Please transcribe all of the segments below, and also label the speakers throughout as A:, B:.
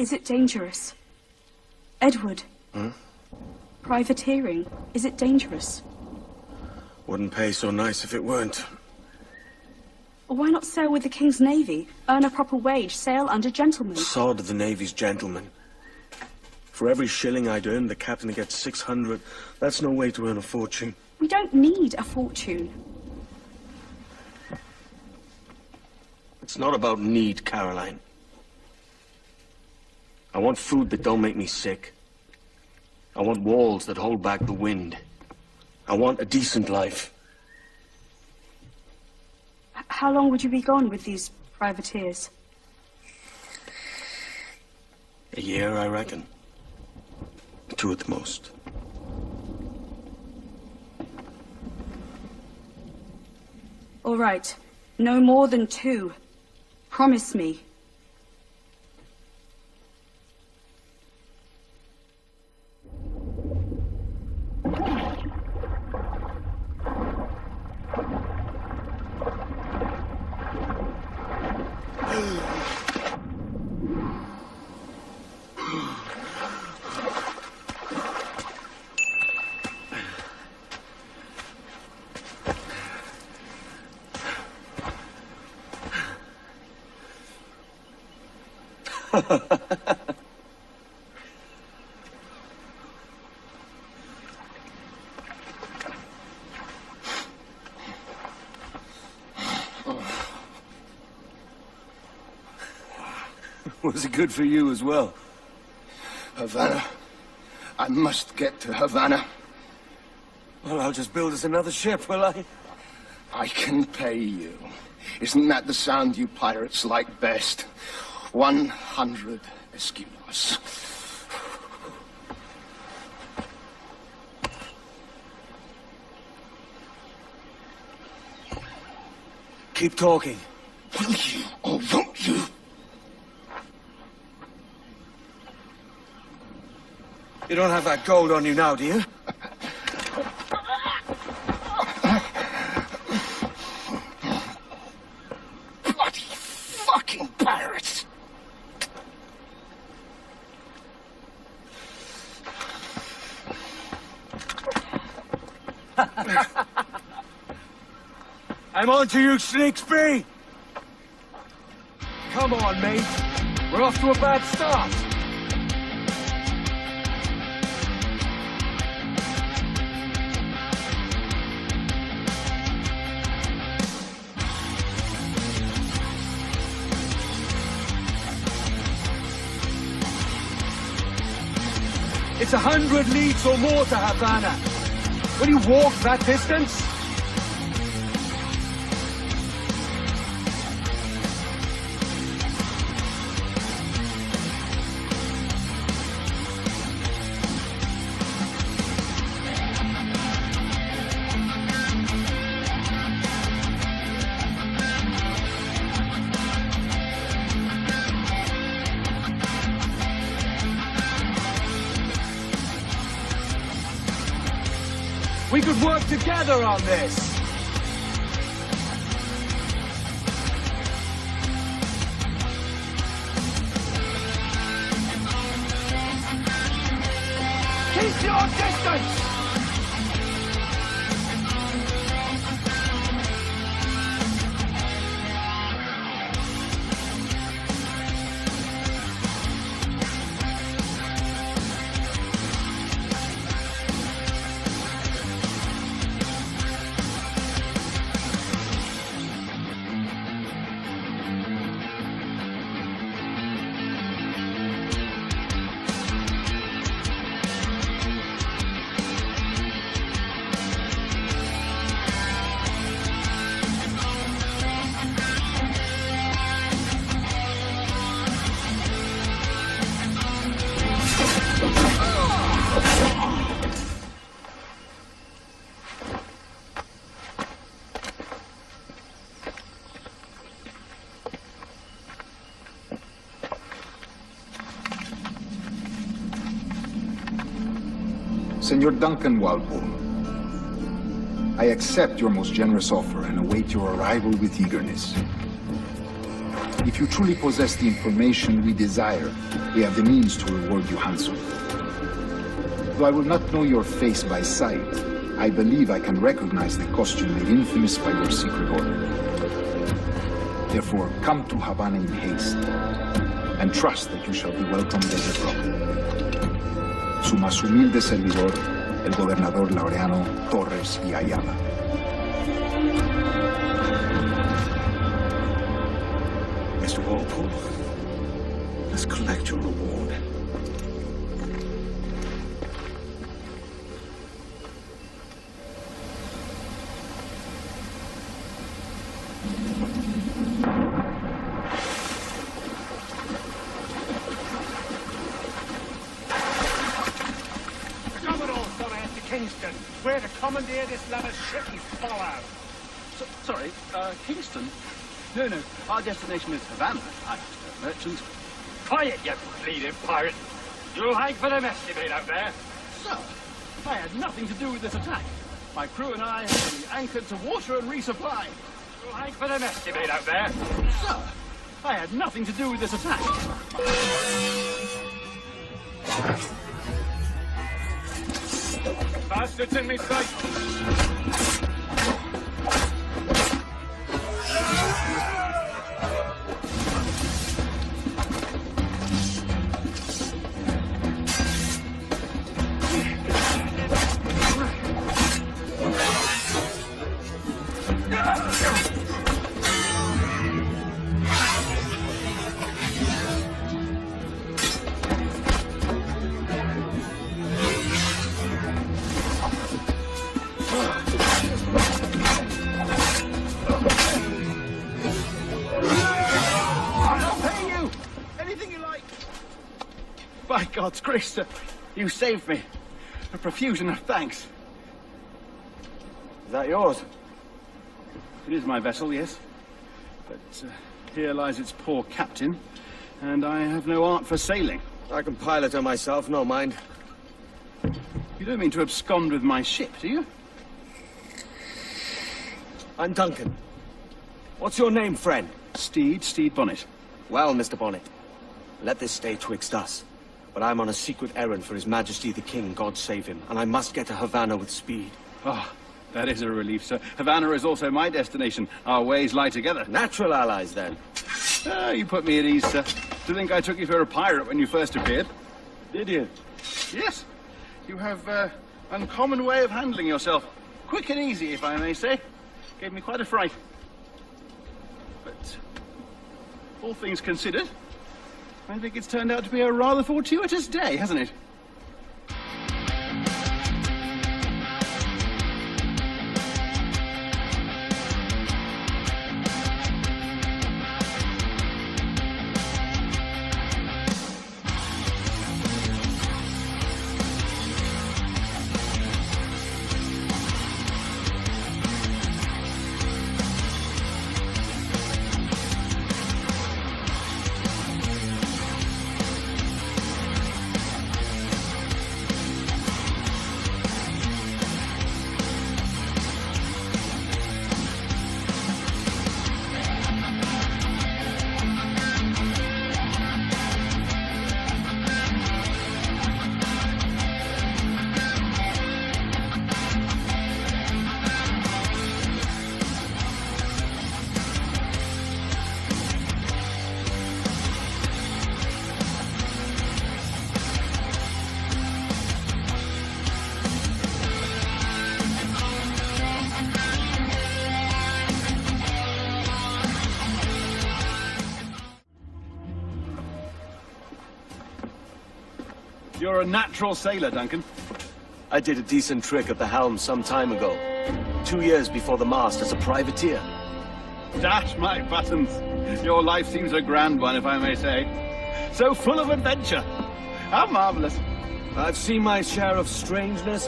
A: Is it dangerous? Edward? Privateering, is it dangerous?
B: Wouldn't pay so nice if it weren't.
A: Why not sail with the King's Navy? Earn a proper wage, sail under gentlemen.
B: Sod the Navy's gentlemen. For every shilling I'd earn, the captain gets 600. That's no way to earn a fortune.
A: We don't need a fortune.
B: It's not about need, Caroline. I want food that don't make me sick. I want walls that hold back the wind. I want a decent life.
A: How long would you be gone with these privateers?
B: A year, I reckon. 2 at the most.
A: All right. No more than 2. Promise me.
B: Was it good for you as well?
C: Havana. I must get to Havana.
B: Well, I'll just build us another ship, will I?
C: I can pay you. Isn't that the sound you pirates like best? 100 escudos.
B: Keep talking.
C: Will you or won't you?
B: You don't have that gold on you now, do you?
C: Bloody fucking pirates!
B: I'm on to you, Snakesby! Come on, mate. We're off to a bad start. It's 100 leagues or more to Havana. Will you walk that distance? We could work together on this. Keep your distance!
D: Senor Duncan Walpole, I accept your most generous offer and await your arrival with eagerness. If you truly possess the information we desire, we have the means to reward you handsomely. Though I will not know your face by sight, I believe I can recognize the costume made infamous by your secret order. Therefore, come to Havana in haste, and trust that you shall be welcomed as a brother. Su más humilde servidor, el gobernador Laureano Torres y Ayala.
B: Mr. Walpole, let's collect your reward.
E: Kingston. We're to commandeer this lover's ship and follow.
F: Sorry, Kingston? No, our destination is Havana. I'm a merchant.
E: Quiet, you bleeding pirate. You'll hang for the mess you made out there.
F: Sir, I had nothing to do with this attack. My crew and I have been anchored to water and resupply.
E: You'll hang for the mess you made out there.
F: Sir, I had nothing to do with this attack.
E: Bastards in me sight.
F: By God's grace, sir, you saved me. A profusion of thanks.
B: Is that yours?
F: It is my vessel, yes. But here lies its poor captain, and I have no art for sailing.
B: I can pilot her myself, no mind.
F: You don't mean to abscond with my ship, do you?
B: I'm Duncan. What's your name, friend?
F: Steed Bonnet.
B: Well, Mr. Bonnet, let this stay twixt us. But I'm on a secret errand for His Majesty the King, God save him, and I must get to Havana with speed.
F: Oh, that is a relief, sir. Havana is also my destination. Our ways lie together.
B: Natural allies, then.
F: You put me at ease, sir. To think I took you for a pirate when you first appeared.
B: Did you?
F: Yes. You have an uncommon way of handling yourself. Quick and easy, if I may say. Gave me quite a fright. But, all things considered, I think it's turned out to be a rather fortuitous day, hasn't it? You're a natural sailor, Duncan.
B: I did a decent trick at the helm some time ago. 2 years before the mast as a privateer.
F: Dash my buttons. Your life seems a grand one, if I may say. So full of adventure. How marvelous.
B: I've seen my share of strangeness,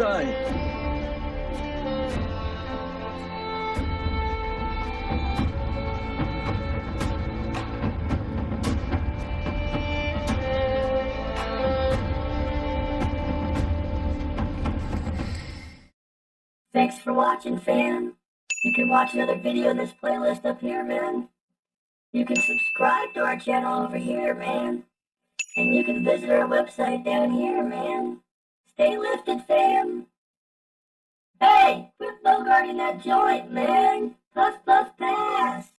G: Thanks for watching, fan. You can watch another video in this playlist up here, man. You can subscribe to our channel over here, man. And you can visit our website down here, man. Stay lifted, fam. Hey, quit bogarting that joint, man. Puff, puff, pass.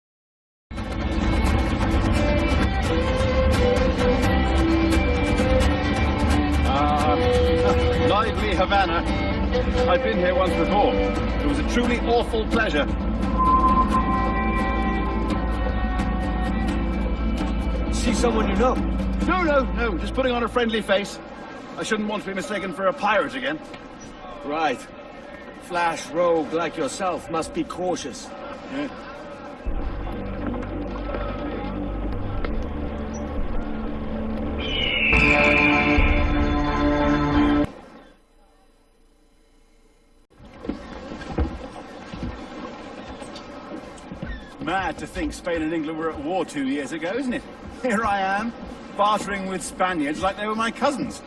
F: Lively Havana. I've been here once before. It was a truly awful pleasure.
B: See someone you know?
F: No, just putting on a friendly face. I shouldn't want to be mistaken for a pirate again.
B: Right. Flash rogue like yourself must be cautious.
F: Yeah. Mad to think Spain and England were at war 2 years ago, isn't it? Here I am, bartering with Spaniards like they were my cousins.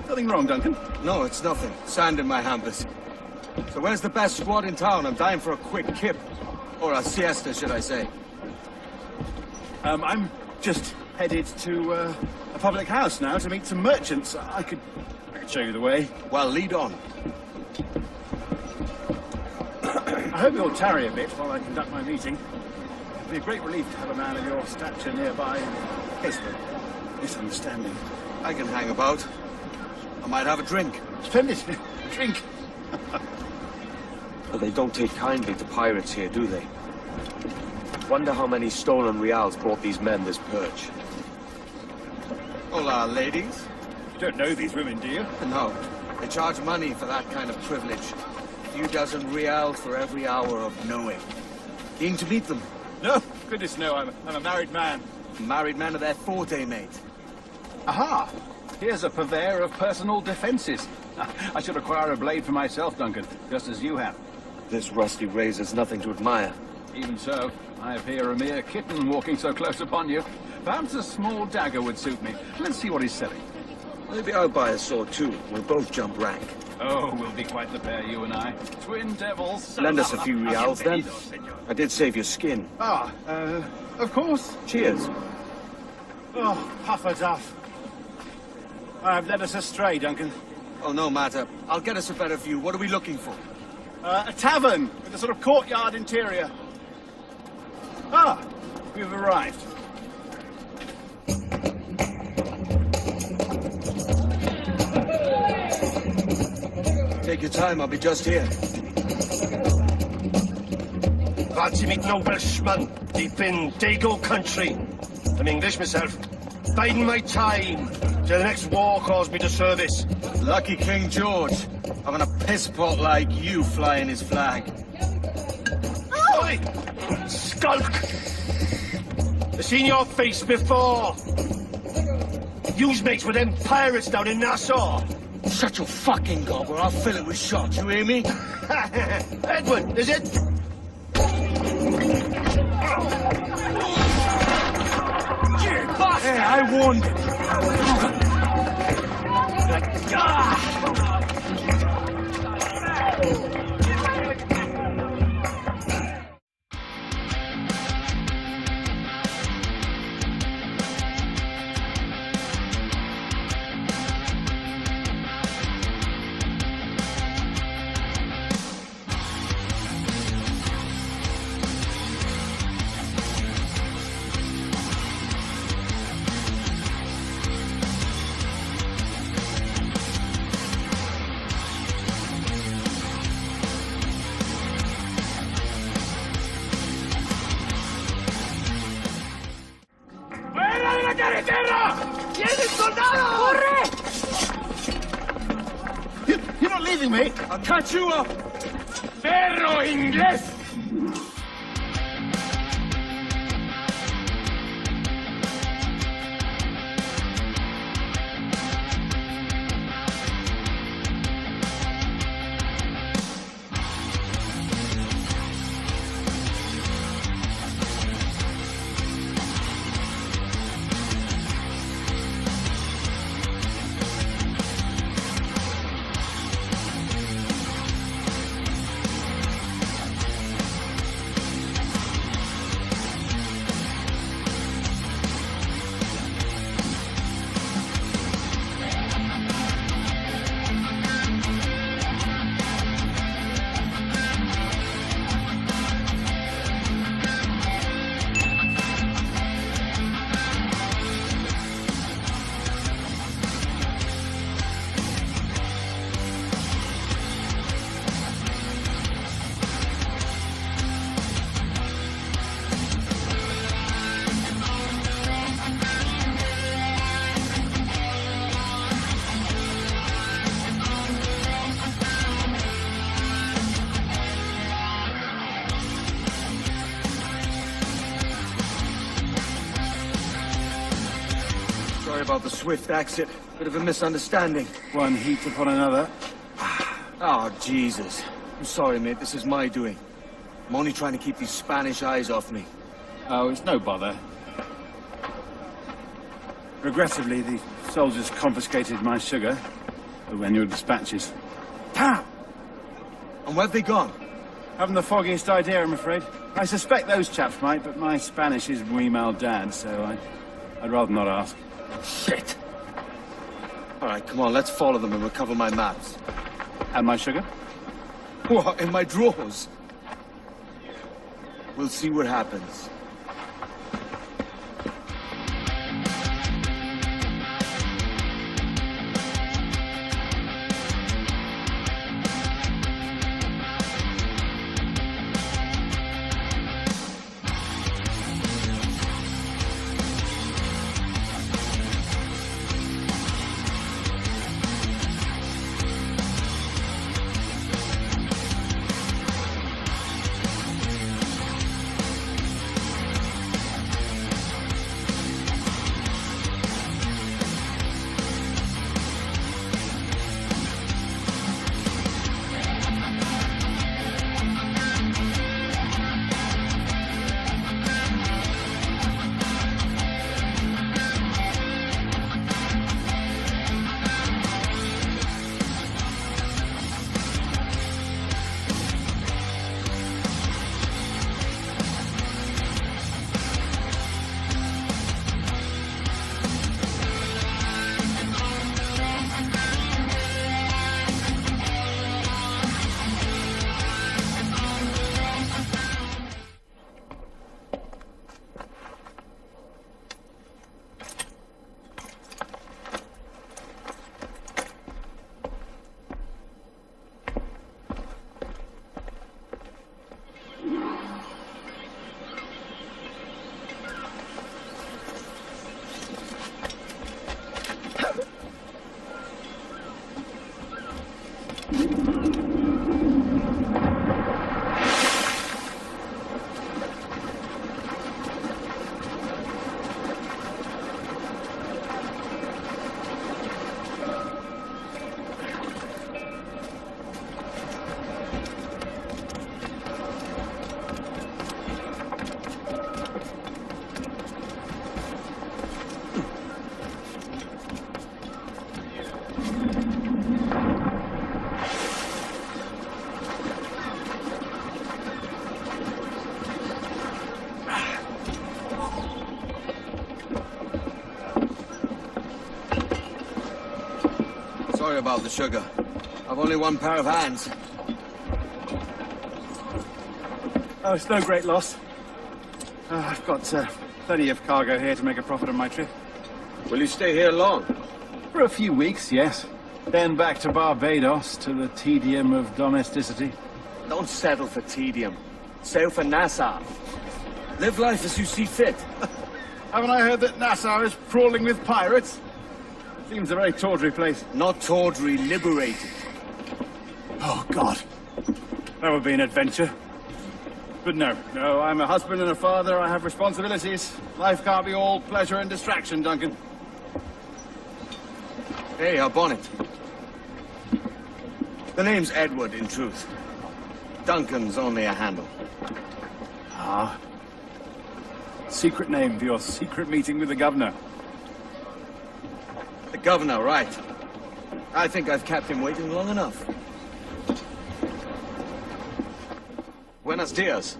F: Nothing wrong, Duncan?
B: No, it's nothing. Sand in my hampers. So where's the best squad in town? I'm dying for a quick kip. Or a siesta, should I say.
F: I'm just headed to a public house now to meet some merchants. I could show you the way.
B: Well, lead on.
F: I hope you'll tarry a bit while I conduct my meeting. It'd be a great relief to have a man of your stature nearby in case of a misunderstanding.
B: I can hang about. I might have a drink.
F: Splendid. Drink.
B: But they don't take kindly to pirates here, do they? Wonder how many stolen reals brought these men this perch. Hola, ladies.
F: You don't know these women, do you?
B: No. They charge money for that kind of privilege. A few dozen reals for every hour of knowing. Keen to meet them?
F: No, goodness no, I'm a married man.
B: Married men are their forte, mate.
F: Aha! Here's a purveyor of personal defenses. I should acquire a blade for myself, Duncan, just as you have.
B: This rusty razor's nothing to admire.
F: Even so, I appear a mere kitten walking so close upon you. Perhaps a small dagger would suit me. Let's see what he's selling.
B: Maybe I'll buy a sword too. We'll both jump rank.
F: Oh, we'll be quite the pair, you and I. Twin devils.
B: Lend us a few reals, then. I did save your skin.
F: Ah, of course.
B: Cheers.
F: Oh, Puffer-Duff. I've led us astray, Duncan.
B: Oh, no matter. I'll get us a better view. What are we looking for?
F: A tavern with a sort of courtyard interior. Ah, we've arrived.
B: Take your time, I'll be just here.
H: Fancy meeting a Welshman deep in Dago country. I'm English myself. Biding my time till the next war calls me to service.
B: Lucky King George, having a piss pot like you flying his flag.
H: Oi! Skulk! I've seen your face before. You's mates with them pirates down in Nassau.
B: Shut your fucking gob or I'll fill it with shot, you hear me?
H: Edward, is it? You bastard!
B: Hey, I warned him.
F: You're not leaving me.
B: I'll catch you up.
H: Perro inglés!
B: Sorry about the swift exit. Bit of a misunderstanding.
F: One heat upon another.
B: Oh, Jesus. I'm sorry, mate. This is my doing. I'm only trying to keep these Spanish eyes off me.
F: Oh, it's no bother. Regrettably, the soldiers confiscated my sugar, the annual dispatches.
B: Damn! And where've they gone?
F: Haven't the foggiest idea, I'm afraid. I suspect those chaps might, but my Spanish is muy mal dad, so I'd rather not ask.
B: Shit! All right, come on, let's follow them and recover my maps.
F: And my sugar?
B: What, in my drawers? We'll see what happens. Sorry about the sugar. I've only one pair of hands.
F: Oh, it's no great loss. I've got plenty of cargo here to make a profit on my trip.
B: Will you stay here long?
F: For a few weeks, yes. Then back to Barbados, to the tedium of domesticity.
B: Don't settle for tedium. Sail for Nassau. Live life as you see fit.
F: Haven't I heard that Nassau is crawling with pirates? Seems a very tawdry place.
B: Not tawdry, liberated.
F: Oh, God. That would be an adventure. But no, I'm a husband and a father. I have responsibilities. Life can't be all pleasure and distraction, Duncan.
B: Hey, our bonnet. The name's Edward, in truth. Duncan's only a handle.
F: Ah. Secret name for your secret meeting with the governor.
B: The governor, right. I think I've kept him waiting long enough. Buenos dias.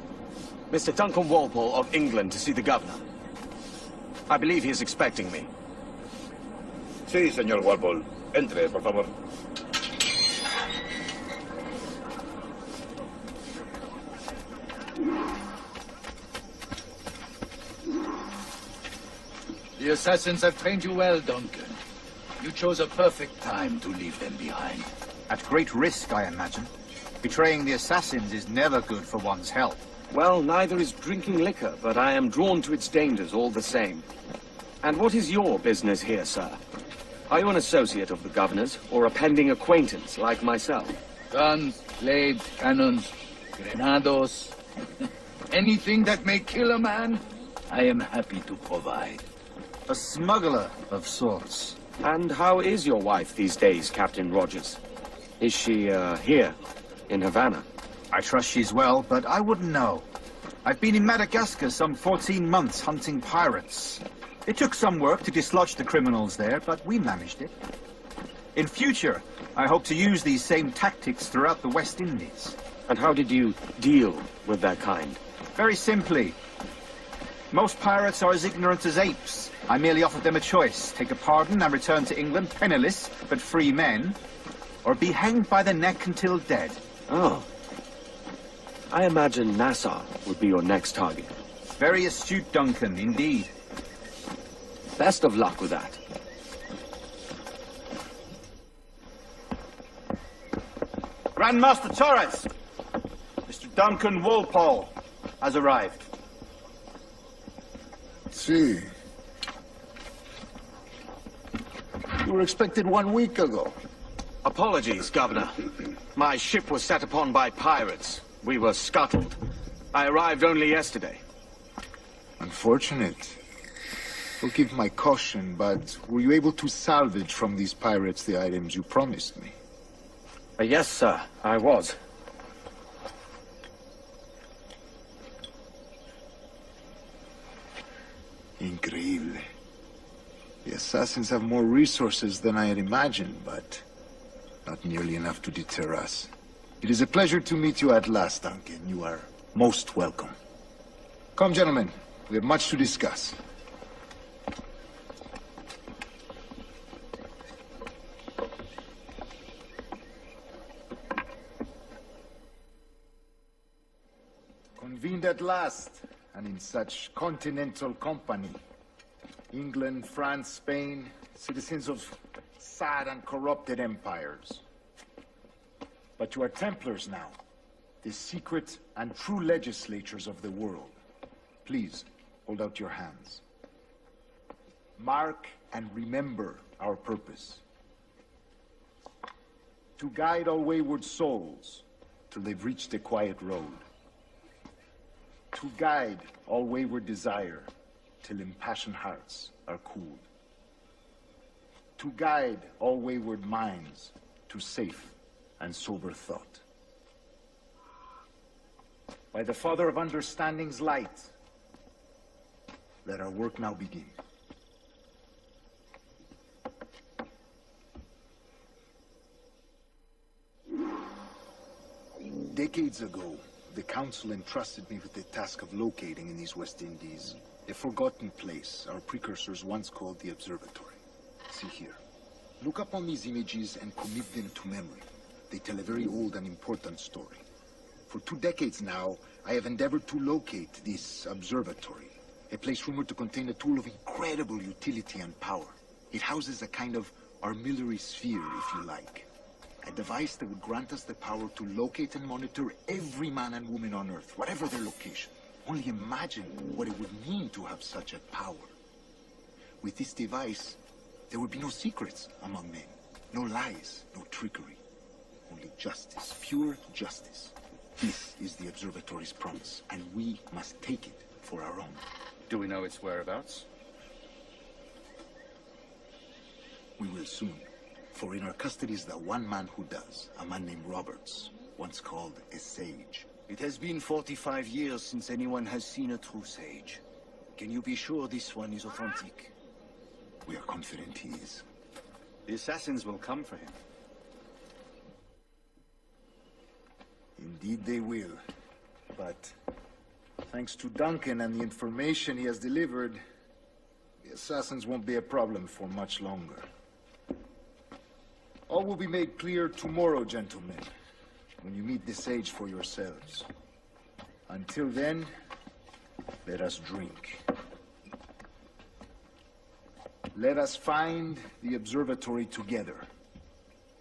B: Mr. Duncan Walpole of England to see the governor. I believe he is expecting me.
I: Sí, señor Walpole. Entre, por favor.
J: The assassins have trained you well, Duncan. You chose a perfect time to leave them behind.
K: At great risk, I imagine. Betraying the assassins is never good for one's health.
B: Well, neither is drinking liquor, but I am drawn to its dangers all the same. And what is your business here, sir? Are you an associate of the governor's, or a pending acquaintance like myself?
J: Guns, blades, cannons, grenados, anything that may kill a man, I am happy to provide.
K: A smuggler of sorts.
B: And how is your wife these days, Captain Rogers? Is she, here, in Havana?
K: I trust she's well, but I wouldn't know. I've been in Madagascar some 14 months hunting pirates. It took some work to dislodge the criminals there, but we managed it. In future, I hope to use these same tactics throughout the West Indies.
B: And how did you deal with that kind?
K: Very simply. Most pirates are as ignorant as apes. I merely offered them a choice. Take a pardon and return to England penniless, but free men, or be hanged by the neck until dead.
B: Oh. I imagine Nassau would be your next target.
K: Very astute, Duncan, indeed.
B: Best of luck with that.
F: Grandmaster Torres! Mr. Duncan Walpole has arrived.
D: See. You were expected 1 week ago.
B: Apologies, Governor. My ship was set upon by pirates. We were scuttled. I arrived only yesterday.
D: Unfortunate. Forgive my caution, but were you able to salvage from these pirates the items you promised me?
B: Yes, sir, I was.
D: Increíble. The assassins have more resources than I had imagined, but not nearly enough to deter us. It is a pleasure to meet you at last, Duncan. You are most welcome. Come, gentlemen. We have much to discuss. Convened at last, and in such continental company. England, France, Spain, citizens of sad and corrupted empires. But you are Templars now, the secret and true legislatures of the world. Please, hold out your hands. Mark and remember our purpose. To guide all wayward souls till they've reached a quiet road. To guide all wayward desire till impassioned hearts are cooled. To guide all wayward minds to safe and sober thought. By the Father of Understanding's light, let our work now begin. Decades ago, the Council entrusted me with the task of locating in these West Indies a forgotten place our precursors once called the Observatory. See here. Look up on these images and commit them to memory. They tell a very old and important story. For 2 decades now, I have endeavored to locate this observatory, a place rumored to contain a tool of incredible utility and power. It houses a kind of armillary sphere, if you like. A device that would grant us the power to locate and monitor every man and woman on Earth, whatever their location. Only imagine what it would mean to have such a power. With this device, there would be no secrets among men, no lies, no trickery. Only justice, pure justice. This is the observatory's promise, and we must take it for our own.
F: Do we know its whereabouts?
D: We will soon. For in our custody is the one man who does, a man named Roberts, once called a sage.
L: It has been 45 years since anyone has seen a true sage. Can you be sure this one is authentic?
D: We are confident he is.
F: The assassins will come for him.
D: Indeed they will. But thanks to Duncan and the information he has delivered, the assassins won't be a problem for much longer. All will be made clear tomorrow, gentlemen, when you meet the sage for yourselves. Until then, let us drink. Let us find the observatory together.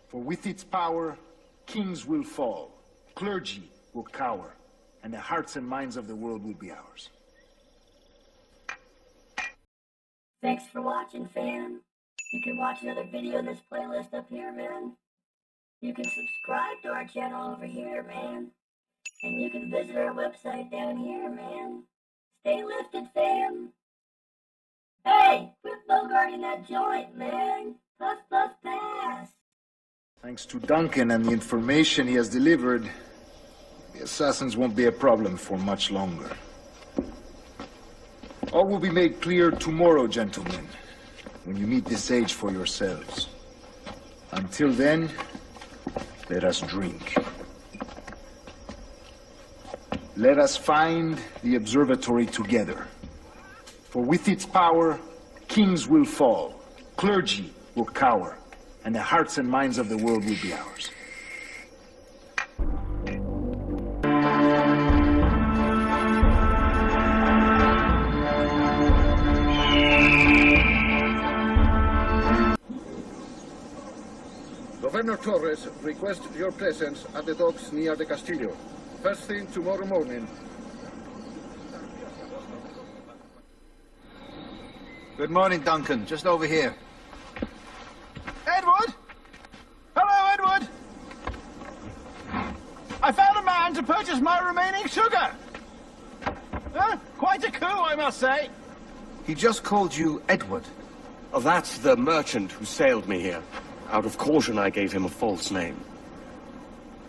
D: For with its power, kings will fall, clergy will cower, and the hearts and minds of the world will be ours.
G: Thanks for watching, fam. You can watch another video in this playlist up here, man. You can subscribe to our channel over here, man. And you can visit our website down here, man. Stay lifted, fam. Hey, quit bogarting that joint, man. Puff, puff, pass.
D: Thanks to Duncan and the information he has delivered, the assassins won't be a problem for much longer. All will be made clear tomorrow, gentlemen, when you meet the sage for yourselves. Until then, let us drink. Let us find the observatory together. For with its power, kings will fall, clergy will cower, and the hearts and minds of the world will be ours.
M: Governor Torres requests your presence at the docks near the Castillo. First thing tomorrow morning.
K: Good morning, Duncan. Just over here. Edward? Hello, Edward! I found a man to purchase my remaining sugar! Quite a coup, I must say. He just called you Edward.
B: Oh, that's the merchant who sailed me here. Out of caution, I gave him a false name.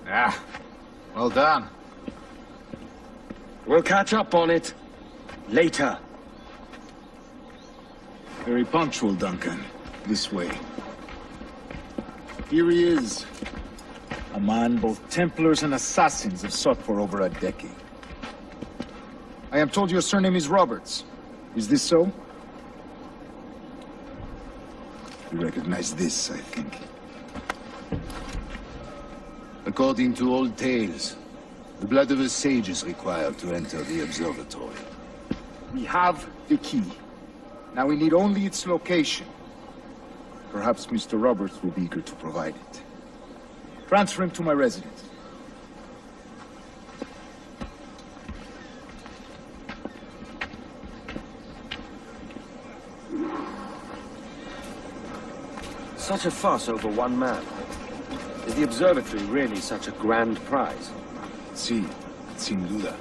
K: Ah, well done.
B: We'll catch up on it later.
D: Very punctual, Duncan. This way. Here he is. A man both Templars and assassins have sought for over a decade. I am told your surname is Roberts. Is this so? You recognize this, I think.
L: According to old tales, the blood of a sage is required to enter the observatory.
D: We have the key. Now we need only its location. Perhaps Mr. Roberts will be eager to provide it. Transfer him to my residence.
B: Such a fuss over one man. Is the observatory really such a grand prize?
D: Sí, sin duda.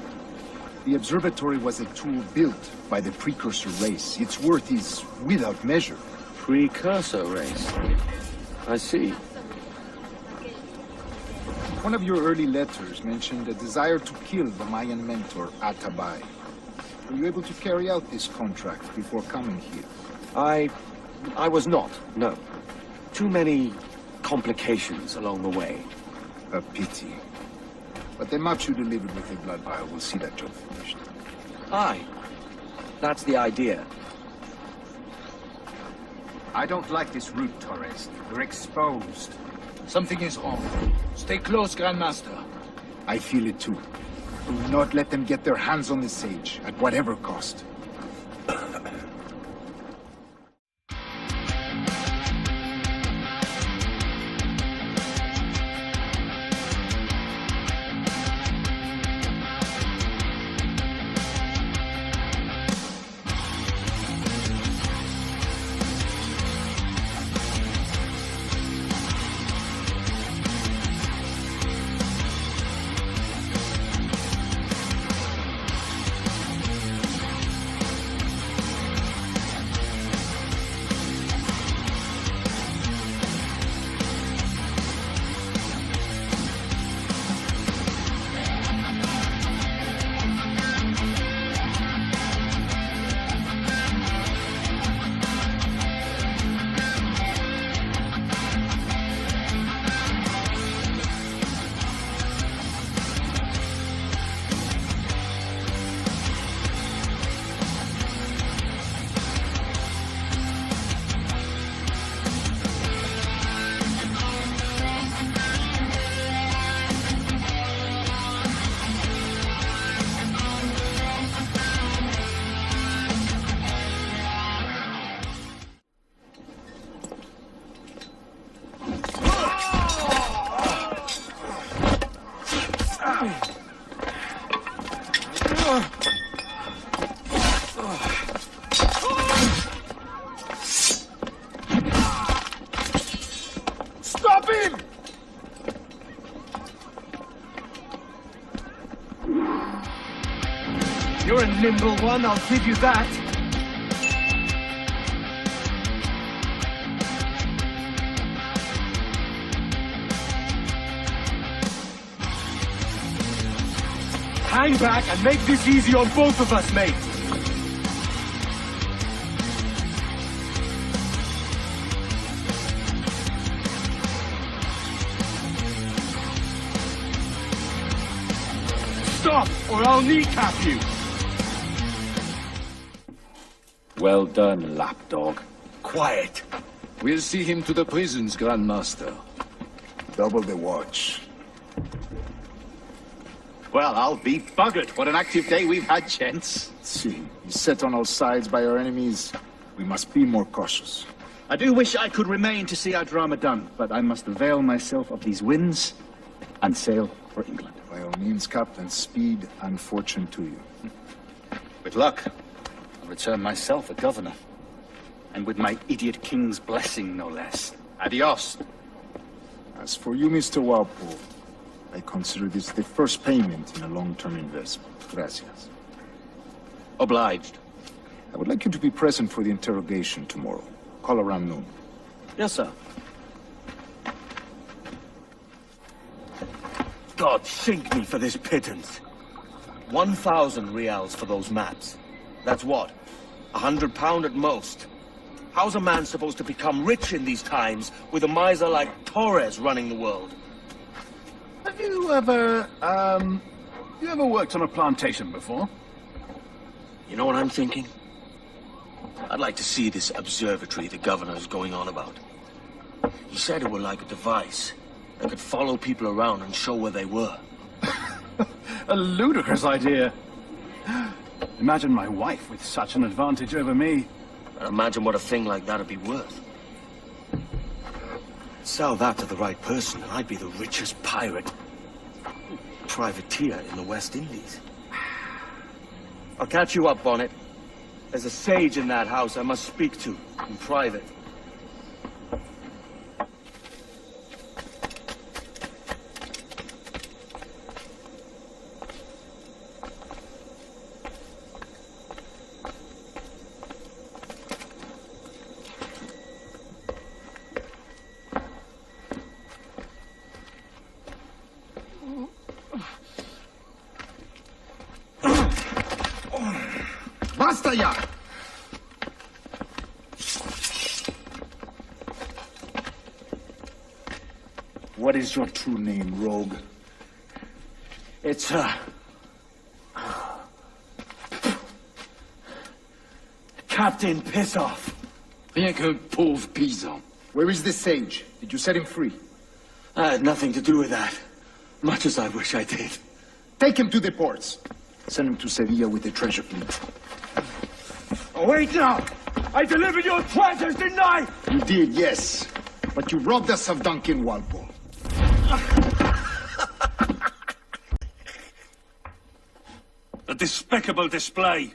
D: The observatory was a tool built by the precursor race. Its worth is without measure.
B: Precursor race? I see.
D: One of your early letters mentioned a desire to kill the Mayan mentor, Atabay. Were you able to carry out this contract before coming here?
B: I was not, no. Too many complications along the way.
D: A pity. But the map you delivered with the blood vial will see that job finished.
B: Aye. That's the idea.
K: I don't like this route, Torres. We're exposed. Something is wrong. Stay close, Grandmaster.
D: I feel it too. Do not let them get their hands on the sage, at whatever cost.
B: Stop him! You're a nimble one, I'll give you that. Hang back and make this easy on both of us, mate. Stop, or I'll kneecap you!
N: Well done, lapdog.
J: Quiet. We'll see him to the prisons, Grandmaster.
D: Double the watch.
K: Well, I'll be buggered. What an active day we've had, gents.
D: See, he's set on all sides by our enemies. We must be more cautious.
K: I do wish I could remain to see our drama done, but I must avail myself of these winds and sail for England.
D: By all means, Captain, speed and fortune to you.
K: With luck, I'll return myself a governor. And with my idiot king's blessing, no less. Adios.
D: As for you, Mr. Walpole, I consider this the first payment in a long-term investment. Gracias.
B: Obliged.
D: I would like you to be present for the interrogation tomorrow. Call around noon.
B: Yes, sir. God sink me for this pittance. 1,000 reals for those maps. That's what? £100 at most. How's a man supposed to become rich in these times with a miser like Torres running the world?
F: Have you ever worked on a plantation before?
B: You know what I'm thinking? I'd like to see this observatory the governor's going on about. He said it were like a device that could follow people around and show where they were.
F: A ludicrous idea. Imagine my wife with such an advantage over me.
B: Imagine what a thing like that'd be worth. Sell that to the right person, and I'd be the richest pirate. Privateer in the West Indies. I'll catch you up, Bonnet. There's a sage in that house I must speak to, in private.
D: Basta ya! What is your true name, rogue?
B: It's, Captain Pissoff.
J: Rien qu'un pauvre paysan.
D: Where is the sage? Did you set him free?
B: I had nothing to do with that. Much as I wish I did.
D: Take him to the ports. Send him to Sevilla with the treasure fleet.
B: Oh, wait now! I delivered your treasures, didn't I?
D: You did, yes. But you robbed us of Duncan Walpole.
E: A despicable display.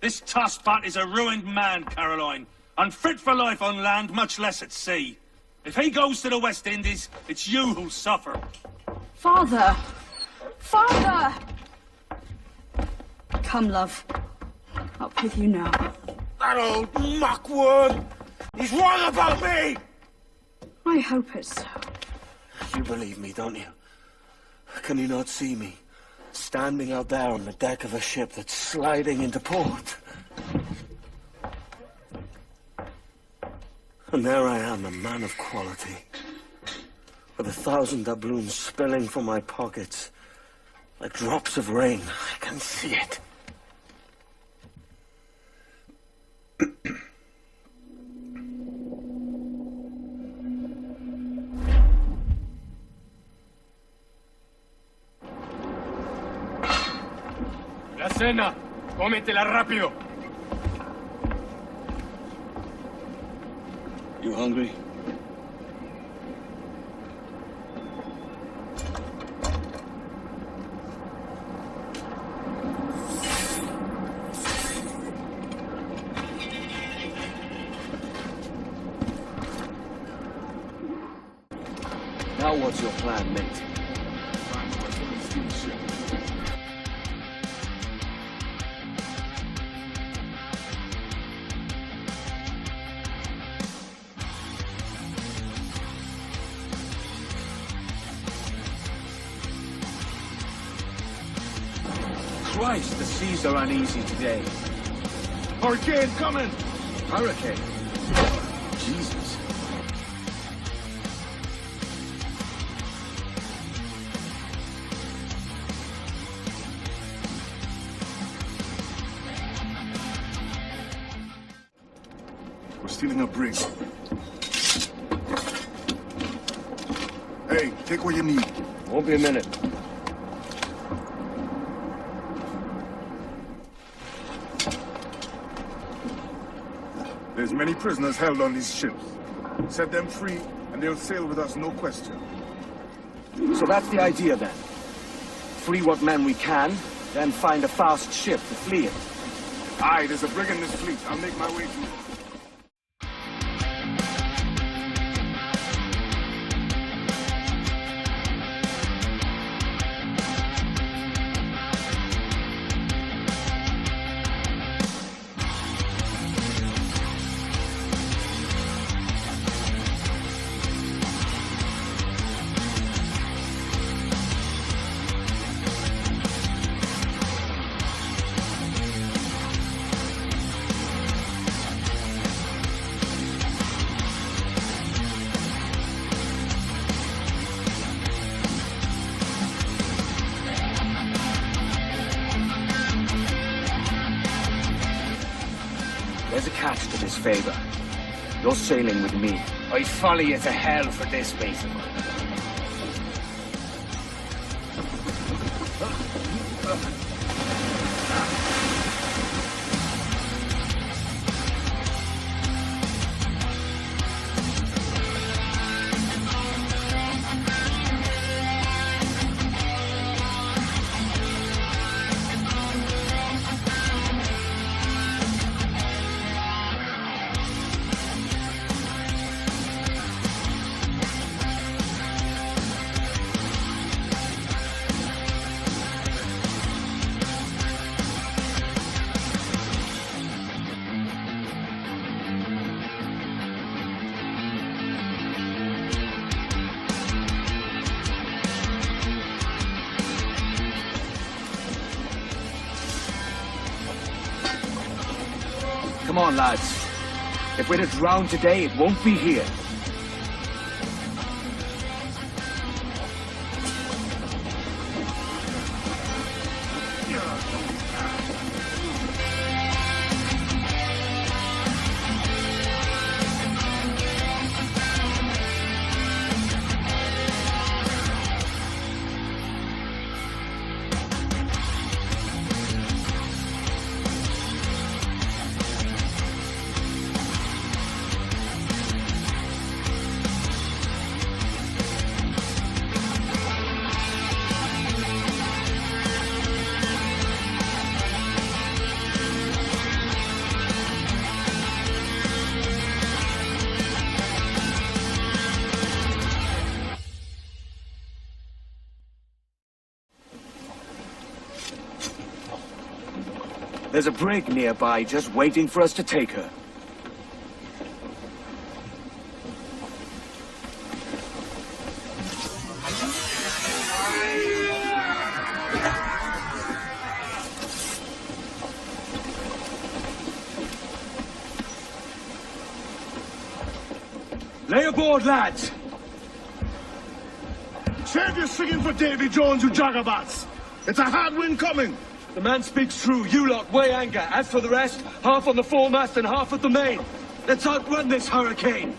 E: This tosspot is a ruined man, Caroline. Unfit for life on land, much less at sea. If he goes to the West Indies, it's you who'll suffer.
A: Father! Father! Come, love. Up with you now.
H: That old muckworm! He's wrong about me!
A: I hope it's so.
B: You believe me, don't you? Can you not see me? Standing out there on the deck of a ship that's sliding into port. And there I am, a man of quality. With 1,000 doubloons spilling from my pockets. Like drops of rain. I can see it.
E: La cena. Cómetela rápido.
B: You hungry? Now what's your plan, mate? Christ, the seas are uneasy today.
F: Hurricane coming!
B: Hurricane? Jesus.
M: We're stealing a brig. Hey, take what you need.
B: Won't be a minute.
M: There's many prisoners held on these ships. Set them free, and they'll sail with us, no question.
B: So that's the idea, then. Free what men we can, then find a fast ship to flee in.
M: Aye, there's a brig in this fleet. I'll make my way to it.
B: There's a catch to this favor. You're sailing with me. I'd follow you to hell for this, basically. Come on, lads. If we're to drown today, it won't be here. There's a brig nearby just waiting for us to take her. Lay aboard, lads!
F: Save your singing for Davy Jones, you jagabats! It's a hard wind coming!
B: The man speaks true. You lot weigh anchor. As for the rest, half on the foremast and half at the main. Let's outrun this hurricane.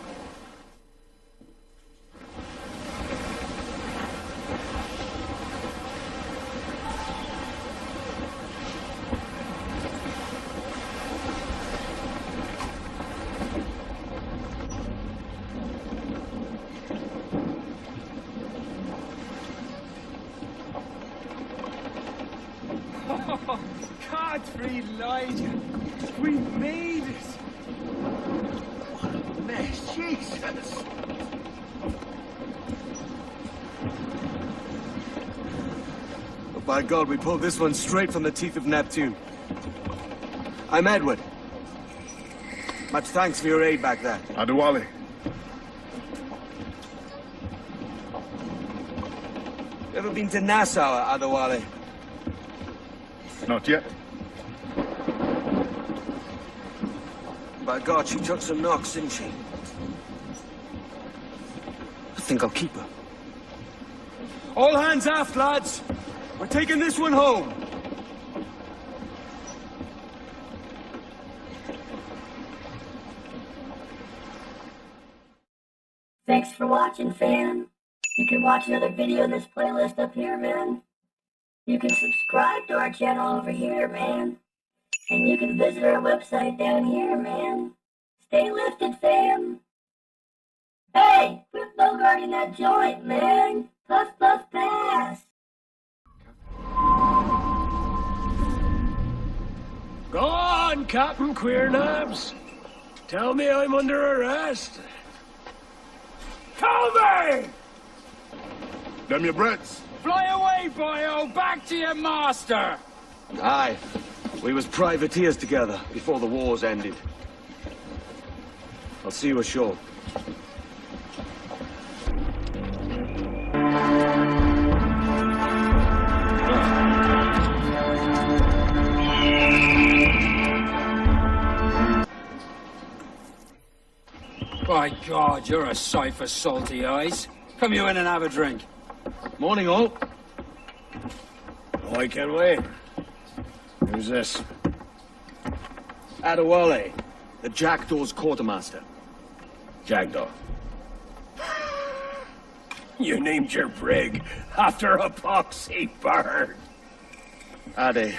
B: Oh, Godfrey Elijah, we made it! What a mess, Jesus! Oh, by God, we pulled this one straight from the teeth of Neptune. I'm Edward. Much thanks for your aid back there.
M: Adewale.
B: You ever been to Nassau, Adewale?
M: Not yet.
B: By God, she took some knocks, didn't she? I think I'll keep her. All hands aft, lads! We're taking this one home!
G: Thanks for watching, fam. You can watch another video in this playlist up here, man. You can subscribe to our channel over here, man. And you can visit our website down here, man. Stay lifted, fam. Hey, quit bogarting that joint, man. Puff, puff, pass.
H: Go on, Captain Queernabs. Tell me I'm under arrest. Tell me!
M: Them your breads.
J: Fly away, boyo! Back to your master!
B: Aye. We was privateers together before the wars ended. I'll see you ashore.
J: By God, you're a sight for salty eyes. Come you in and have a drink.
B: Morning, all.
H: Oh, I can wait. Who's this?
B: Adewale, the Jackdaw's quartermaster.
H: Jackdaw. You named your brig after a poxy bird.
B: Ade,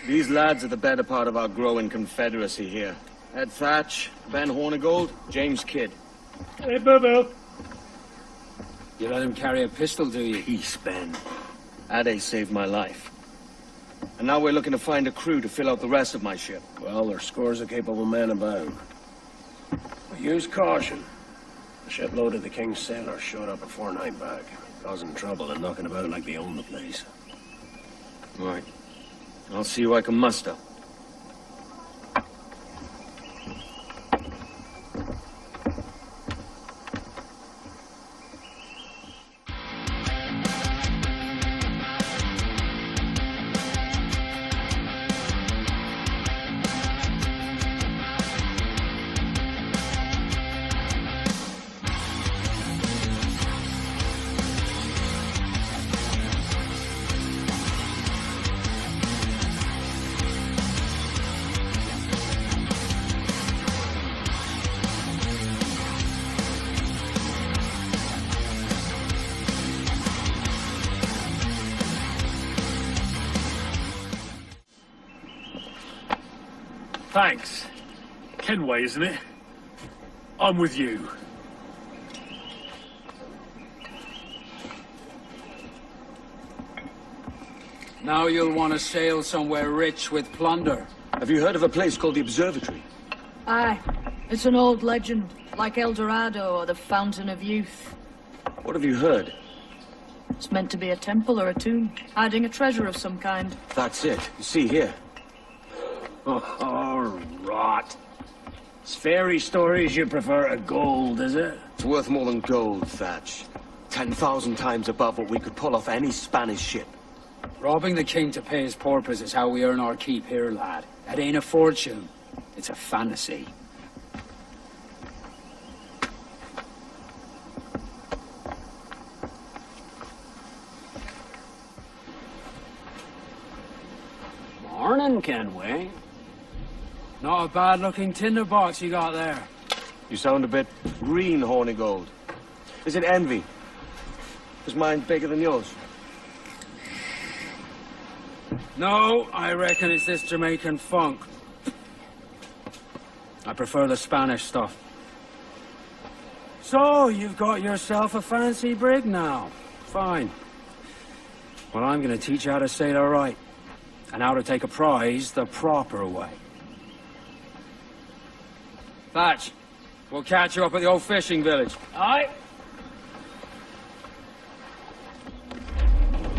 B: these lads are the better part of our growing confederacy here. Ed Thatch, Ben Hornigold, James Kidd.
H: Hey, Boo-Boo.
J: You let him carry a pistol, do you?
B: Peace, Ben. Ade saved my life. And now we're looking to find a crew to fill out the rest of my ship.
H: Well, there's scores of capable men about. But use caution. The shipload of the King's sailors showed up a fortnight back, causing trouble and knocking about like they own the place.
B: Right. I'll see who I can muster.
E: Thanks. Kenway, isn't it? I'm with you.
J: Now you'll want to sail somewhere rich with plunder.
B: Have you heard of a place called the Observatory?
O: Aye. It's an old legend, like El Dorado or the Fountain of Youth.
B: What have you heard?
O: It's meant to be a temple or a tomb, hiding a treasure of some kind.
B: That's it. You see here.
H: Oh, rot. It's fairy stories you prefer to gold, is it?
B: It's worth more than gold, Thatch. 10,000 times above what we could pull off any Spanish ship.
J: Robbing the king to pay his porpoise is how we earn our keep here, lad. It ain't a fortune. It's a fantasy.
H: Morning, Kenway.
J: Not a bad-looking tinderbox you got there.
B: You sound a bit green, Hornigold. Is it envy? Is mine bigger than yours?
J: No, I reckon it's this Jamaican funk. I prefer the Spanish stuff. So, you've got yourself a fancy brig now. Fine. Well, I'm gonna teach you how to sail her right. And how to take a prize the proper way. Thatch, we'll catch you up at the old fishing village.
H: Aye.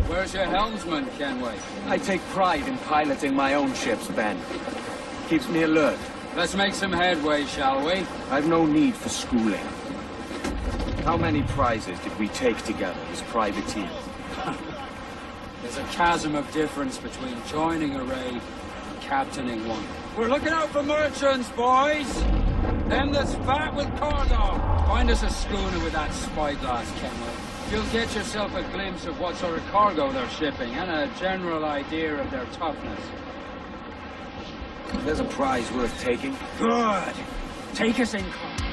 J: Where's your helmsman, Kenway?
B: I take pride in piloting my own ships, Ben. Keeps me alert.
J: Let's make some headway, shall we?
B: I've no need for schooling. How many prizes did we take together as privateers?
J: There's a chasm of difference between joining a raid and captaining one. We're looking out for merchants, boys! Them that's fat with cargo. Find us a schooner with that spyglass, Kenway. You'll get yourself a glimpse of what sort of cargo they're shipping and a general idea of their toughness.
B: There's a prize worth taking.
J: Good! Take us in cargo.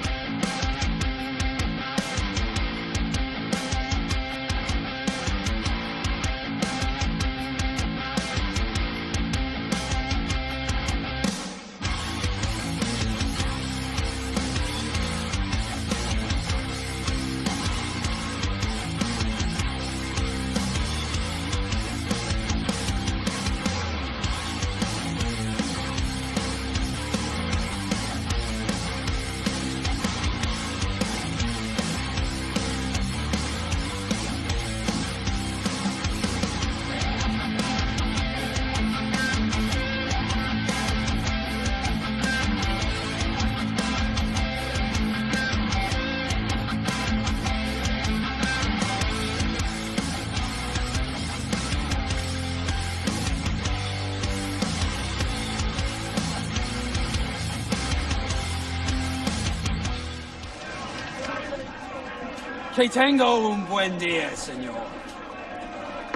J: Que tengo un buen día, senor.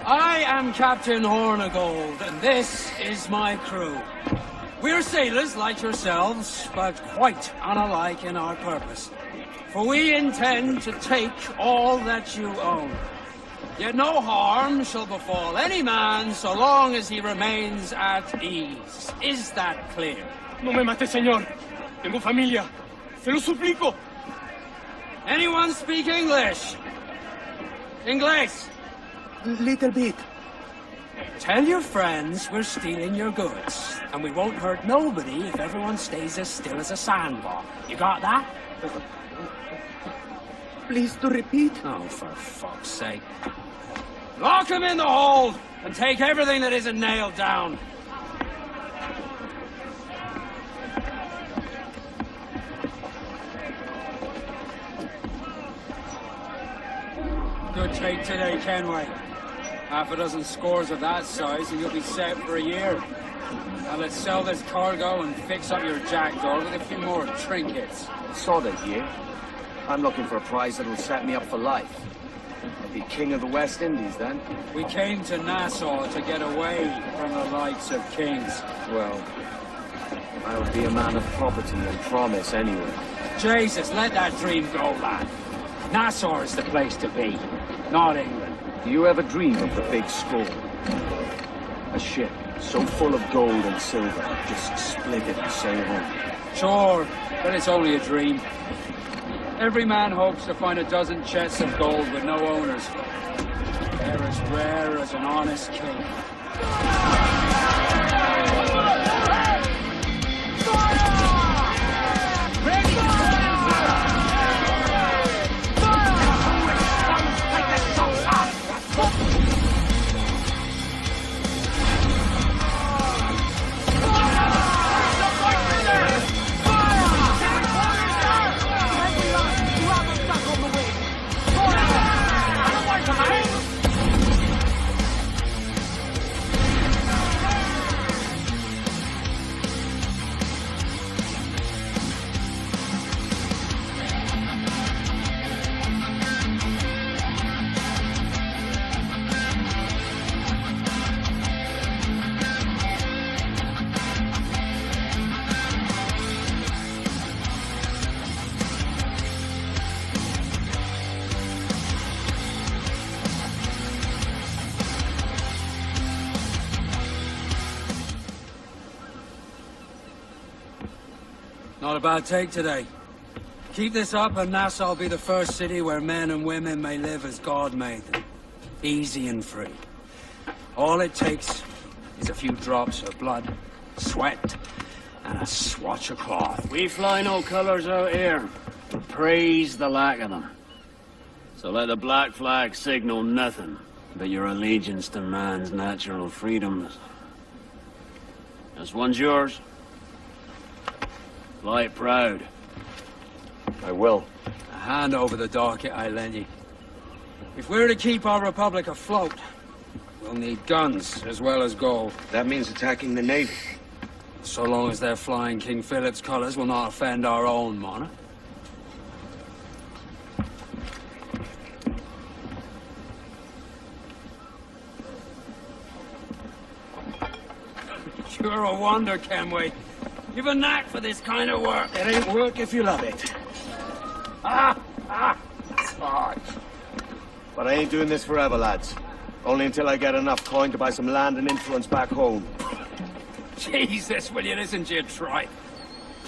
J: I am Captain Hornigold, and this is my crew. We're sailors like yourselves, but quite unalike in our purpose. For we intend to take all that you own. Yet no harm shall befall any man so long as he remains at ease. Is that clear?
P: No me mate, señor. Tengo familia. Se lo suplico.
J: Anyone speak English? Inglés?
P: Little bit.
J: Tell your friends we're stealing your goods, and we won't hurt nobody if everyone stays as still as a sandbar. You got that?
P: Please to repeat.
J: Oh, for fuck's sake. Lock him in the hold, and take everything that isn't nailed down. Good take today, Kenway. Half a dozen scores of that size and you'll be set for a year. Now let's sell this cargo and fix up your jackdaw with a few more trinkets.
B: Sod a year. I'm looking for a prize that'll set me up for life. I'll be king of the West Indies then.
J: We came to Nassau to get away from the likes of kings.
B: Well, I would be a man of property and promise anyway.
J: Jesus, let that dream go, lad. Nassau is the place to be, not England.
B: Do you ever dream of the big score? A ship so full of gold and silver, just split it and sail home.
J: Sure, but it's only a dream. Every man hopes to find a dozen chests of gold with no owners. They're as rare as an honest king. Not a bad take today. Keep this up and Nassau will be the first city where men and women may live as God made them. Easy and free. All it takes is a few drops of blood, sweat, and a swatch of cloth.
Q: We fly no colours out here. We praise the lack of them. So let the black flag signal nothing but your allegiance to man's natural freedoms. This one's yours. Fly it proud.
B: I will.
J: A hand over the docket I lend you. If we're to keep our republic afloat, We'll need guns as well as gold.
B: That means attacking the Navy.
J: So long as they're flying King Philip's colours will not offend our own monarch. You're a wonder, Kenway. You've a knack for this kind of work.
B: It ain't work if you love it. It's hard. But I ain't doing this forever, lads. Only until I get enough coin to buy some land and influence back home.
J: Jesus, will you listen to your tripe?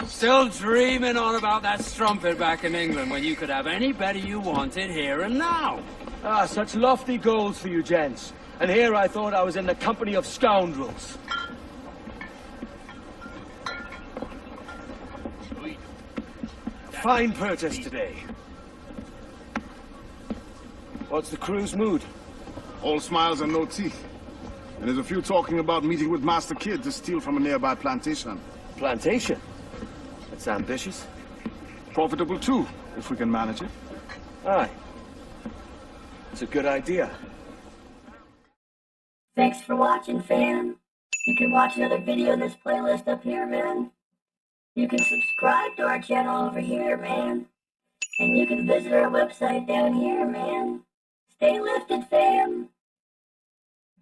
J: Still dreaming on about that strumpet back in England when you could have anybody you wanted here and now.
B: Ah, such lofty goals for you gents. And here I thought I was in the company of scoundrels. Fine purchase today. What's the crew's mood?
M: All smiles and no teeth. And there's a few talking about meeting with Master Kid to steal from a nearby plantation.
B: Plantation? That's ambitious.
M: Profitable too, if we can manage it.
B: Aye. It's a good idea.
G: Thanks for watching, fam. You can watch another video in this playlist up here, man. You can subscribe to our channel over here, man. And you can visit our website down here, man. Stay lifted, fam.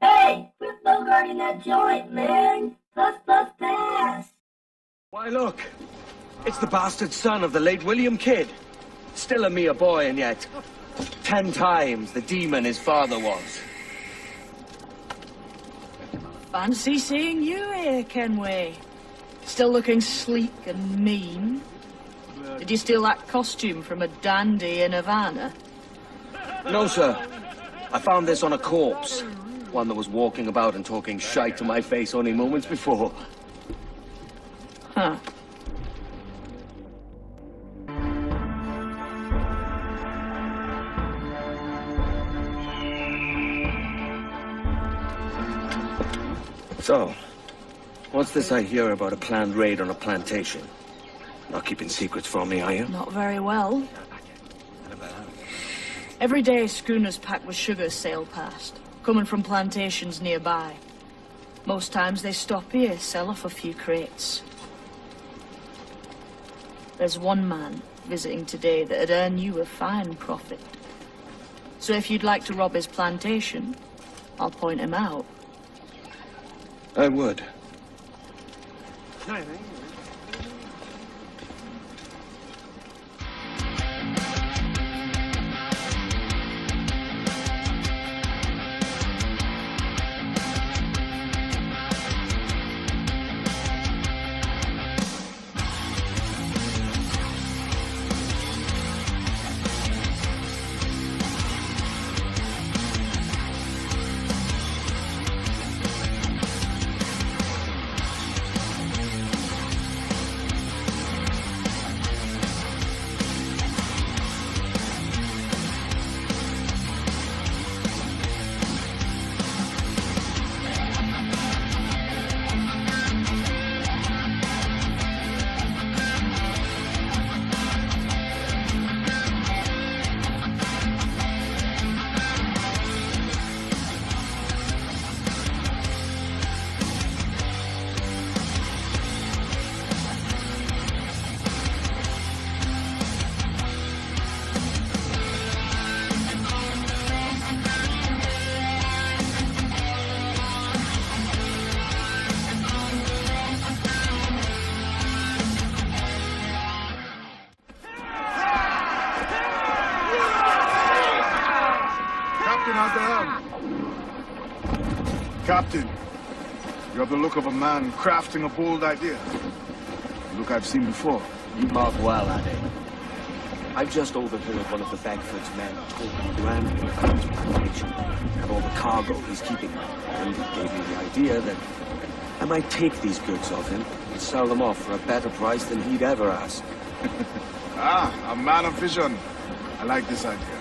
G: Hey, quit bogarting that joint, man. Puff, puff, pass.
B: Why, look. It's the bastard son of the late William Kidd. Still a mere boy, and yet 10 times the demon his father was.
O: Fancy seeing you here, Kenway. Still looking sleek and mean. Did you steal that costume from a dandy in Havana?
B: No, sir. I found this on a corpse. One that was walking about and talking shite to my face only moments before.
O: Huh.
B: So, what's this I hear about a planned raid on a plantation? Not keeping secrets from me, are you?
O: Not very well. Every day, schooners packed with sugar sail past, coming from plantations nearby. Most times they stop here, sell off a few crates. There's one man visiting today that'd earn you a fine profit. So if you'd like to rob his plantation, I'll point him out.
B: I would.
M: Captain, you have the look of a man crafting a bold idea. A look I've seen before.
B: You mark well at it. I've just overheard one of the Bagford's men talking grandly about his plantation and all the cargo he's keeping. And he gave me the idea that I might take these goods off him and sell them off for a better price than he'd ever ask.
M: Ah, a man of vision. I like this idea.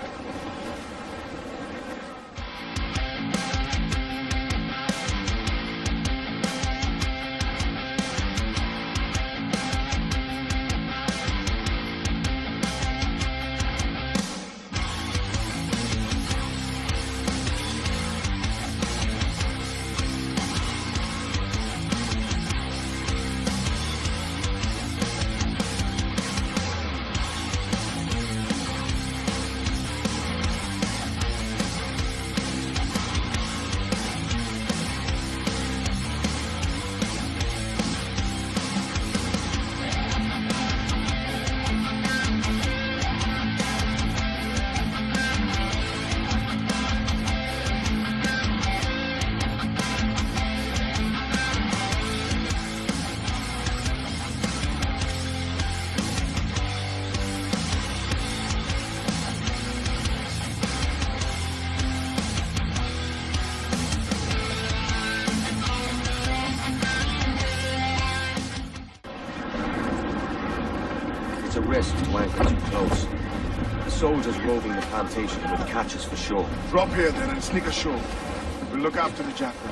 B: It's a risk to anchor too close. The soldiers roving the plantation would catch us for sure.
M: Drop here then and sneak ashore. We'll look after the jackal.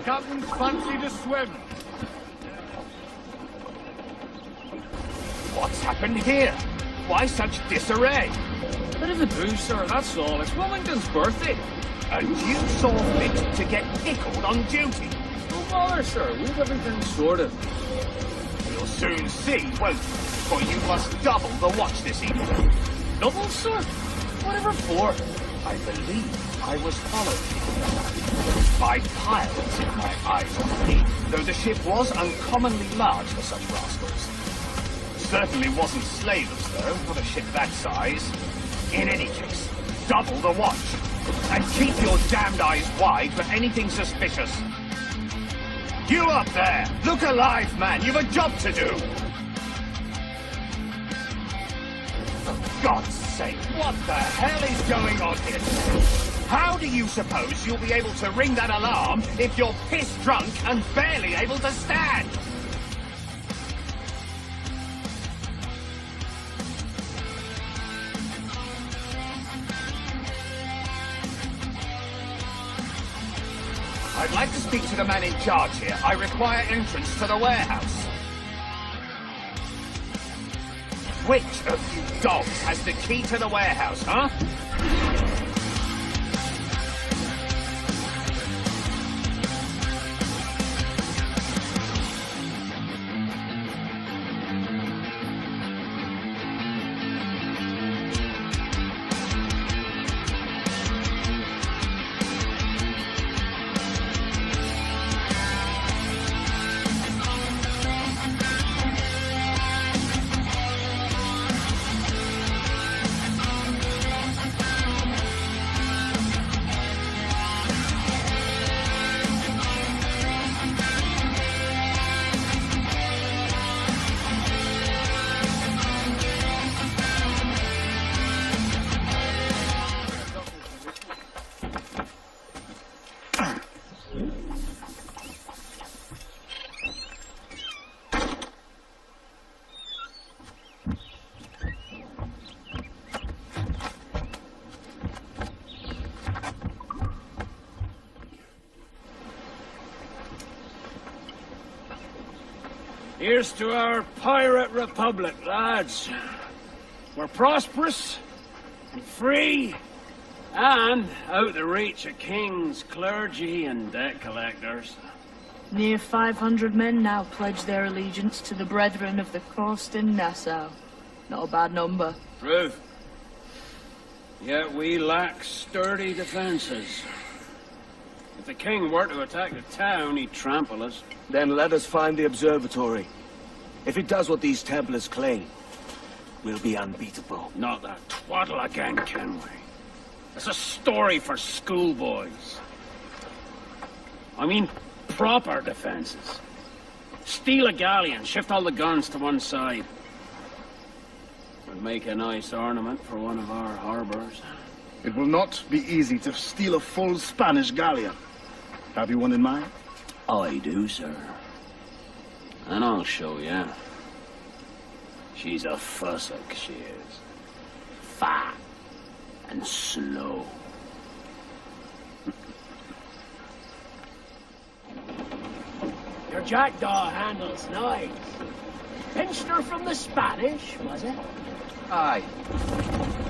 M: Captain's fancy to swim.
R: What's happened here? Why such disarray?
J: Bit of the booze, sir, that's all. It's Wellington's birthday.
R: And you saw fit to get pickled on duty?
J: Don't bother, sir. We've everything sorted.
R: You'll soon see, won't you? For you must double the watch this evening.
J: Double, sir? Whatever for?
R: I believe I was followed by pirates in my eyes on me, though the ship was uncommonly large for such rascals. Certainly wasn't slavers, though, not a ship that size. In any case, double the watch. And keep your damned eyes wide for anything suspicious. You up there! Look alive, man! You've a job to do! For God's sake, what the hell is going on here? How do you suppose you'll be able to ring that alarm if you're piss-drunk and barely able to stand? I'd like to speak to the man in charge here. I require entrance to the warehouse. Which of you dogs has the key to the warehouse, huh?
Q: Here's to our pirate republic, lads. We're prosperous and free and out the reach of kings, clergy, and debt collectors.
O: Near 500 men now pledge their allegiance to the Brethren of the Coast in Nassau. Not a bad number.
Q: Truth. Yet we lack sturdy defenses. If the king were to attack the town, he'd trample us.
B: Then let us find the observatory. If it does what these Templars claim, we'll be unbeatable.
Q: Not that twaddle again, can we? It's a story for schoolboys. I mean, proper defenses. Steal a galleon, shift all the guns to one side. Would make a nice ornament for one of our harbors.
F: It will not be easy to steal a full Spanish galleon. Have you one in mind?
Q: I do, sir. And I'll show you. She's a fussock, she is. Fat and slow.
J: Your jackdaw handle's nice. Pinched her from the Spanish, was it?
B: Aye.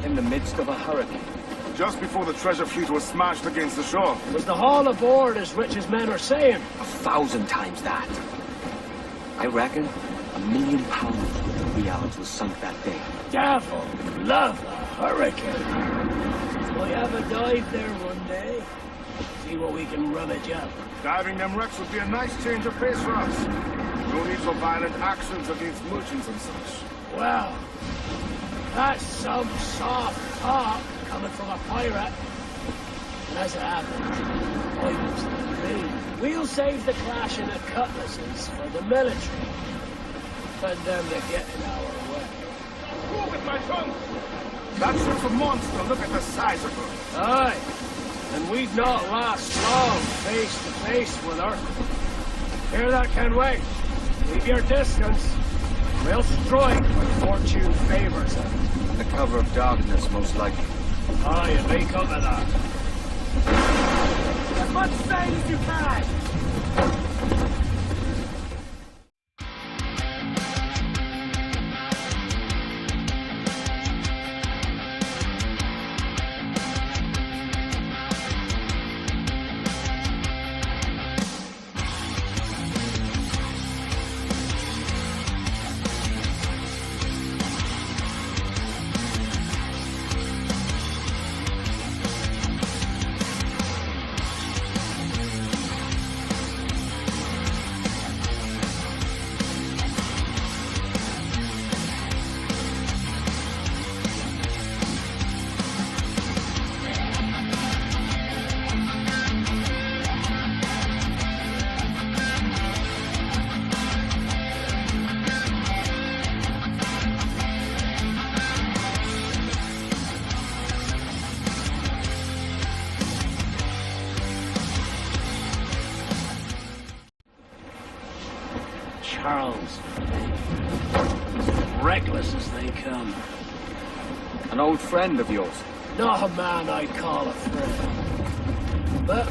B: In the midst of a hurricane.
M: Just before the treasure fleet was smashed against the shore.
J: Was the haul aboard as rich as men are saying?
B: 1,000 times that. I reckon £1 million worth of reals was sunk that day.
J: Devil love a hurricane. We'll have a dive there one day. See what we can rummage up.
M: Diving them wrecks would be a nice change of pace for us. No need for violent actions against merchants and such.
J: Well, that's some soft talk coming from a pirate. And as it happens, I was the green. We'll save the clashing of cutlasses for the military. And them to get in our way.
M: Move it, my son! That ship's a monster. Look at the size of her.
J: Aye.
Q: and we'd not last long face to face with her. Hear that, Kenway? Keep your distance. We'll strike when fortune favors her.
B: In the cover of darkness, most likely.
Q: Aye, it may come to that.
J: As much sail as you can!
Q: Charles. Reckless as they come.
B: An old friend of yours?
Q: Not a man I'd call a friend. But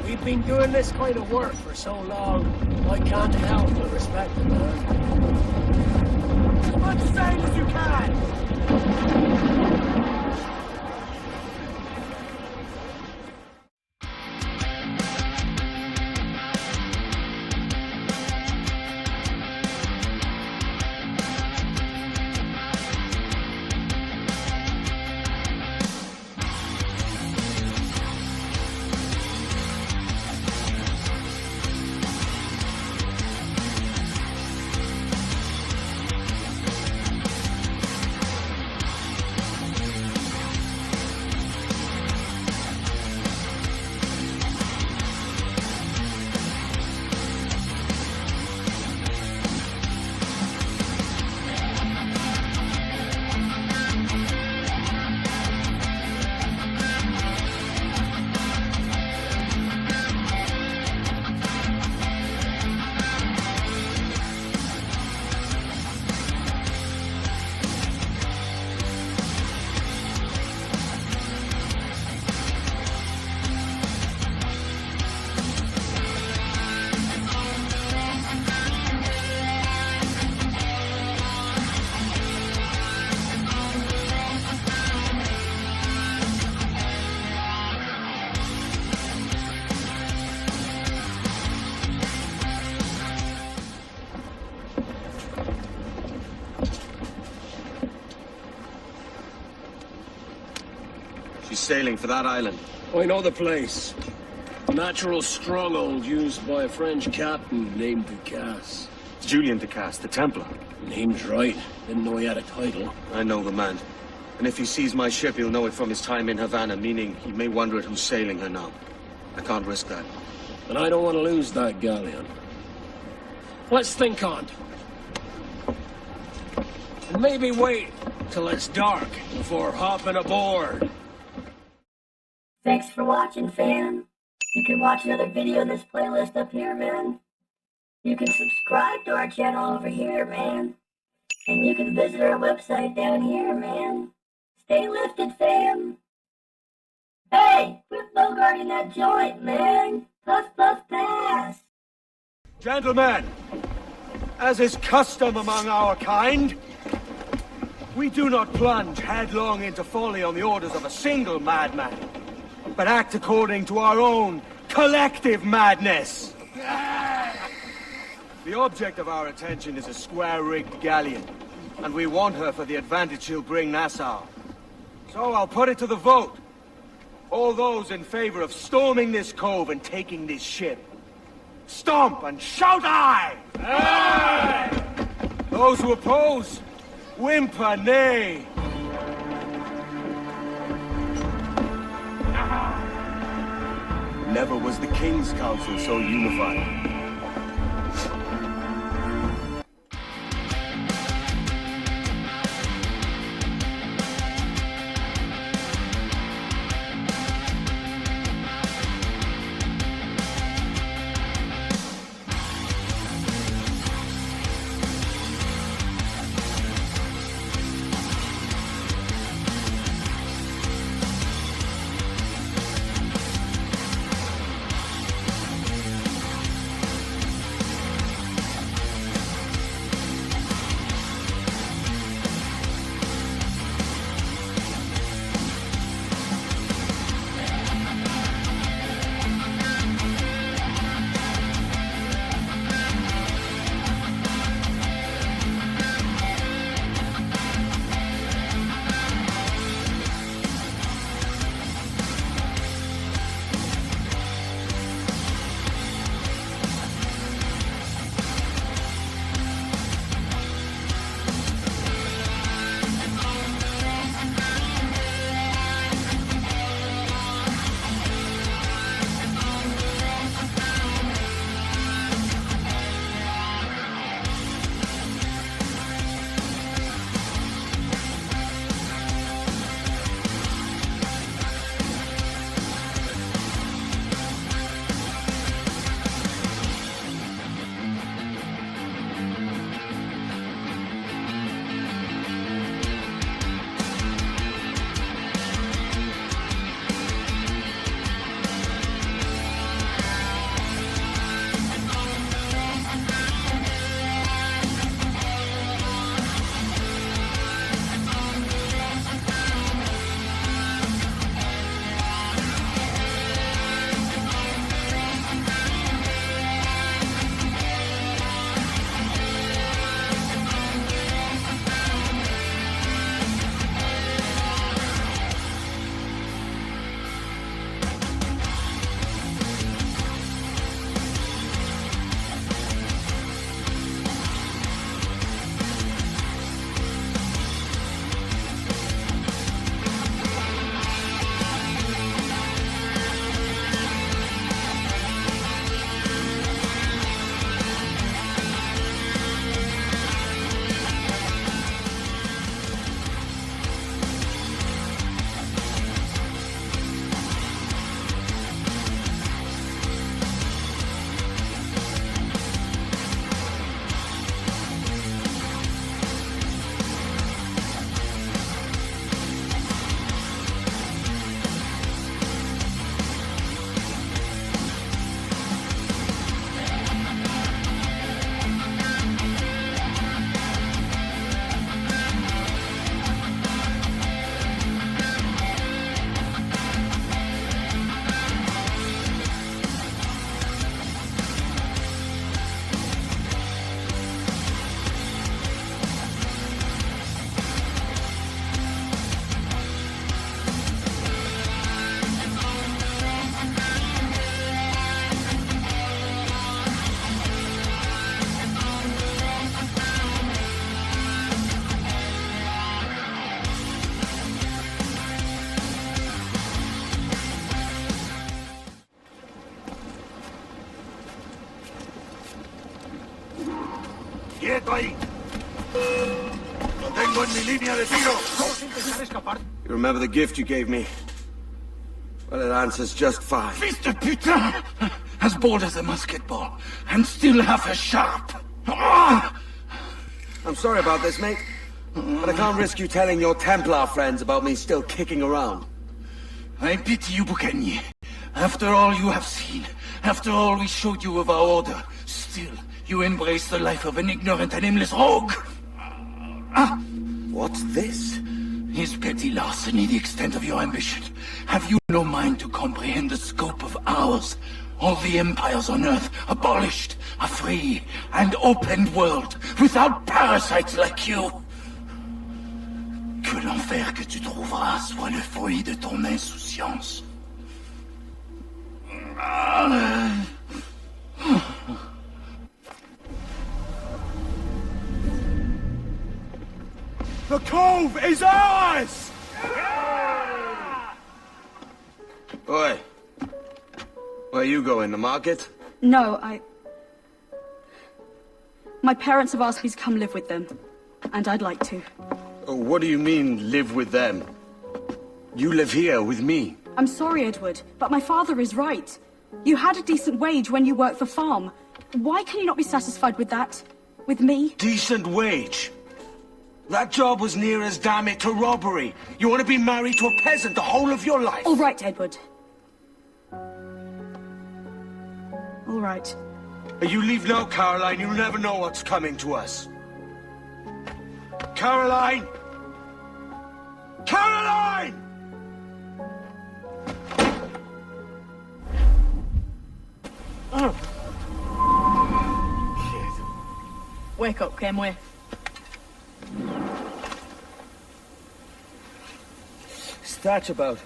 Q: we've been doing this kind of work for so long, I can't help but respect the man.
J: As much sail as you can!
B: She's sailing for that island.
Q: I know the place. A natural stronghold used by a French captain named Ducasse.
B: Julian Ducasse, the Templar.
Q: Name's right. Didn't know he had a title.
B: I know the man. And if he sees my ship, he'll know it from his time in Havana, meaning he may wonder at who's sailing her now. I can't risk that.
Q: And I don't want to lose that galleon. Let's think on it. And maybe wait till it's dark before hopping aboard.
G: Thanks for watching, fam. You can watch another video in this playlist up here, man. You can subscribe to our channel over here, man. And you can visit our website down here, man. Stay lifted, fam. Hey, quit bogarting that joint, man. Puff, puff, pass.
B: Gentlemen, as is custom among our kind, we do not plunge headlong into folly on the orders of a single madman, but act according to our own collective madness. The object of our attention is a square-rigged galleon, and we want her for the advantage she'll bring Nassau. So I'll put it to the vote. All those in favor of storming this cove and taking this ship, stomp and shout aye! Aye! Those who oppose, whimper nay. Never was the King's Council so unified.
I: ¡Quieto ahí! ¡Lo tengo en mi línea de tiro!
B: You remember the gift you gave me? Well, it answers just fine.
L: Fils de putain! As bold as a musket ball, and still half as sharp.
B: I'm sorry about this, mate. But I can't risk you telling your Templar friends about me still kicking around.
L: I pity you, Boucanier. After all you have seen, after all we showed you of our order, still you embrace the life of an ignorant and aimless rogue.
B: What's this?
L: Is petty larceny the extent of your ambition? Have you no mind to comprehend the scope of ours? All the empires on Earth abolished, a free and open world, without parasites like you. Que l'enfer que tu trouveras soit le fruit de ton insouciance.
E: The cove is ours!
B: Oi. Where you going, the market?
A: No, My parents have asked me to come live with them, and I'd like to.
B: Oh, what do you mean, live with them? You live here with me.
A: I'm sorry, Edward, but my father is right. You had a decent wage when you worked the farm. Why can you not be satisfied with that? With me?
B: Decent wage? That job was near as, damn it, to robbery. You want to be married to a peasant the whole of your life?
A: All right, Edward. All right.
B: You leave now, Caroline. You never know what's coming to us. Caroline! Caroline!
O: Wake up, Kenway.
B: What's that about?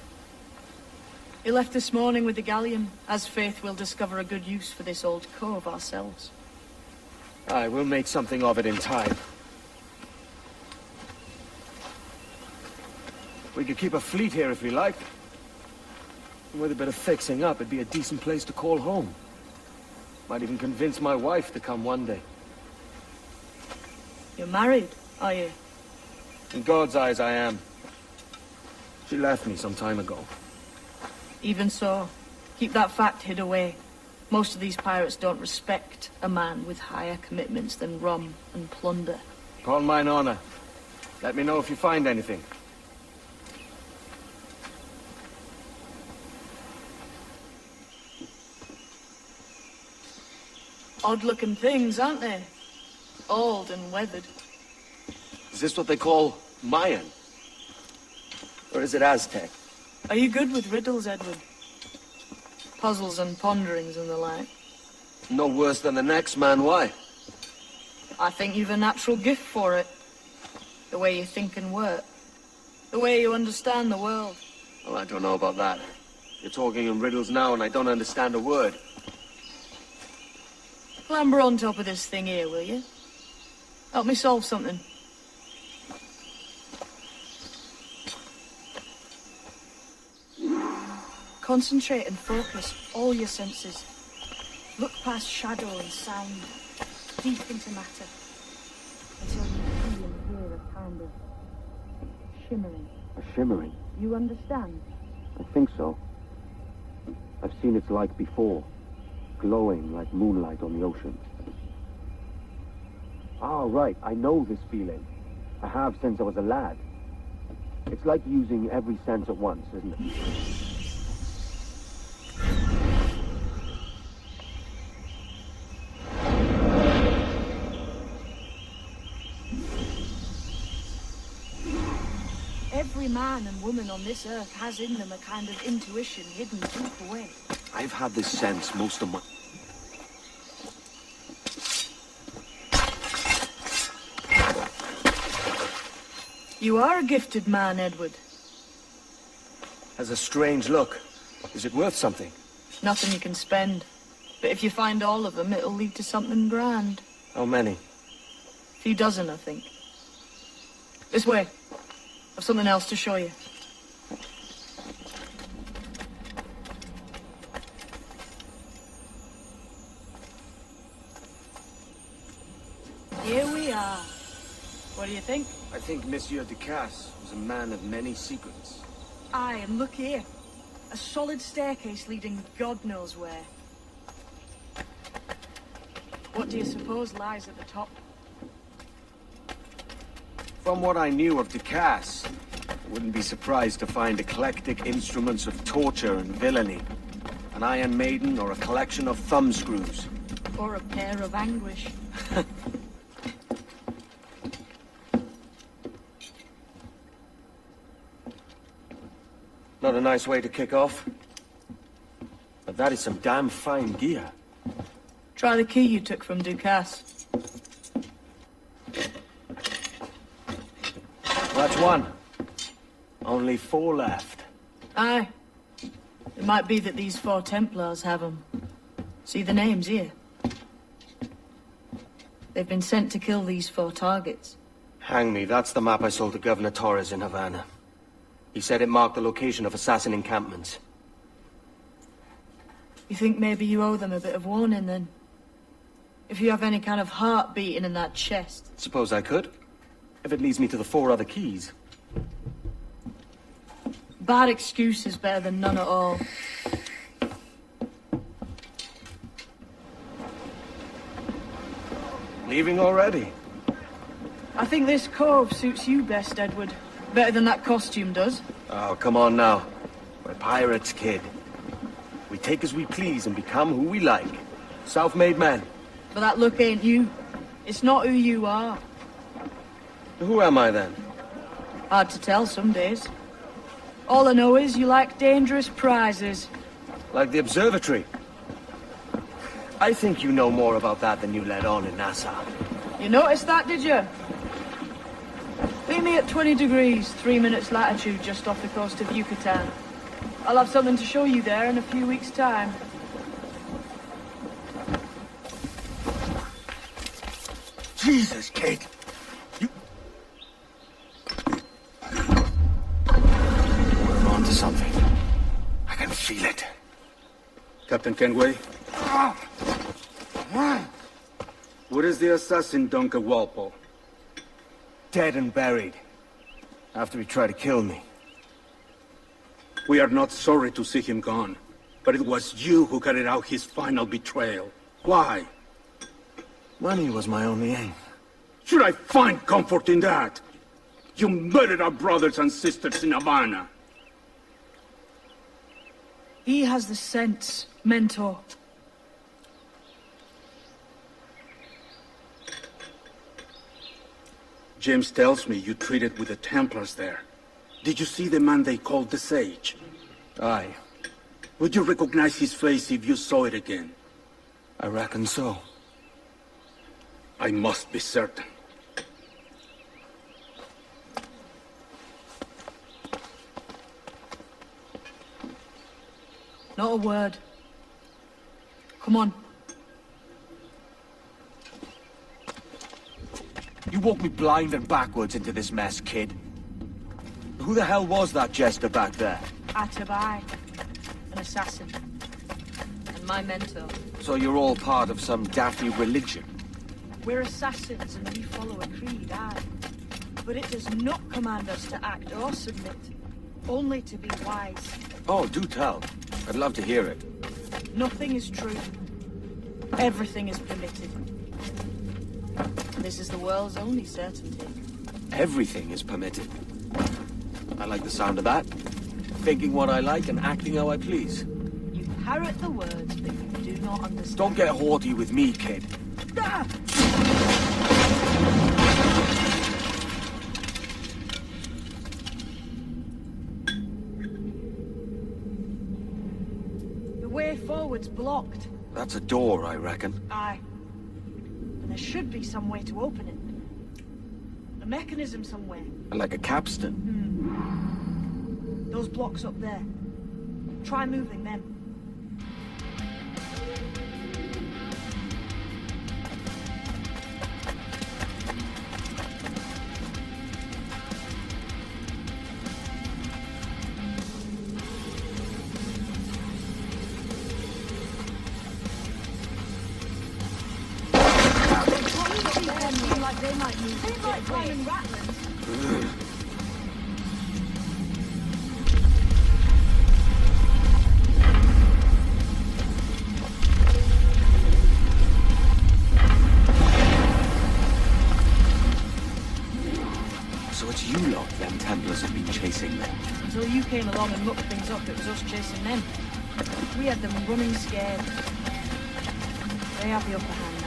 O: He left this morning with the galleon. As faith, we'll discover a good use for this old cove ourselves.
B: Aye, we'll make something of it in time. We could keep a fleet here if we liked. With a bit of fixing up, it'd be a decent place to call home. Might even convince my wife to come one day.
O: You're married, are you?
B: In God's eyes, I am. She left me some time ago.
O: Even so, keep that fact hid away. Most of these pirates don't respect a man with higher commitments than rum and plunder.
B: Upon mine honor. Let me know if you find anything.
O: Odd-looking things, aren't they? Old and weathered.
B: Is this what they call Mayan? Or is it Aztec?
O: Are you good with riddles, Edward? Puzzles and ponderings and the like?
B: No worse than the next man, why?
O: I think you've a natural gift for it. The way you think and work. The way you understand the world.
B: Well, I don't know about that. You're talking in riddles now and I don't understand a word.
O: Clamber on top of this thing here, will you? Help me solve something. Concentrate and focus all your senses. Look past shadow and sound, deep into matter, until you feel and hear a kind of shimmering.
B: A shimmering?
O: You understand?
B: I think so. I've seen its like before, glowing like moonlight on the ocean. Ah, right, I know this feeling. I have since I was a lad. It's like using every sense at once, isn't it?
O: Every man and woman on this earth has in them a kind of intuition hidden deep away.
B: I've had this sense most of my...
O: You are a gifted man, Edward.
B: Has a strange look. Is it worth something?
O: Nothing you can spend. But if you find all of them, it'll lead to something grand.
B: How many?
O: A few dozen, I think. This way. I've something else to show you. Here we Ah. What do you think?
B: I think Monsieur Ducasse was a man of many secrets.
O: Aye, and look here. A solid staircase leading God knows where. What do you suppose lies at the top?
B: From what I knew of Ducasse, I wouldn't be surprised to find eclectic instruments of torture and villainy. An Iron Maiden or a collection of thumbscrews.
O: Or a pair of anguish.
B: Not a nice way to kick off. But that is some damn fine gear.
O: Try the key you took from Ducasse.
B: That's one. Only 4 left.
O: Aye. It might be that these 4 Templars have them. See the names here? They've been sent to kill these 4 targets.
B: Hang me, that's the map I sold to Governor Torres in Havana. He said it marked the location of assassin encampments.
O: You think maybe you owe them a bit of warning, then? If you have any kind of heart beating in that chest.
B: Suppose I could, if it leads me to the 4 other keys.
O: Bad excuse is better than none at all.
B: Leaving already?
O: I think this cove suits you best, Edward. Better than that costume does.
B: Oh, come on now. We're pirates, kid. We take as we please and become who we like. Self-made men.
O: But that look ain't you. It's not who you are.
B: Who am I, then?
O: Hard to tell some days. All I know is you like dangerous prizes.
B: Like the observatory. I think you know more about that than you let on in Nassau.
O: You noticed that, did you? Meet me at 20 degrees, 3 minutes latitude just off the coast of Yucatan. I'll have something to show you there in a few weeks' time.
B: Jesus, kid! We're on to something. I can feel it.
S: Captain Kenway? What is the assassin Duncan Walpole?
B: Dead and buried. After he tried to kill me.
S: We are not sorry to see him gone, but it was you who carried out his final betrayal. Why?
B: Money was my only aim.
S: Should I find comfort in that? You murdered our brothers and sisters in Havana.
O: He has the sense, Mentor.
S: James tells me you treated with the Templars there. Did you see the man they called the Sage?
B: Aye.
S: Would you recognize his face if you saw it again?
B: I reckon so.
S: I must be certain.
O: Not a word. Come on.
B: You walked me blind and backwards into this mess, kid. Who the hell was that jester back there?
O: Atabai, an assassin. And my mentor.
B: So you're all part of some daffy religion?
O: We're assassins and we follow a creed, aye. But it does not command us to act or submit. Only to be wise.
B: Oh, do tell. I'd love to hear it.
O: Nothing is true. Everything is permitted. This is the world's only certainty.
B: Everything is permitted. I like the sound of that. Thinking what I like and acting how I please.
O: You parrot the words, but you do not understand.
B: Don't get haughty with me, kid.
O: Ah! The way forward's blocked.
B: That's a door, I reckon.
O: Aye. And there should be some way to open it. A mechanism somewhere.
B: Like a capstan.
O: Those blocks up there. Try moving them. Like they They might move. They might climbing Ratland.
B: So it's you lot them Templars have been chasing me.
O: Until you came along and mucked things up, it was us chasing them. We had them running scared. They have the upper hand now.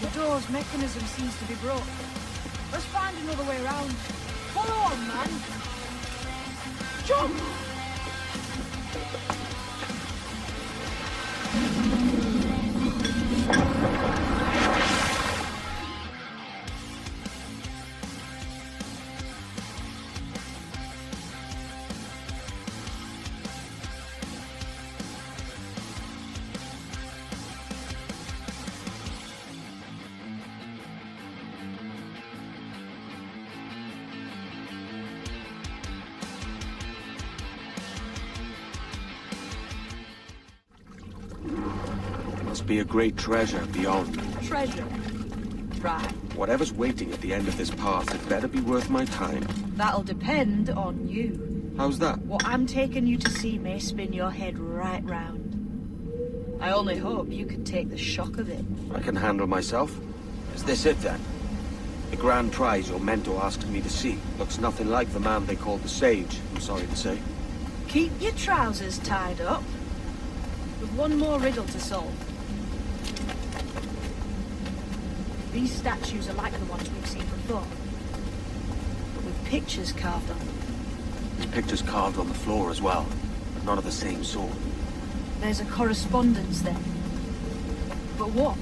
O: The door's mechanism seems to be broke. Let's find another way around. Follow on, man! Jump!
B: Must be a great treasure beyond.
O: Treasure? Right.
B: Whatever's waiting at the end of this path, it better be worth my time.
O: That'll depend on you.
B: How's that?
O: What I'm taking you to see may spin your head right round. I only hope you can take the shock of it.
B: I can handle myself. Is this it then? The grand prize your mentor asked me to see looks nothing like the man they called the Sage, I'm sorry to say.
O: Keep your trousers tied up. With one more riddle to solve. These statues are like the ones we've seen before. But with pictures carved on them.
B: There's pictures carved on the floor as well, but none of the same sort.
O: There's a correspondence there. But what?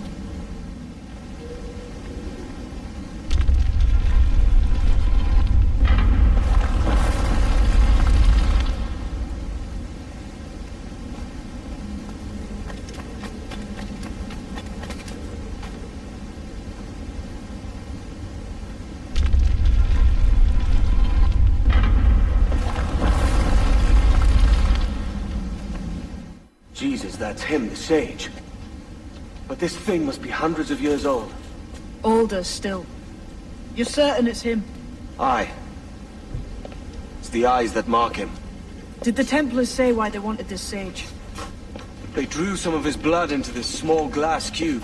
B: Jesus, that's him, the Sage. But this thing must be hundreds of years old.
O: Older still. You're certain it's him?
B: Aye. It's the eyes that mark him.
O: Did the Templars say why they wanted this sage?
B: They drew some of his blood into this small glass cube.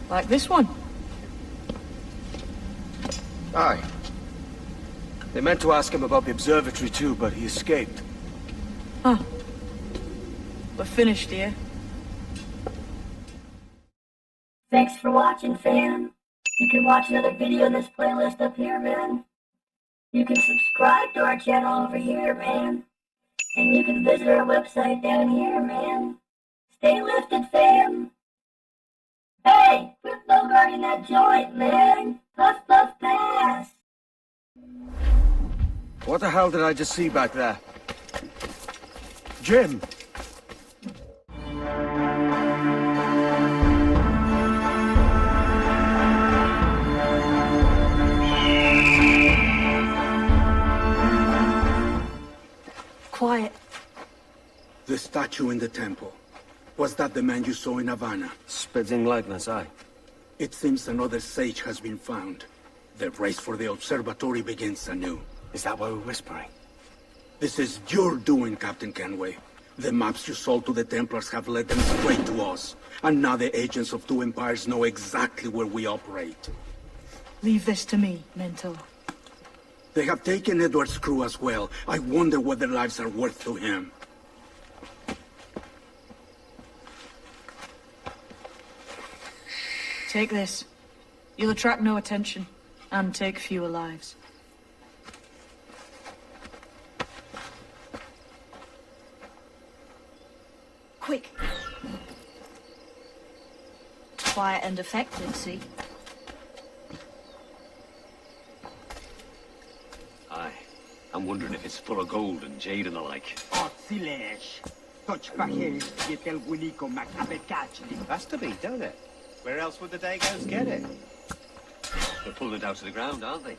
O: Like this one?
B: Aye. They meant to ask him about the observatory too, but he escaped.
O: Huh. We're finished here.
G: Thanks for watching, fam. You can watch another video in this playlist up here, man. You can subscribe to our channel over here, man. And you can visit our website down here, man. Stay lifted, fam. Hey, quit bogarting that joint, man. Puff, puff, pass.
B: What the hell did I just see back there? Jim!
O: Quiet.
S: The statue in the temple. Was that the man you saw in Havana?
B: Spitting likeness, aye.
S: It seems another sage has been found. The race for the observatory begins anew.
B: Is that why we're whispering?
S: This is your doing, Captain Kenway. The maps you sold to the Templars have led them straight to us. And now the agents of two empires know exactly where we operate.
O: Leave this to me, Mentor.
S: They have taken Edward's crew as well. I wonder what their lives are worth to him.
O: Take this. You'll attract no attention, and take fewer lives. Quick. Quiet and effective, see?
Q: Aye. I'm wondering if it's full of gold and jade and the like.
R: Has to be, don't it? Where else would the Dagos get it?
Q: They're pulling it out to the ground, aren't they?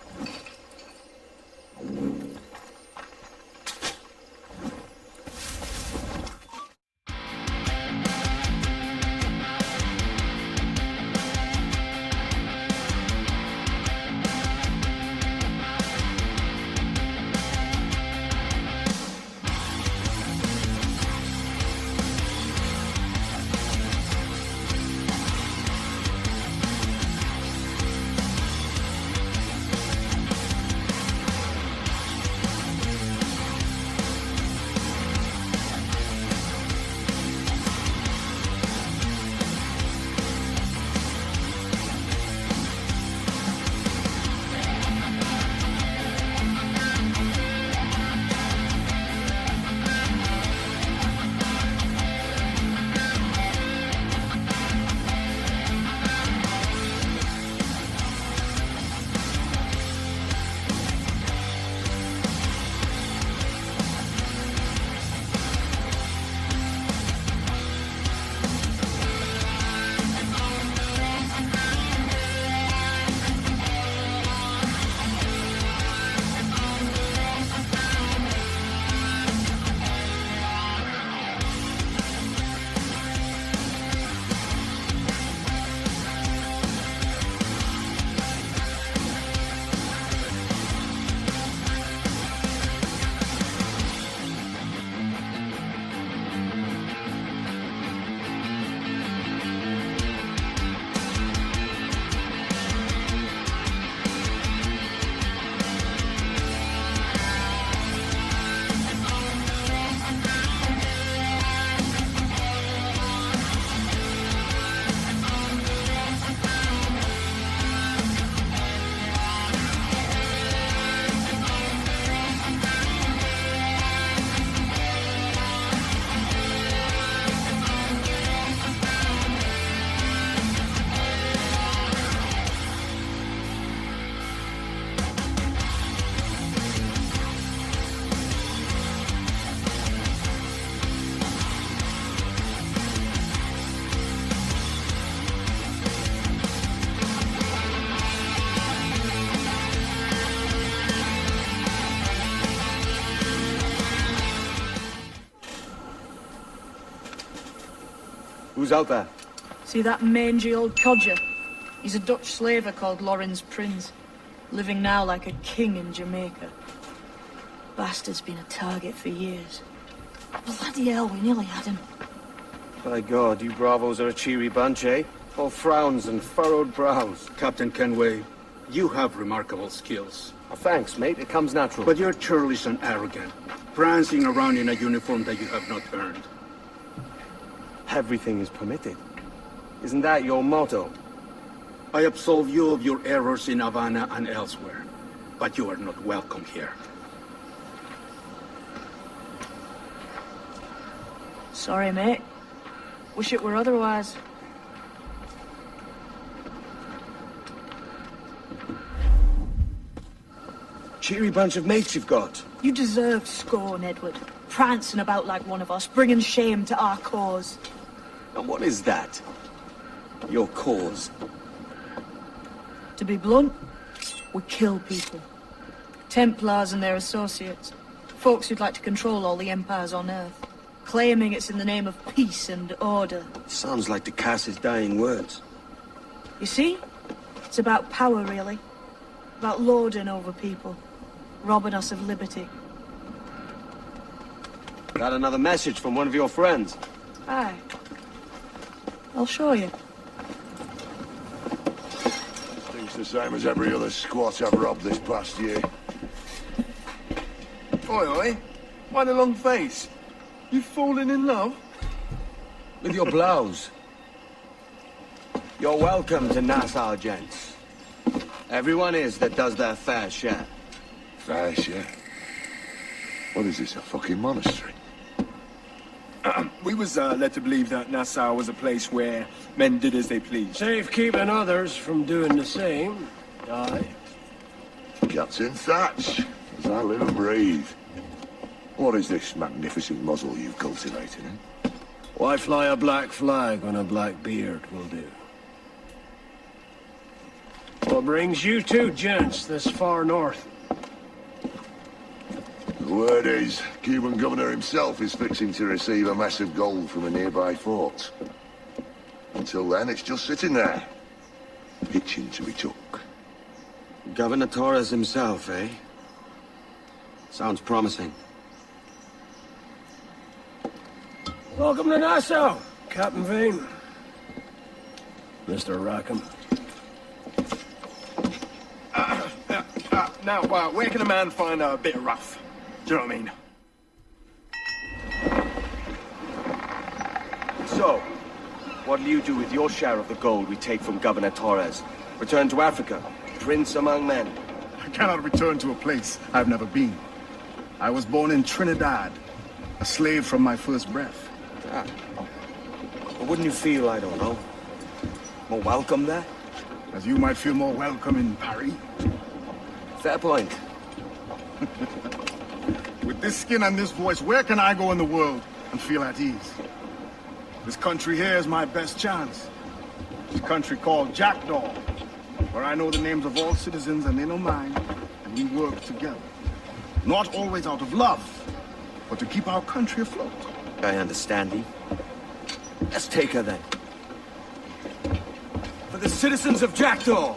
B: Who's out there?
O: See that mangy old codger? He's a Dutch slaver called Lawrence Prins, living now like a king in Jamaica. Bastard's been a target for years. Bloody hell, we nearly had him.
B: By God, you bravos are a cheery bunch, eh? All frowns and furrowed brows.
S: Captain Kenway, you have remarkable skills.
B: Oh, thanks, mate. It comes natural.
S: But you're churlish and arrogant, prancing around in a uniform that you have not earned.
B: Everything is permitted. Isn't that your motto?
S: I absolve you of your errors in Havana and elsewhere, but you are not welcome here.
O: Sorry, mate. Wish it were otherwise.
B: Cheery bunch of mates you've got.
O: You deserve scorn, Edward. Prancing about like one of us, bringing shame to our cause.
B: And what is that? Your cause?
O: To be blunt, we kill people. Templars and their associates. Folks who'd like to control all the empires on Earth. Claiming it's in the name of peace and order.
B: Sounds like to cast his dying words.
O: You see? It's about power, really. About lording over people. Robbing us of liberty.
B: Got another message from one of your friends.
O: Aye. I'll show you.
I: Things the same as every other squat I've robbed this past year.
T: Oi, oi. Why the long face? You've fallen in love?
B: With your blouse. You're welcome to Nassau, gents. Everyone is that does their fair share.
I: Fair share? What is this, a fucking monastery?
T: We was led to believe that Nassau was a place where men did as they pleased.
H: Safe keeping others from doing the same. Aye.
I: Captain Thatch, as I live and breathe. What is this magnificent muzzle you've cultivated, eh?
H: Why fly a black flag when a black beard will do? What brings you two gents this far north?
I: The word is, Cuban governor himself is fixing to receive a massive gold from a nearby fort. Until then, it's just sitting there, itching to be took.
B: Governor Torres himself, eh? Sounds promising.
H: Welcome to Nassau, Captain Vane. Mr. Rackham.
T: Now, where can a man find a bit of rough? Do you know what I mean?
B: So, what'll you do with your share of the gold we take from Governor Torres? Return to Africa, prince among men?
F: I cannot return to a place I've never been. I was born in Trinidad, a slave from my first breath.
B: Ah. But wouldn't you feel, I don't know, more welcome there?
F: As you might feel more welcome in Paris.
B: Fair point.
F: With this skin and this voice, where can I go in the world and feel at ease? This country here is my best chance. This country called Jackdaw, where I know the names of all citizens and they know mine, and we work together. Not always out of love, but to keep our country afloat.
B: I understand you. Let's take her then. For the citizens of Jackdaw!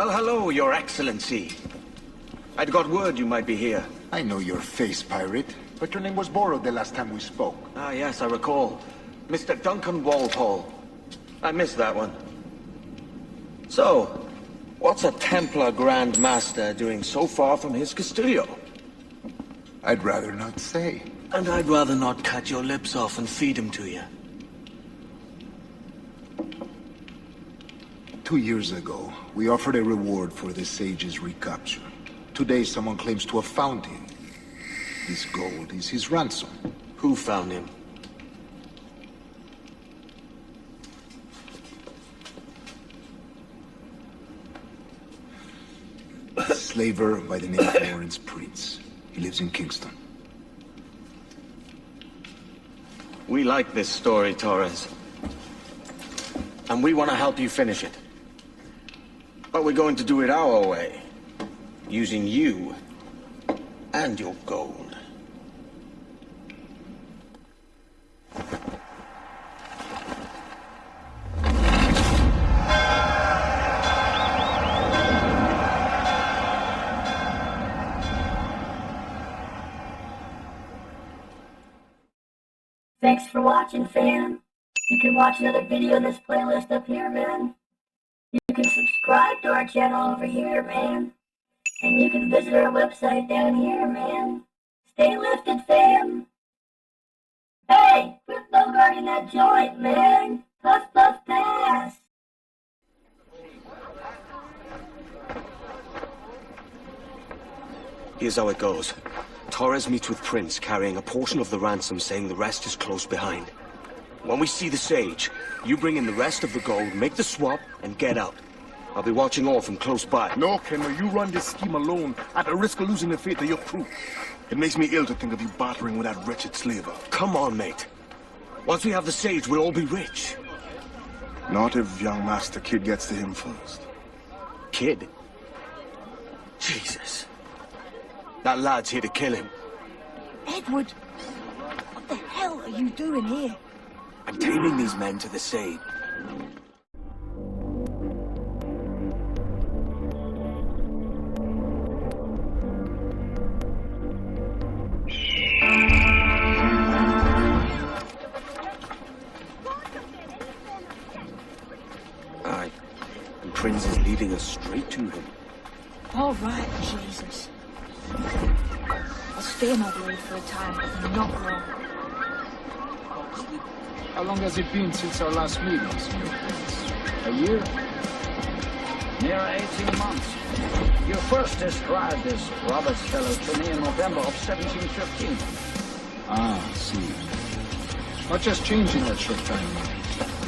B: Well, hello, Your Excellency. I'd got word you might be here.
D: I know your face, pirate, but your name was borrowed the last time we spoke.
B: Ah, yes, I recall. Mr. Duncan Walpole. I missed that one. So, what's a Templar Grand Master doing so far from his Castillo?
D: I'd rather not say.
B: And I'd rather not cut your lips off and feed him to you.
D: 2 years ago, we offered a reward for the sage's recapture. Today, someone claims to have found him. This gold is his ransom.
B: Who found him?
D: A slaver by the name of Lawrence Prince. He lives in Kingston.
B: We like this story, Torres. And we want to help you finish it. But we're going to do it our way. Using you and your gold.
G: Thanks for watching, fam. You can watch another video in this playlist up here, man. You can subscribe to our channel over here, man. And you can visit our website down here, man. Stay lifted, fam. Hey, quit bogarting that joint, man. Puff, puff, pass.
B: Here's how it goes. Torres meets with Prince, carrying a portion of the ransom, saying the rest is close behind. When we see the sage, you bring in the rest of the gold, make the swap, and get out. I'll be watching all from close by.
C: No, Kenner, you run this scheme alone, at the risk of losing the faith of your crew. It makes me ill to think of you bartering with that wretched slaver.
B: Come on, mate. Once we have the sage, we'll all be rich.
C: Not if young Master Kid gets to him first.
B: Kid? Jesus. That lad's here to kill him.
O: Edward, what the hell are you doing here?
B: I'm taming these men to the sage. Aye. And Prince is leading us straight to him.
O: All right, Jesus. I'll stay in my blade for a time, but not long.
D: How long has it been since our last meeting, Sr. Prince? A year?
U: Near 18 months. You first described this Roberts fellow to me in November of 1715.
D: Ah, see. Much has changed in that short time.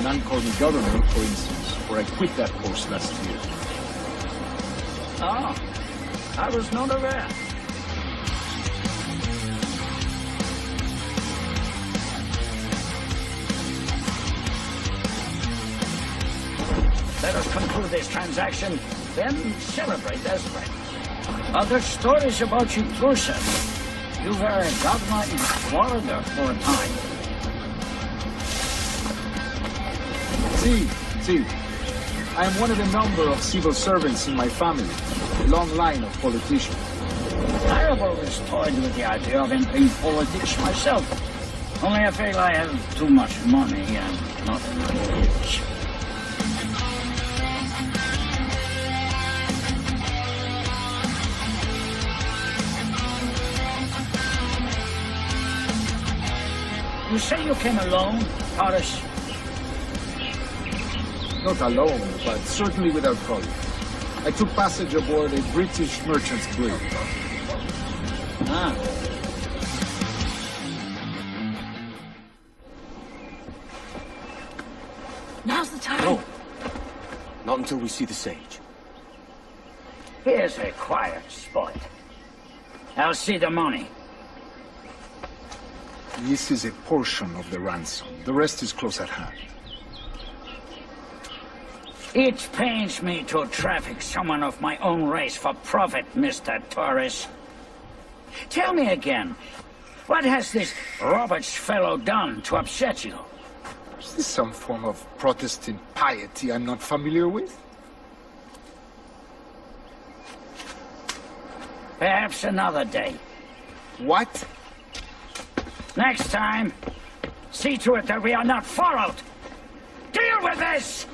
D: None called me governor, for instance, for I quit that post last year.
U: Ah, I was not aware. Let us conclude this transaction, then celebrate as friends. Other stories about you, too, sir. You were a governor in Florida for a time.
D: See. I am one of a number of civil servants in my family. A long line of politicians.
U: I have always toyed with the idea of entering politics myself. Only I feel I have too much money and not enough rich. You say you came alone, Torres?
D: Not alone, but certainly without colleagues. I took passage aboard a British merchant's brig.
U: Ah.
O: Now's the time.
B: No. Not until we see the sage.
U: Here's a quiet spot. I'll see the money.
D: This is a portion of the ransom. The rest is close at hand.
U: It pains me to traffic someone of my own race for profit, Mr. Torres. Tell me again, what has this Roberts fellow done to upset you?
D: Is this some form of Protestant piety I'm not familiar with?
U: Perhaps another day.
K: What?
U: Next time, see to it that we are not followed. Deal with this!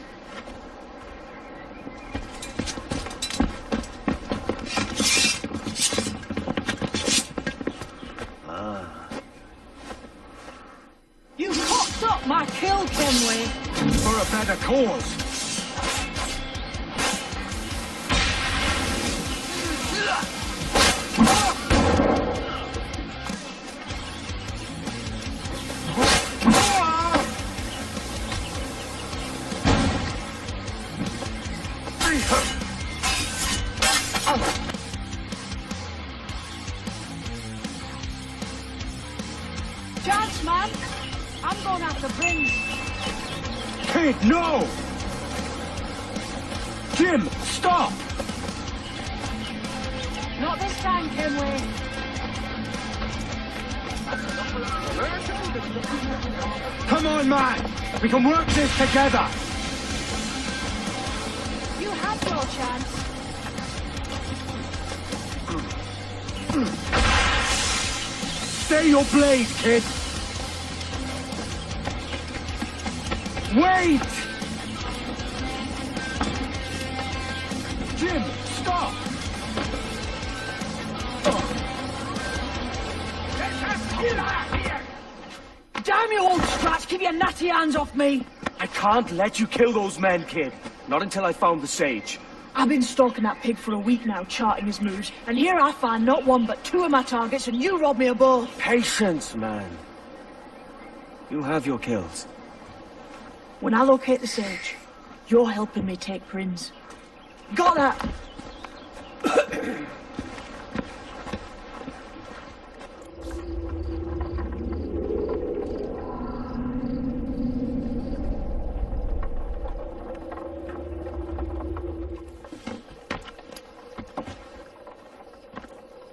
O: You cocked up my kill, Kenway.
S: For a better cause.
O: Chance, man. I'm going after Prince.
S: Kid, no! Jim, stop!
O: Not this time, Kenway.
S: Come on, man! We can work this together!
O: You had your chance.
S: Stay your blade, kid! Wait! Jim, stop!
O: Damn you, old scratch! Keep your natty hands off me!
B: I can't let you kill those men, kid. Not until I found the sage.
O: I've been stalking that pig for a week now, charting his moves, and here I find not one but two of my targets, and you rob me of both.
B: Patience, man. You have your kills.
O: When I locate the sage, you're helping me take Prince. Got that?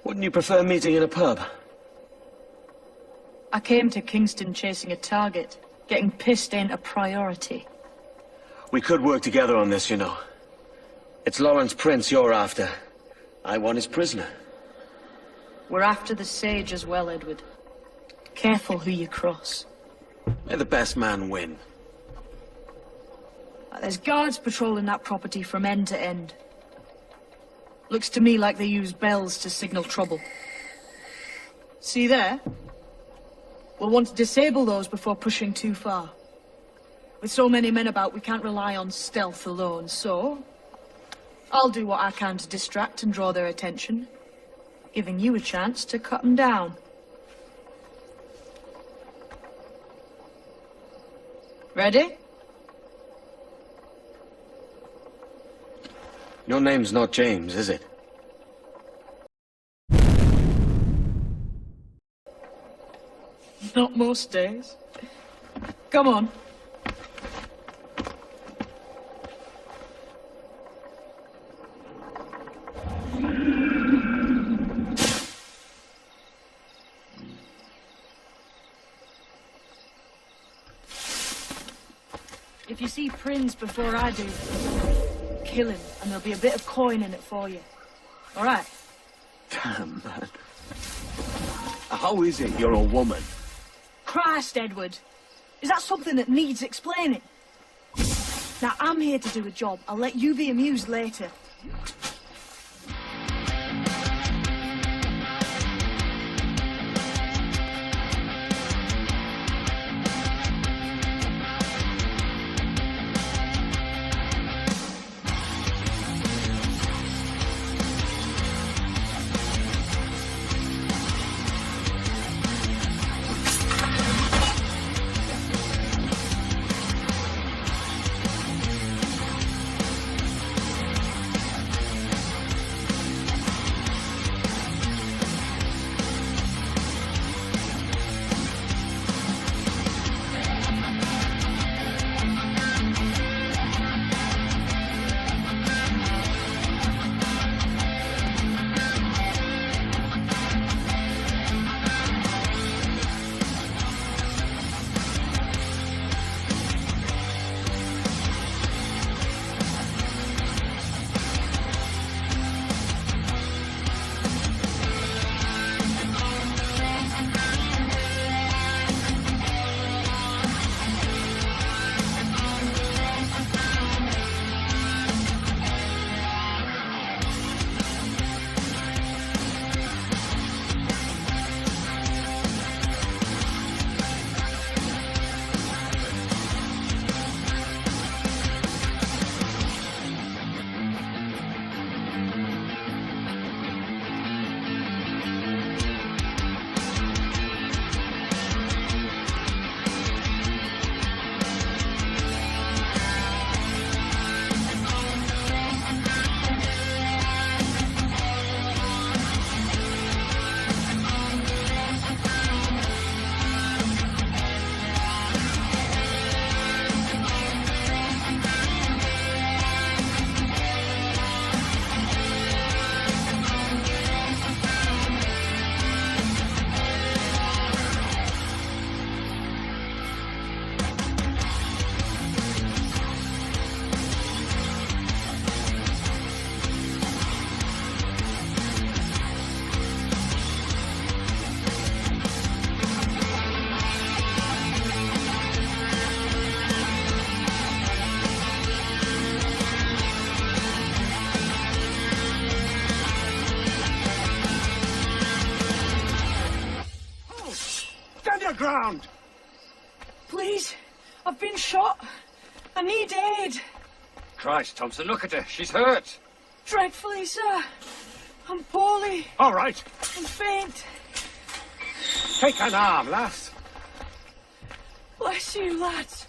B: Wouldn't you prefer meeting in a pub?
O: I came to Kingston chasing a target. Getting pissed ain't a priority.
B: We could work together on this, you know. It's Lawrence Prince you're after. I want his prisoner.
O: We're after the sage as well, Edward. Careful who you cross.
B: May the best man win.
O: There's guards patrolling that property from end to end. Looks to me like they use bells to signal trouble. See there? We'll want to disable those before pushing too far. With so many men about, we can't rely on stealth alone, so... I'll do what I can to distract and draw their attention, giving you a chance to cut them down. Ready?
B: Your name's not James, is it?
O: Not most days. Come on. If you see Prince before I do, kill him, and there'll be a bit of coin in it for you. All right?
B: Damn, man. How is it you're a woman?
O: Christ, Edward. Is that something that needs explaining? Now, I'm here to do a job. I'll let you be amused later.
E: Stand your ground!
O: Please, I've been shot. I need aid.
R: Christ, Thompson, look at her. She's hurt.
O: Dreadfully, sir. I'm poorly.
R: All right.
O: I'm faint.
R: Take an arm, lass.
O: Bless you, lads.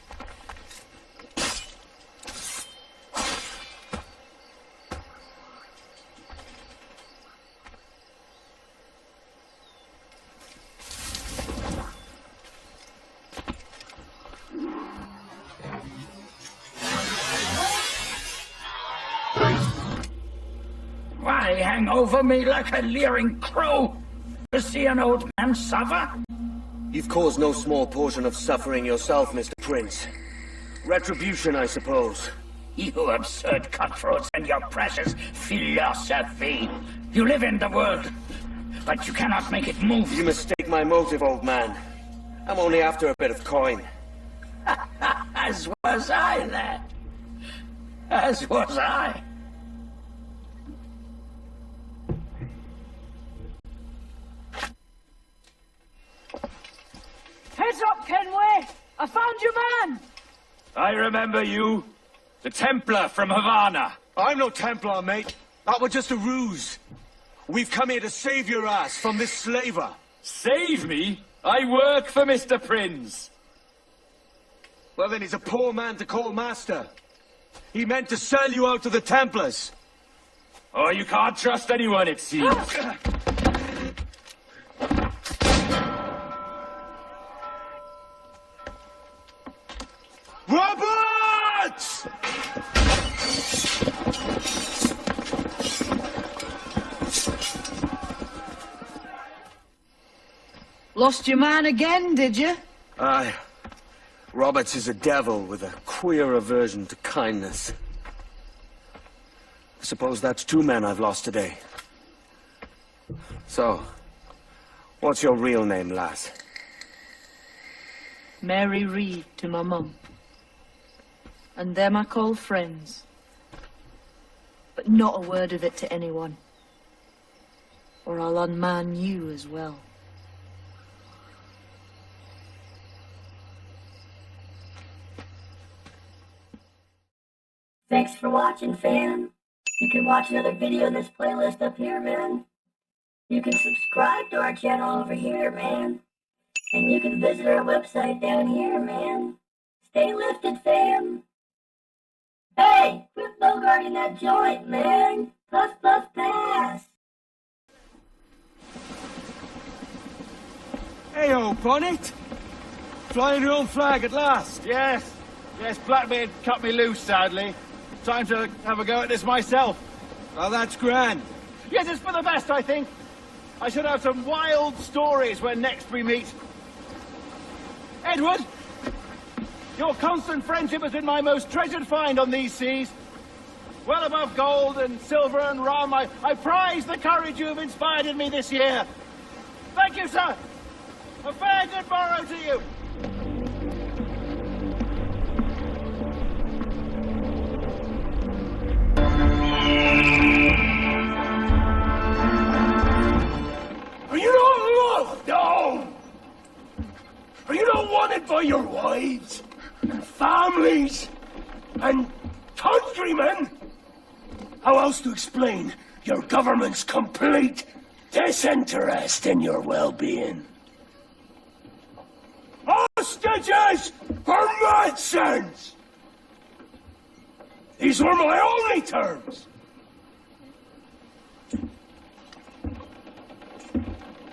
U: Why hang over me like a leering crow? To see an old man suffer?
B: You've caused no small portion of suffering yourself, Mr. Prince. Retribution, I suppose.
U: You absurd cutthroats and your precious philosophy. You live in the world, but you cannot make it move.
B: You mistake my motive, old man. I'm only after a bit of coin.
U: As was I, lad. As was I.
O: Heads up, Kenway! I found your man!
R: I remember you. The Templar from Havana.
B: I'm no Templar, mate. That was just a ruse. We've come here to save your ass from this slaver.
R: Save me? I work for Mr. Prince.
B: Well, then he's a poor man to call master. He meant to sell you out to the Templars.
R: Oh, you can't trust anyone, it seems.
B: Roberts!
O: Lost your man again, did you?
B: Aye. Roberts is a devil with a queer aversion to kindness. I suppose that's 2 men I've lost today. So, what's your real name, lass?
O: Mary Reed to my mum. And them I call friends. But not a word of it to anyone. Or I'll unman you as well.
G: Thanks for watching, fam. You can watch another video in this playlist up here, man. You can subscribe to our channel over here, man. And you can visit our website down here, man. Stay lifted, fam. Hey, quit bogarting that joint, man. Puff, puff, pass.
B: Hey-o, Bonnet! Flying your own flag at last.
F: Yes. Yes, Blackbeard cut me loose, sadly. Time to have a go at this myself.
B: Well, that's grand.
F: Yes, it's for the best, I think. I should have some wild stories when next we meet. Edward, your constant friendship has been my most treasured find on these seas. Well above gold and silver and rum, I prize the courage you have inspired in me this year. Thank you, sir. A fair good morrow to you.
H: Are you not loved? No! Are you not wanted by your wives, and families, and countrymen? How else to explain your government's complete disinterest in your well-being? Hostages for medicines! These were my only terms.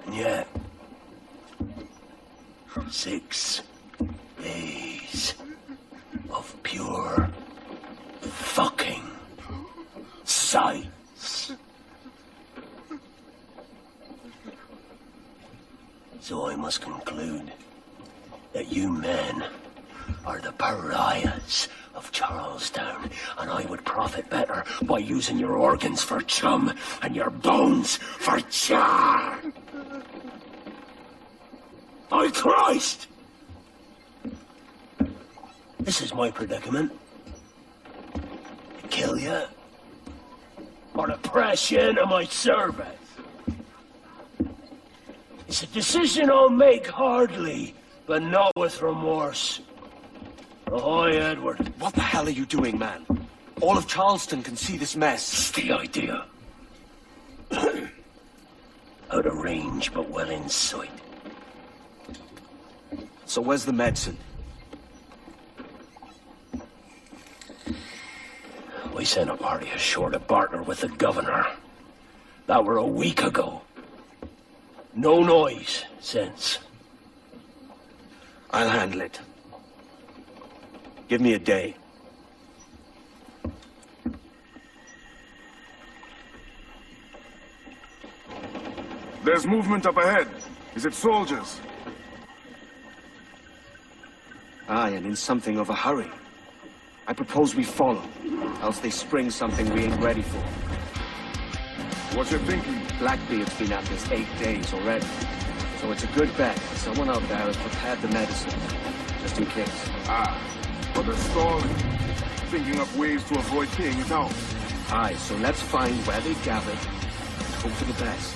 H: And yet, 6 days of pure fucking silence. So I must conclude that you men are the pariahs of Charlestown, and I would profit better by using your organs for chum and your bones for char. By Christ! This is my predicament. To kill you, or to press you into my service. It's a decision I'll make hardly, but not with remorse. Ahoy, Edward.
B: What the hell are you doing, man? All of Charleston can see this mess.
H: It's the idea. Out of range, but well in sight.
B: So where's the medicine?
H: We sent a party ashore to barter with the governor. That were a week ago. No noise since.
B: I'll handle it. Give me a day.
M: There's movement up ahead. Is it soldiers?
B: Aye, and in something of a hurry. I propose we follow, else they spring something we ain't ready for.
M: What's your thinking?
B: Blackbeard's been at this 8 days already. So it's a good bet that someone out there has prepared the medicine, just in case.
M: Ah, but they're stalling. Thinking up ways to avoid paying it out.
B: Aye, so let's find where they've gathered and hope for the best.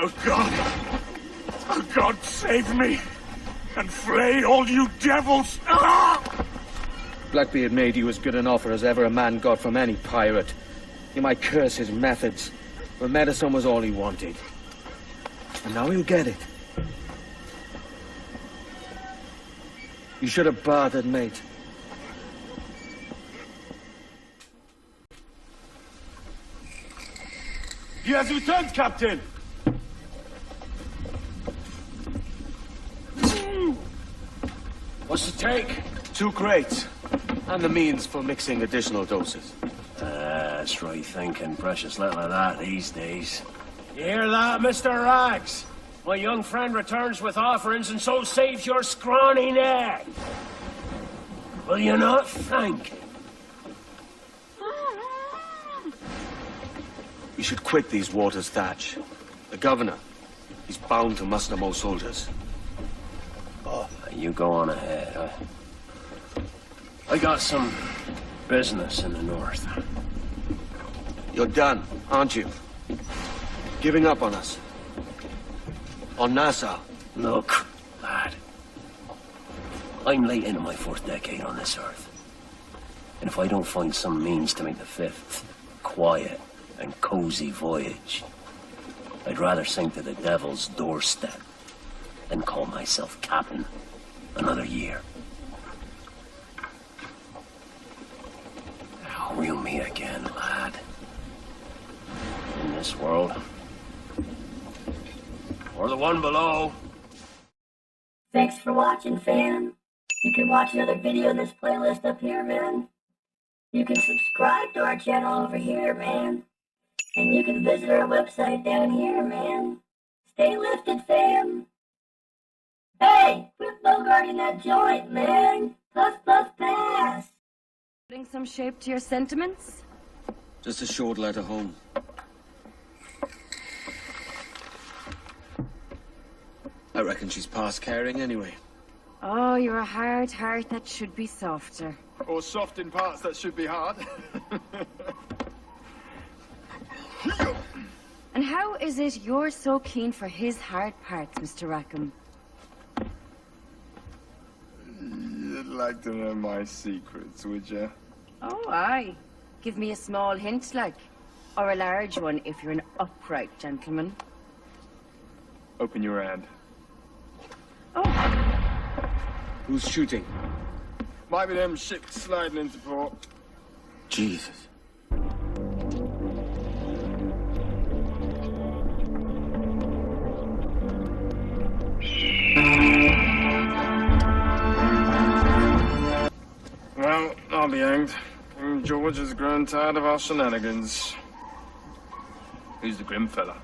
H: Oh God! Oh God, save me! And flay all you devils! Ah!
B: Blackbeard made you as good an offer as ever a man got from any pirate. You might curse his methods, but medicine was all he wanted. And now he'll get it. You should have bartered, mate.
H: He has returned, Captain!
Q: What's the take?
B: 2 crates. And the means for mixing additional doses.
Q: That's right thinking. Precious little of that these days.
H: You hear that, Mr. Rags? My young friend returns with offerings and so saves your scrawny neck. Will you not thank him?
B: We should quit these waters, Thatch. The governor, he's bound to muster more soldiers.
Q: Oh, you go on ahead. I got some business in the north.
B: You're done, aren't you? Giving up on us. On Nassau.
Q: Look, lad. I'm late into my 4th decade on this earth. And if I don't find some means to make the 5th quiet and cozy voyage, I'd rather sink to the devil's doorstep than call myself captain another year. Now reel me again, lad. In this world, or the one below.
G: Thanks for watching, fam. You can watch another video in this playlist up here, man. You can subscribe to our channel over here, man. And you can visit our website down here, man. Stay lifted, fam. Hey, quit bogarting that joint, man. Puff, puff, pass.
N: Putting some shape to your sentiments?
B: Just a short letter home. I reckon she's past caring anyway.
N: Oh, you're a hard heart that should be softer.
T: Or soft in parts that should be hard.
N: And how is it you're so keen for his hard parts, Mr. Rackham?
T: You'd like to know my secrets, would you?
N: Oh, aye. Give me a small hint, like. Or a large one, if you're an upright gentleman.
T: Open your hand.
B: Who's shooting?
T: Might be them ships sliding into port.
B: Jesus.
T: Well, I'll be hanged. King George has grown tired of our shenanigans. Who's the grim fella?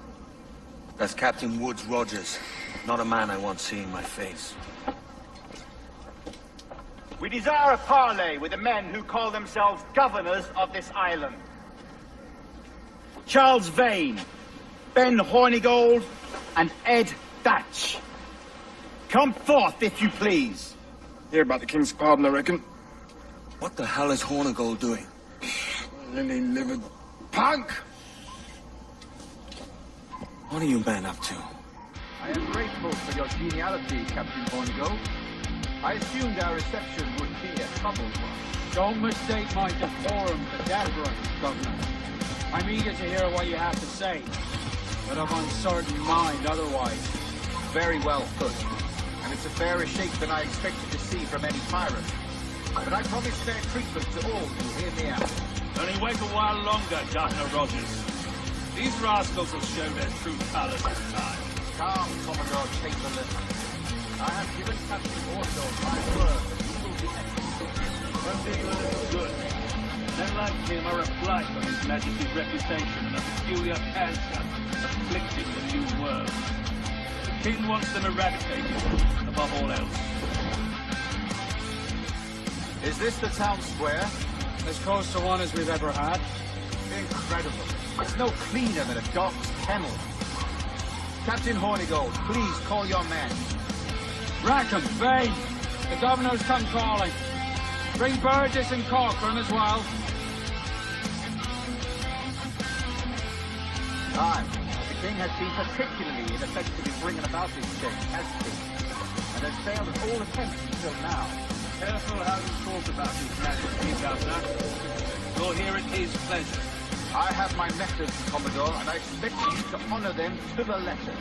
B: That's Captain Woods Rogers. Not a man I want seeing my face.
V: We desire a parley with the men who call themselves governors of this island. Charles Vane, Ben Hornigold, and Ed Thatch. Come forth, if you please.
T: Hear about the King's pardon, I reckon.
B: What the hell is Hornigold doing?
T: Lily-livered punk!
B: What are you men up to?
K: I am grateful for your geniality, Captain Hornigold. I assumed our reception would be a troubled one.
J: Don't mistake my decorum for deference, Governor. I'm eager to hear what you have to say, but of uncertain mind otherwise.
K: Very well put. And it's a fairer shake than I expected to see from any pirate. But I promise fair treatment to all who hear me out.
E: Only wait a while longer, Governor Rogers. These rascals will show their true colors this time.
K: Calm, Commodore Chamberlain. I have given Captain Orso my word that he will be executed.
E: One thing a little good. Men like him are a blight on His Majesty's reputation, a peculiar cancer afflicting the new world. The King wants them eradicated, above all else.
K: Is this the town square?
J: As close to one as we've ever had.
K: Incredible. It's no cleaner than a dog's kennel. Captain Hornigold, please call your men.
J: Rackham, Vane, the governor's come calling. Bring Burgess and Corcoran as well.
K: Aye, the king has been particularly ineffective in bringing about this change, hasn't he? And has failed at all attempts until now.
E: Careful how you talk about His Majesty, Governor. You'll hear at his pleasure.
K: I have my methods, Commodore, and I expect you to honor them to the letter.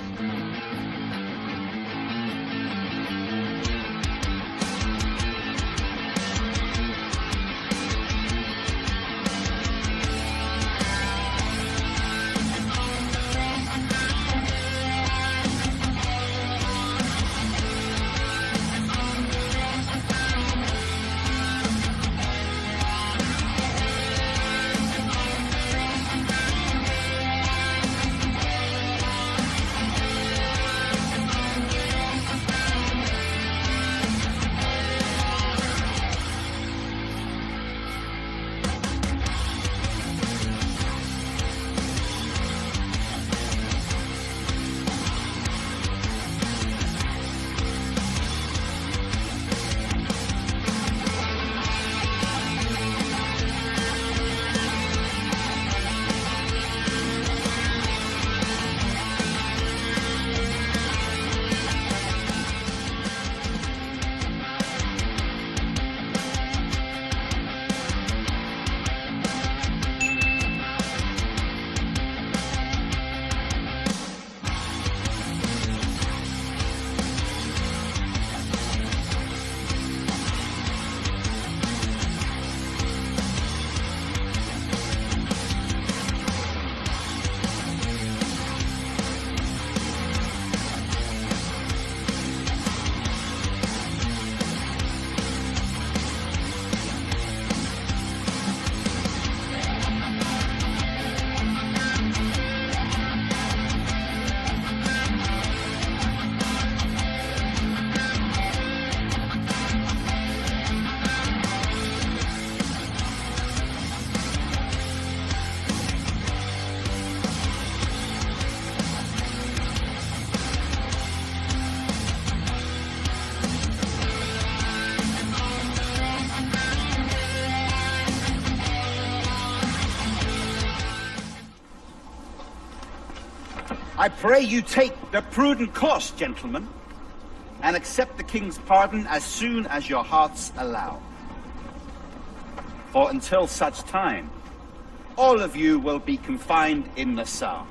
K: I pray you take the prudent course, gentlemen, and accept the king's pardon as soon as your hearts allow. For until such time, all of you will be confined in the cell.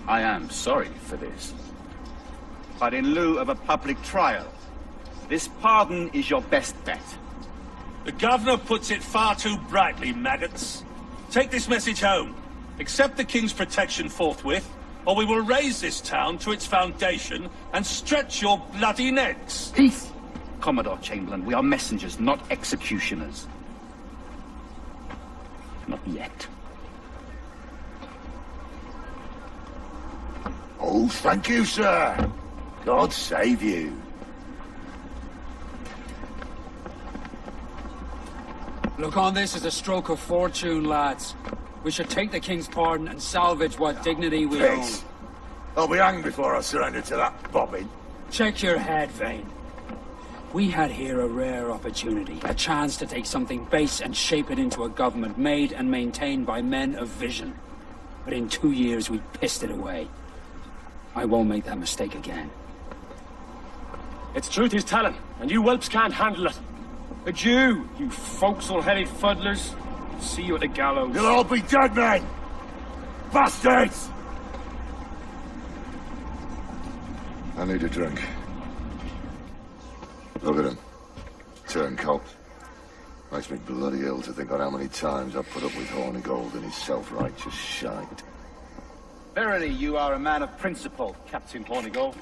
K: I am sorry for this, but in lieu of a public trial, this pardon is your best bet.
E: The governor puts it far too brightly, maggots. Take this message home. Accept the king's protection forthwith, or we will raise this town to its foundation and stretch your bloody necks.
K: Peace! Commodore Chamberlain, we are messengers, not executioners. Not yet.
I: Oh, thank you, sir. God save you.
J: Look on this as a stroke of fortune, lads. We should take the king's pardon and salvage what dignity we own.
I: Pigs. I'll be hanged before I surrender to that bobbin.
J: Check your head, Vane. We had here a rare opportunity, a chance to take something base and shape it into a government made and maintained by men of vision. But in 2 years, we pissed it away. I won't make that mistake again.
H: It's truth he's telling, and you whelps can't handle it. Adieu, you forecastle-headed fuddlers. See you at the gallows.
I: You'll all be dead men! Bastards! I need a drink. Look at him. Turncoat. Makes me bloody ill to think on how many times I've put up with Hornigold and his self-righteous shite.
K: Verily, you are a man of principle, Captain Hornigold.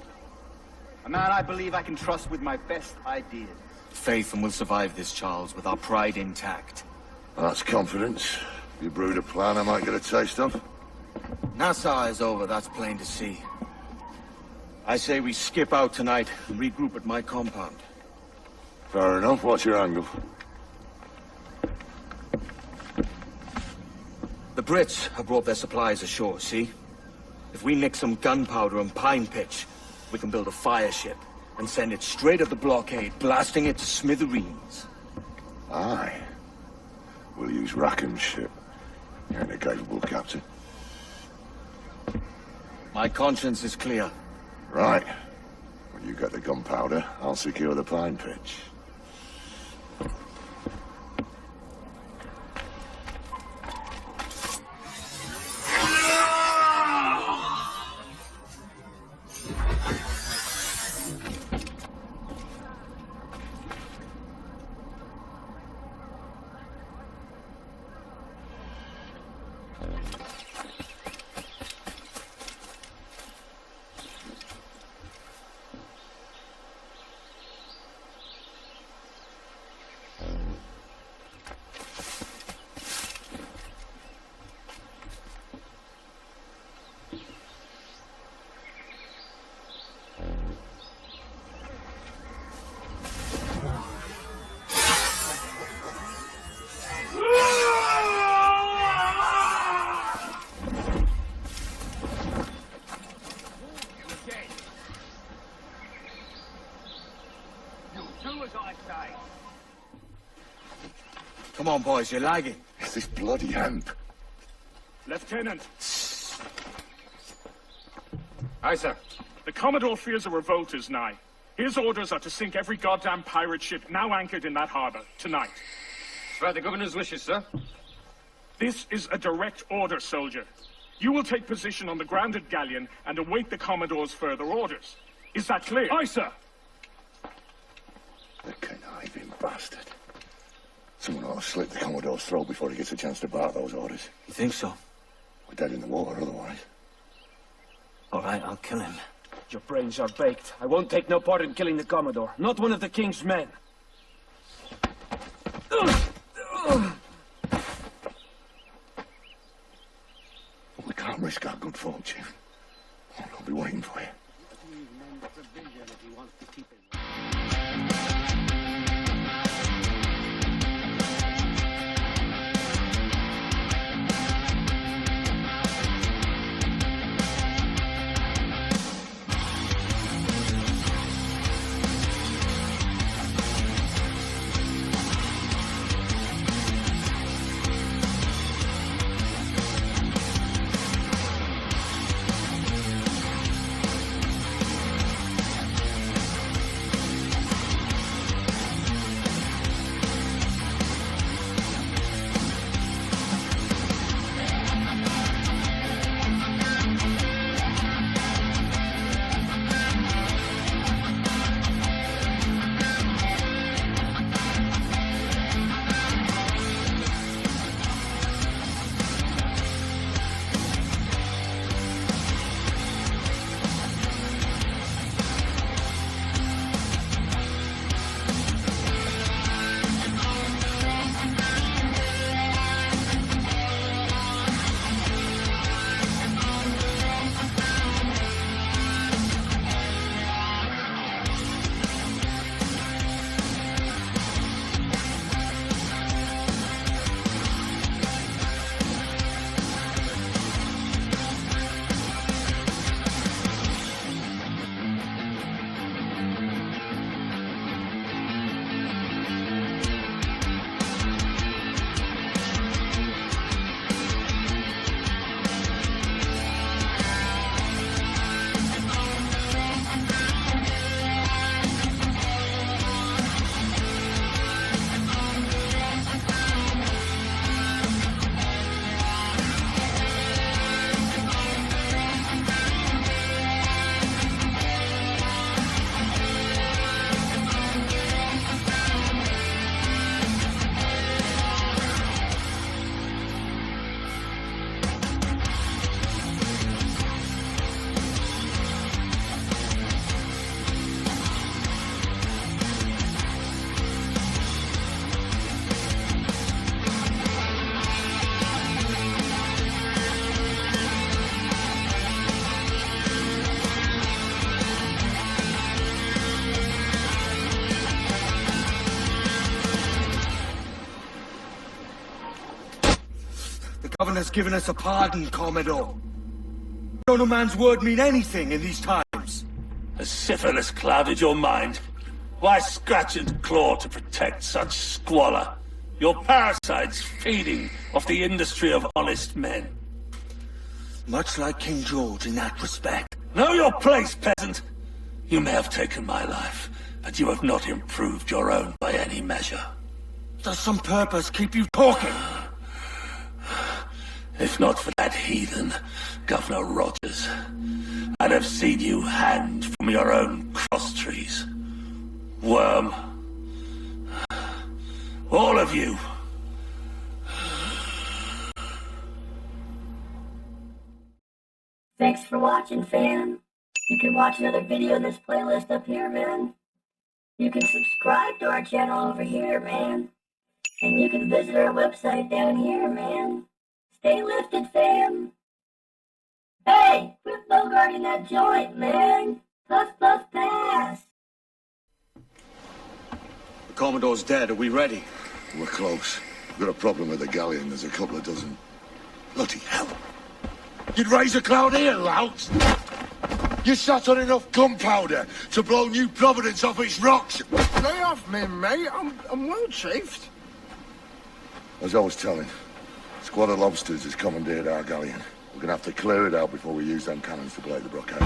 K: A man I believe I can trust with my best ideas.
B: Faith, and we'll survive this, Charles, with our pride intact.
I: That's confidence. You brewed a plan I might get a taste of?
B: Nassau is over, that's plain to see. I say we skip out tonight and regroup at my compound.
I: Fair enough. What's your angle?
B: The Brits have brought their supplies ashore, see? If we nick some gunpowder and pine pitch, we can build a fire ship and send it straight at the blockade, blasting it to smithereens.
I: Aye. We'll use Rackham's ship. You ain't a capable captain.
B: My conscience is clear.
I: Right. When you get the gunpowder, I'll secure the pine pitch.
B: Come on, boys, you're lagging.
I: It's this bloody hemp.
T: Lieutenant. Aye, sir. The Commodore fears a revolt is nigh. His orders are to sink every goddamn pirate ship now anchored in that harbor, tonight.
H: By the governor's wishes, sir.
T: This is a direct order, soldier. You will take position on the grounded galleon and await the Commodore's further orders. Is that clear? Aye, sir.
I: The conniving bastard. Someone ought to slit the Commodore's throat before he gets a chance to bark those orders.
B: You think so?
I: We're dead in the water otherwise.
B: All right, I'll kill him.
H: Your brains are baked. I won't take no part in killing the Commodore. Not one of the king's men.
I: We can't risk our good fortune. I'll be waiting for you.
H: has given us a pardon, Commodore. Don't a man's word mean anything in these times?
E: Has syphilis clouded your mind? Why scratch and claw to protect such squalor? Your parasites feeding off the industry of honest men.
H: Much like King George in that respect.
E: Know your place, peasant. You may have taken my life, but you have not improved your own by any measure.
H: Does some purpose keep you talking?
E: If not for that heathen, Governor Rogers, I'd have seen you hanged from your own cross trees. Worm. All of you.
G: Thanks for watching, fam. You can watch another video in this playlist up here, man. You can subscribe to our channel over here, man. And you can visit our website down here, man. Stay lifted, fam. Hey, quit bogarting that joint, man. Puff, puff, pass.
B: The Commodore's dead. Are we ready?
I: We're close. We've got a problem with the galleon. There's a couple of dozen. Bloody hell. You'd raise a cloud here, lout. You sat on enough gunpowder to blow New Providence off its rocks.
C: Lay off me, mate. I'm well chafed.
I: As I was telling, a squad of lobsters has commandeered our galleon. We're gonna have to clear it out before we use them cannons to blow the blockade.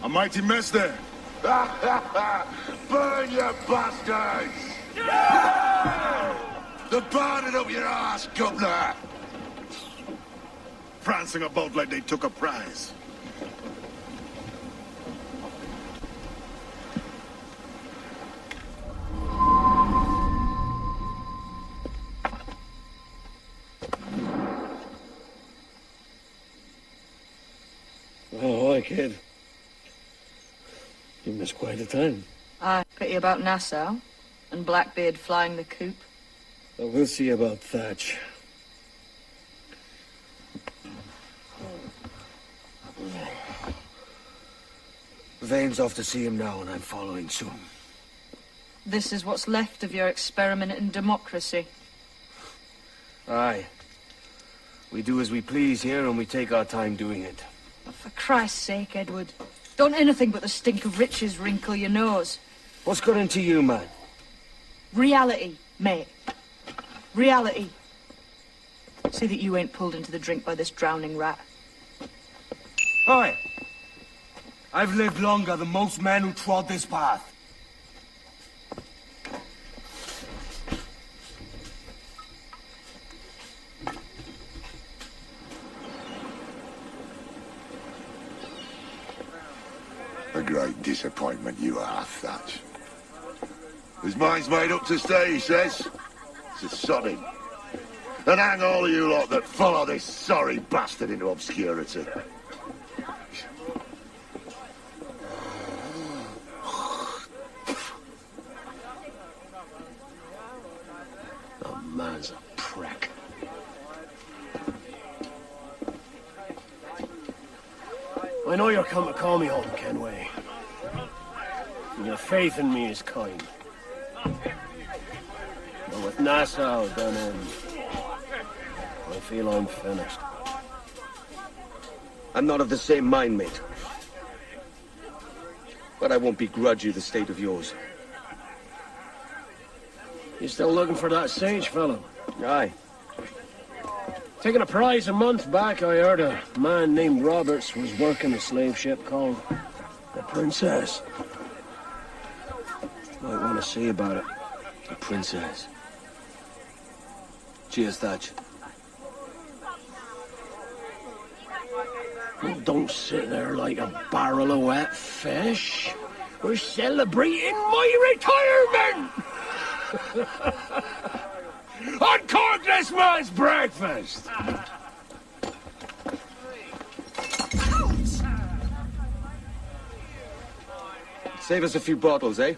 I: Mighty mess there. Burn, you bastards! They're burning up your ass, governor!
M: Prancing about like they took a prize.
B: Oh, hi, kid. You missed quite a time.
O: Aye, pity about Nassau, and Blackbeard flying the coop.
B: But we'll see about Thatch. Vane's off to see him now, and I'm following soon.
O: This is what's left of your experiment in democracy.
B: Aye. We do as we please here, and we take our time doing it.
O: For Christ's sake, Edward. Don't anything but the stink of riches wrinkle your nose.
B: What's got into you, man?
O: Reality, mate. Reality. See that you ain't pulled into the drink by this drowning rat.
H: Oi! I've lived longer than most men who trod this path.
I: A great disappointment you are, Thatch. His mind's made up to stay, he says. To sod him. And hang all of you lot that follow this sorry bastard into obscurity.
Q: The man's a prick. I know you're come to call me home, Kenway. And your faith in me is kind. But with Nassau done in, I feel I'm finished.
B: I'm not of the same mind, mate. But I won't begrudge you the state of yours.
Q: You still looking for that sage fellow?
B: Aye.
Q: Taking a prize a month back, I heard a man named Roberts was working a slave ship called the Princess. Might want to see about it.
B: The Princess. Cheers, Thatch.
Q: Well, don't sit there like a barrel of wet fish. We're celebrating my retirement! Uncork this man's breakfast!
B: Save us a few bottles, eh?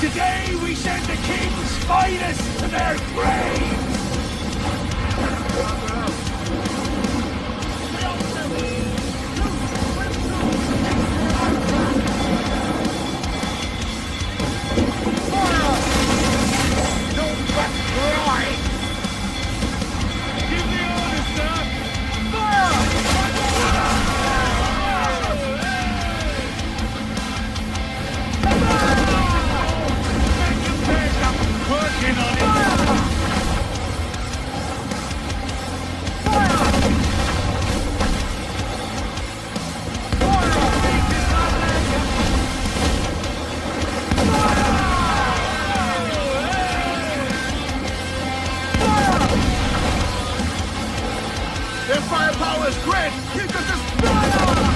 H: Today we send the king's finest to their graves! Their firepower is great! Keep us as fire!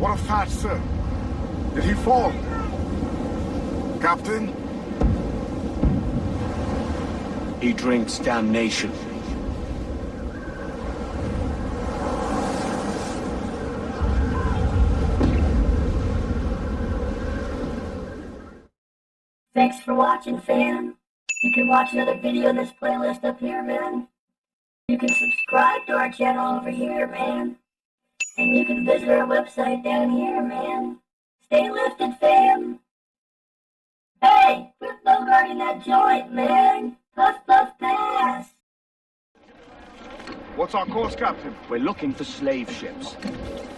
M: What of Thatch, sir? Did he fall? Captain?
B: He drinks damnation.
G: Thanks for watching, fam. You can watch another video in this playlist up here, man. You can subscribe to our channel over here, man. And you can visit our website down here, man. Stay lifted, fam. Hey, quit bogarting that joint, man. Puff, puff, pass.
M: What's our course, Captain?
B: We're looking for slave ships.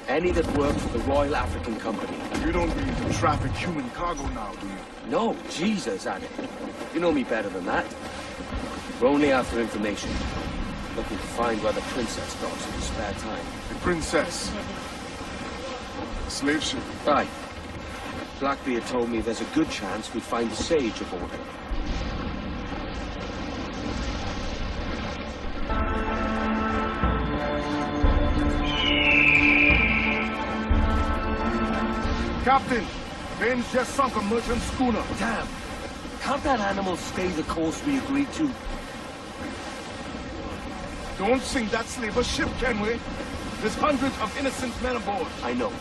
B: Any that work for the Royal African Company.
M: You don't mean to traffic human cargo now, do you?
B: No, Jesus, Addy. You know me better than that. We're only after information. Looking to find where the princess goes in her spare time.
M: The princess? A slave ship?
B: Aye. Blackbeard told me there's a good chance we'd find the sage aboard her.
M: Captain, Bane's just sunk a merchant schooner.
B: Damn. Can't that animal stay the course we agreed to?
M: Don't sink that slaver ship, can we? There's hundreds of innocent men aboard.
B: I know.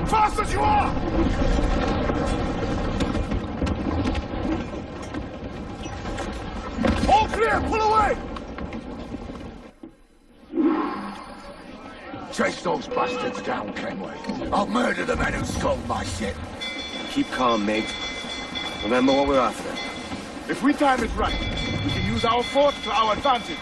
M: Fast as you are! All clear! Pull away!
I: Chase those bastards down, Kenway. I'll murder the men who stole my ship.
B: Keep calm, mate. Remember what we're after.
M: If we time it right, we can use our fort to our advantage.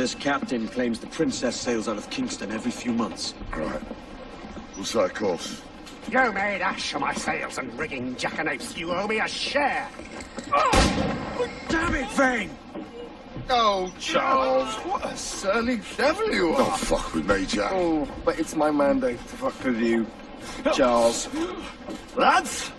B: this captain claims the princess sails out of Kingston every few months.
I: Right. We'll set a course.
H: You made ash of my sails and rigging, jackanapes. You owe me a share.
B: Damn it, Vane!
C: Oh, Charles, what a surly devil you are.
I: Don't fuck with me, Jack.
C: Oh, but it's my mandate to fuck with you, Charles. Lads!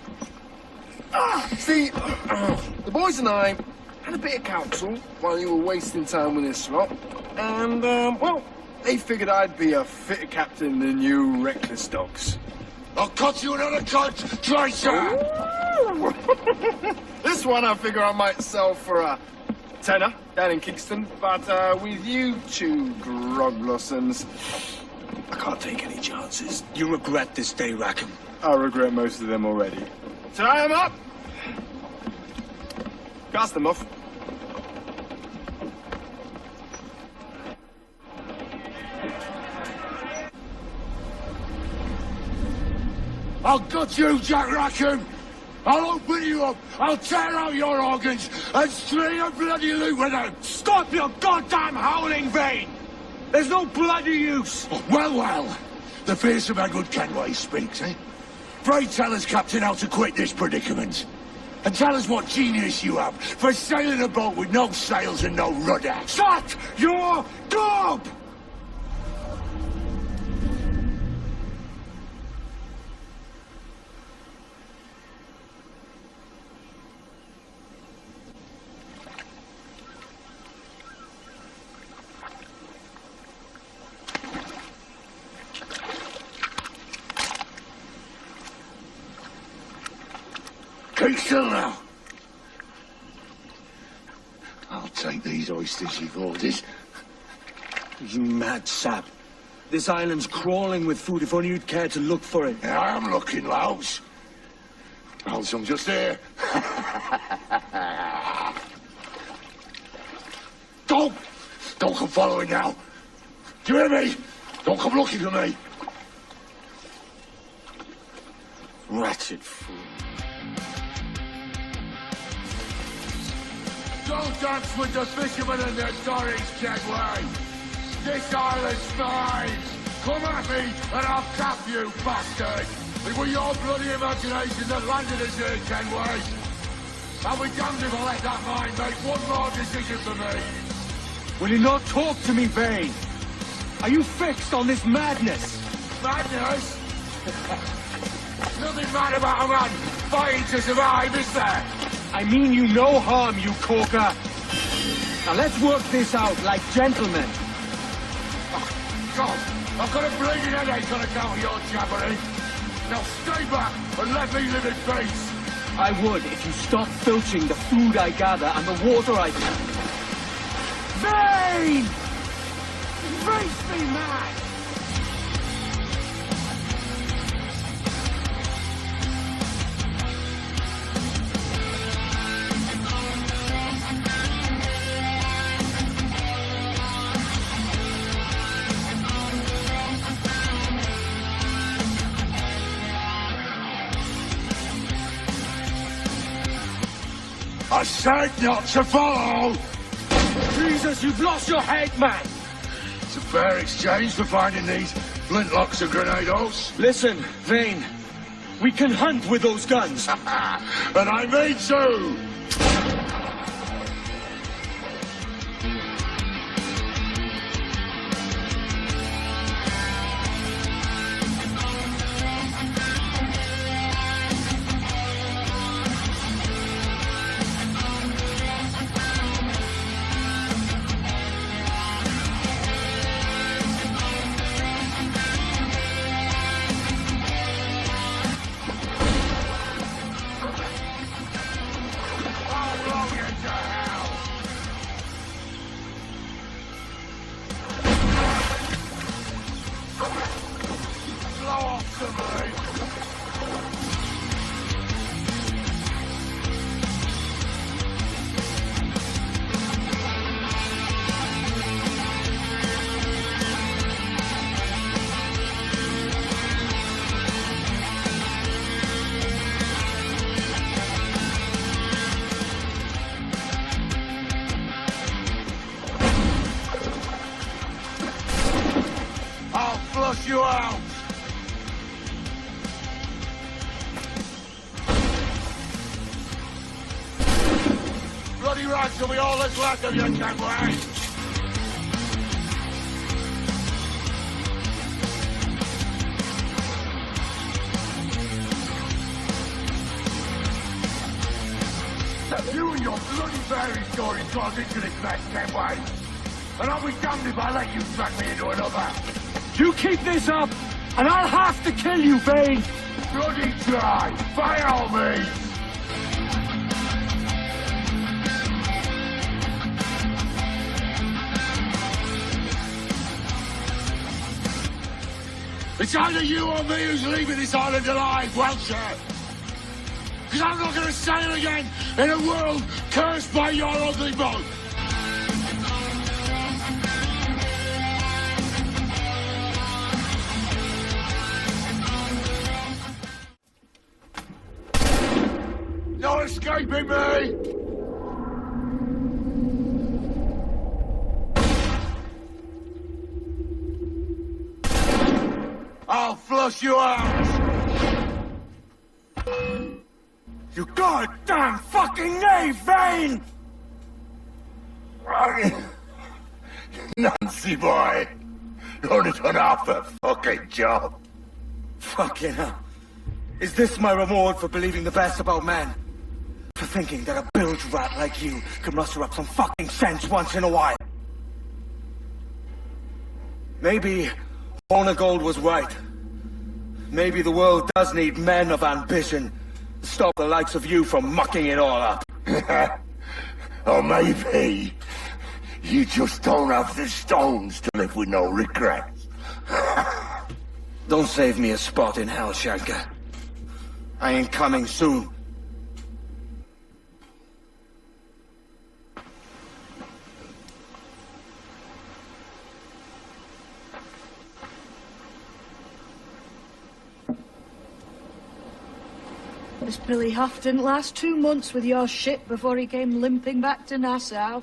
C: See, the boys and I had a bit of counsel while you were wasting time with this lot. And, well, they figured I'd be a fitter captain than you reckless dogs.
I: I'll cut you another cunt, traitor!
C: This one I figure I might sell for a tenner down in Kingston, but with you two grog blossoms, I can't take any chances.
B: You regret this day, Rackham.
C: I regret most of them already. Tie them up! Cast them off.
I: I'll gut you, Jack Rackham! I'll open you up, I'll tear out your organs, and string a bloody loot with them!
B: Stop your goddamn howling, Vane! There's no bloody use!
I: Well, well, the fearsome Edward Kenway speaks, eh? Pray tell us, Captain, how to quit this predicament. And tell us what genius you have for sailing a boat with no sails and no rudder.
B: Shut your gob!
I: Keep still now. I'll take these oysters you've ordered.
B: You mad sap. This island's crawling with food if only you'd care to look for it.
I: Yeah, I am looking, Louse. Hold some just here. Don't come following now. Do you hear me? Don't come looking for me.
B: Wretched fool.
I: Don't dance with the fishermen and their dories, Kenway. This island's mine. Come at me and I'll cap you, bastard. It was your bloody imagination that landed us here, Kenway. I'll be damned if I let that mind make one more decision for me.
B: Will you not talk to me, Vane? Are you fixed on this madness?
I: Madness? Nothing mad about a man fighting to survive, is there?
B: I mean you no harm, you corker. Now let's work this out like gentlemen.
I: Oh, God, I've got a bleeding headache on account of your jabbering. Now stay back and let me live in peace.
B: I would if you stopped filching the food I gather and the water I drink. Vane! Face me mad!
I: I said not to follow!
B: Jesus, you've lost your head, man!
I: It's a fair exchange for finding these flintlocks and grenados.
B: Listen, Vane, we can hunt with those guns.
I: And I mean to! you out! Bloody rats will be all that's left of you, Kenway! You and your bloody fairy story draws into this mess, Kenway! And I'll be damned if I let you drag me into another!
H: You keep this up, and I'll have to kill you, Vane!
I: Bloody try! By all means! It's either you or me who's leaving this island alive, Welcher! Because I'm not going to sail again in a world cursed by your ugly boat! No escaping me! I'll flush you out!
H: You goddamn fucking knave, Vane!
I: Nancy boy! Only done half the fucking job!
H: Fucking hell. Is this my reward for believing the best about men? For thinking that a bilge rat like you could muster up some fucking sense once in a while? Maybe Hornigold was right. Maybe the world does need men of ambition to stop the likes of you from mucking it all up.
I: Or maybe you just don't have the stones to live with no regrets.
H: Don't save me a spot in hell, Saga. I ain't coming soon.
O: This Billy Huff didn't last 2 months with your ship before he came limping back to Nassau.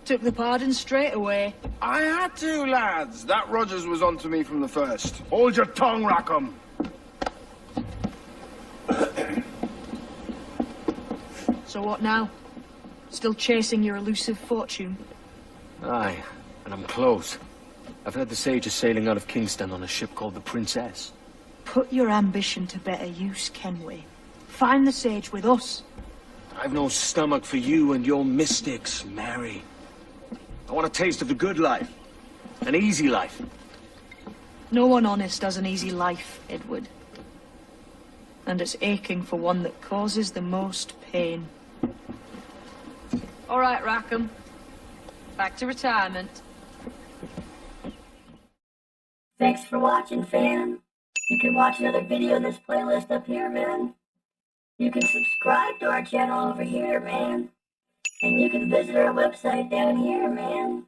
O: Took the pardon straight away.
C: I had to, lads. That Rogers was onto me from the first. Hold your tongue, Rackham.
O: So what now? Still chasing your elusive fortune?
B: Aye, and I'm close. I've heard the Sage is sailing out of Kingston on a ship called the Princess.
O: Put your ambition to better use, Kenway. Find the Sage with us.
B: I've no stomach for you and your mystics, Mary. I want a taste of the good life. An easy life.
O: No one honest has an easy life, Edward. And it's aching for one that causes the most pain. All right, Rackham. Back to retirement.
G: Thanks for watching, fam. You can watch another video in this playlist up here, man. You can subscribe to our channel over here, man. And you can visit our website down here, man.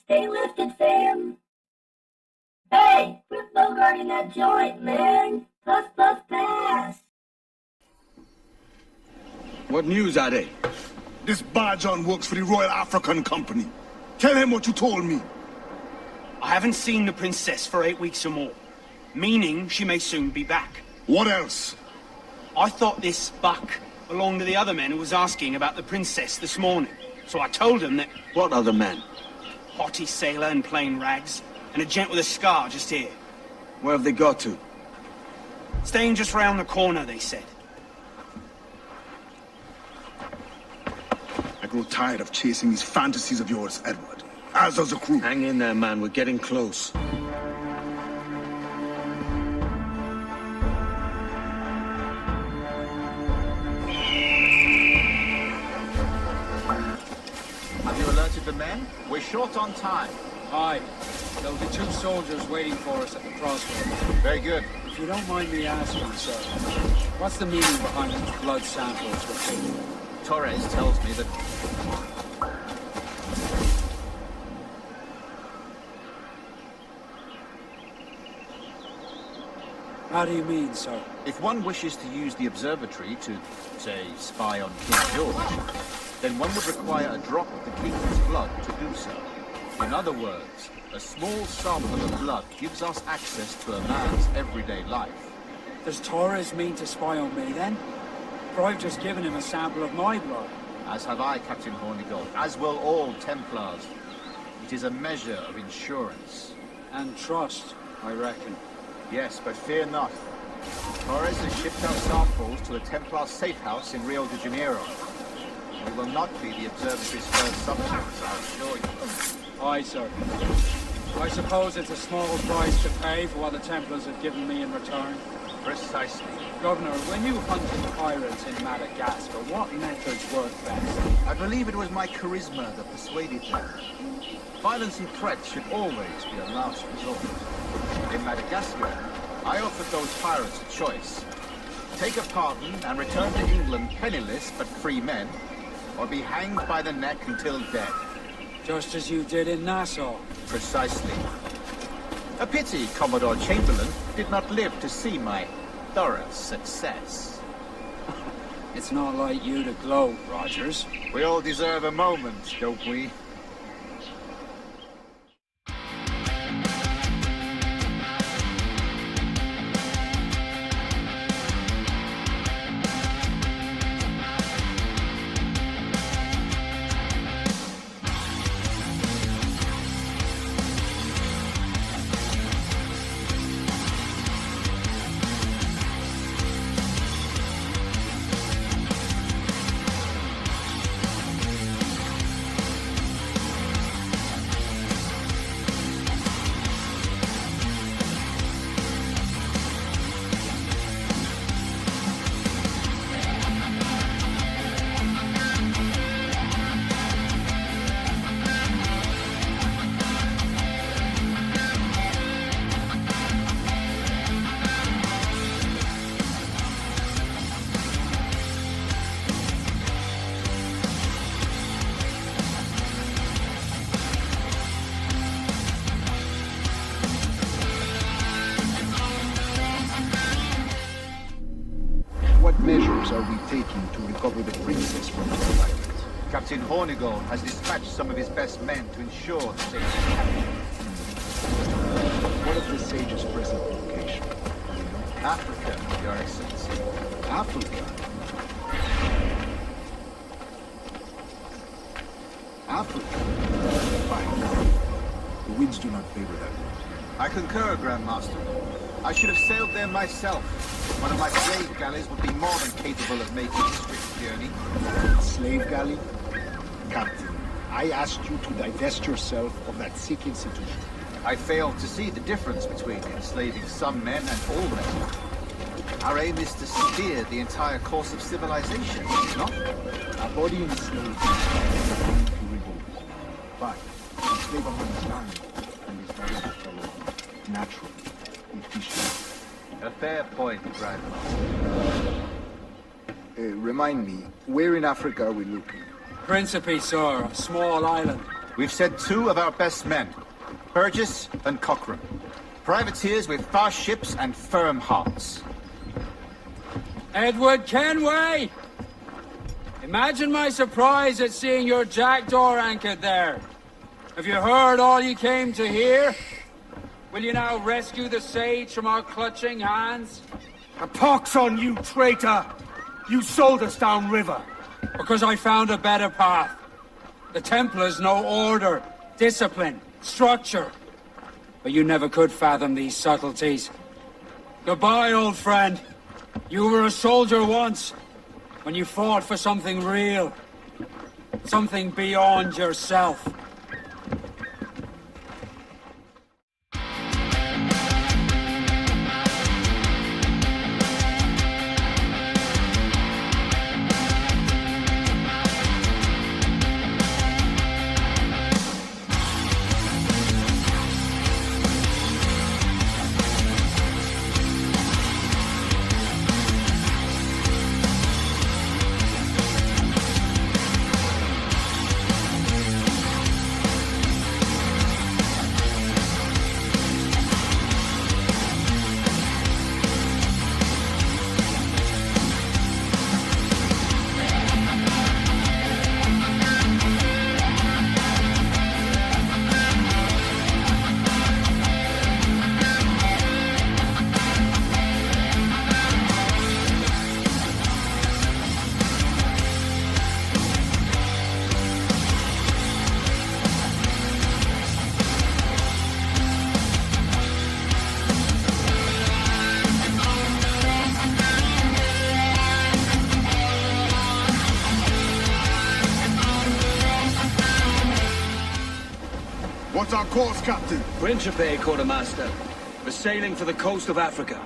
G: Stay lifted, fam. Hey, quit bogarting that joint, man. Puff, puff, pass.
B: What news are they?
M: This Barjon works for the Royal African Company. Tell him what you told me.
J: I haven't seen the princess for 8 weeks or more, meaning she may soon be back.
M: What else?
J: I thought this buck belonged to the other men who was asking about the princess this morning. So I told him that...
B: What other men?
J: Haughty sailor in plain rags, and a gent with a scar just here.
B: Where have they got to?
J: Staying just round the corner, they said.
M: I grow tired of chasing these fantasies of yours, Edward. As does the crew.
B: Hang in there, man. We're getting close.
K: Have you alerted the men? We're short on time.
J: Aye. There'll be 2 soldiers waiting for us at the crossroads.
K: Very good.
J: If you don't mind me asking, sir, what's the meaning behind these blood samples we're taking?
K: Torres tells me that...
J: How do you mean, sir?
K: If one wishes to use the observatory to, say, spy on King George, then one would require a drop of the king's blood to do so. In other words, A small sample of blood gives us access to a man's everyday life.
J: Does Torres mean to spy on me, then? For I've just given him a sample of my blood.
K: As have I, Captain Hornigold, as will all Templars. It is a measure of insurance.
J: And trust, I reckon.
K: Yes, but fear not. Torres has shipped out samples to the Templar safe house in Rio de Janeiro. We will not be the observatory's first subjects, I assure you.
J: Aye, sir. I suppose it's a small price to pay for what the Templars have given me in return.
K: Precisely.
J: Governor, when you hunted pirates in Madagascar, what methods worked best?
K: I believe it was my charisma that persuaded them. Violence and threat should always be a last resort. In Madagascar, I offered those pirates a choice. Take a pardon and return to England penniless but free men, or be hanged by the neck until dead.
J: Just as you did in Nassau.
K: Precisely. A pity Commodore Chamberlain did not live to see my thorough success.
J: It's not like you to gloat, Rogers.
K: We all deserve a moment, don't we?
D: Measures are we taking to recover the princess from the island?
K: Captain Hornigold has dispatched some of his best men to ensure the sage's capture.
D: What is the sage's present location?
K: Africa, Your Excellency.
D: Africa? Africa? Fine. The winds do not favor that route.
K: I concur, Grand Master. I should have sailed there myself. One of my slave galleys would be more than capable of making the strict journey.
D: Slave galley? Captain, I asked you to divest yourself of that sick institution.
K: I failed to see the difference between enslaving some men and all men. Our aim is to steer the entire course of civilization, not?
D: A body enslaved is bound to revolt. But enslave a man's mind and his body will follow naturally, if he should.
K: A fair point, Grand Master.
D: Remind me, where in Africa are we looking?
J: Principe, sir, a small island.
K: We've sent 2 of our best men, Burgess and Cochrane. Privateers with fast ships and firm hearts.
J: Edward Kenway! Imagine my surprise at seeing your jackdaw anchored there. Have you heard all you came to hear? Will you now rescue the sage from our clutching hands?
H: A pox on you, traitor! You sold us downriver.
J: Because I found a better path. The Templars know order, discipline, structure. But you never could fathom these subtleties. Goodbye, old friend. You were a soldier once, when you fought for something real. Something beyond yourself.
M: What's our course, Captain?
B: Principe, Quartermaster. We're sailing for the coast of Africa.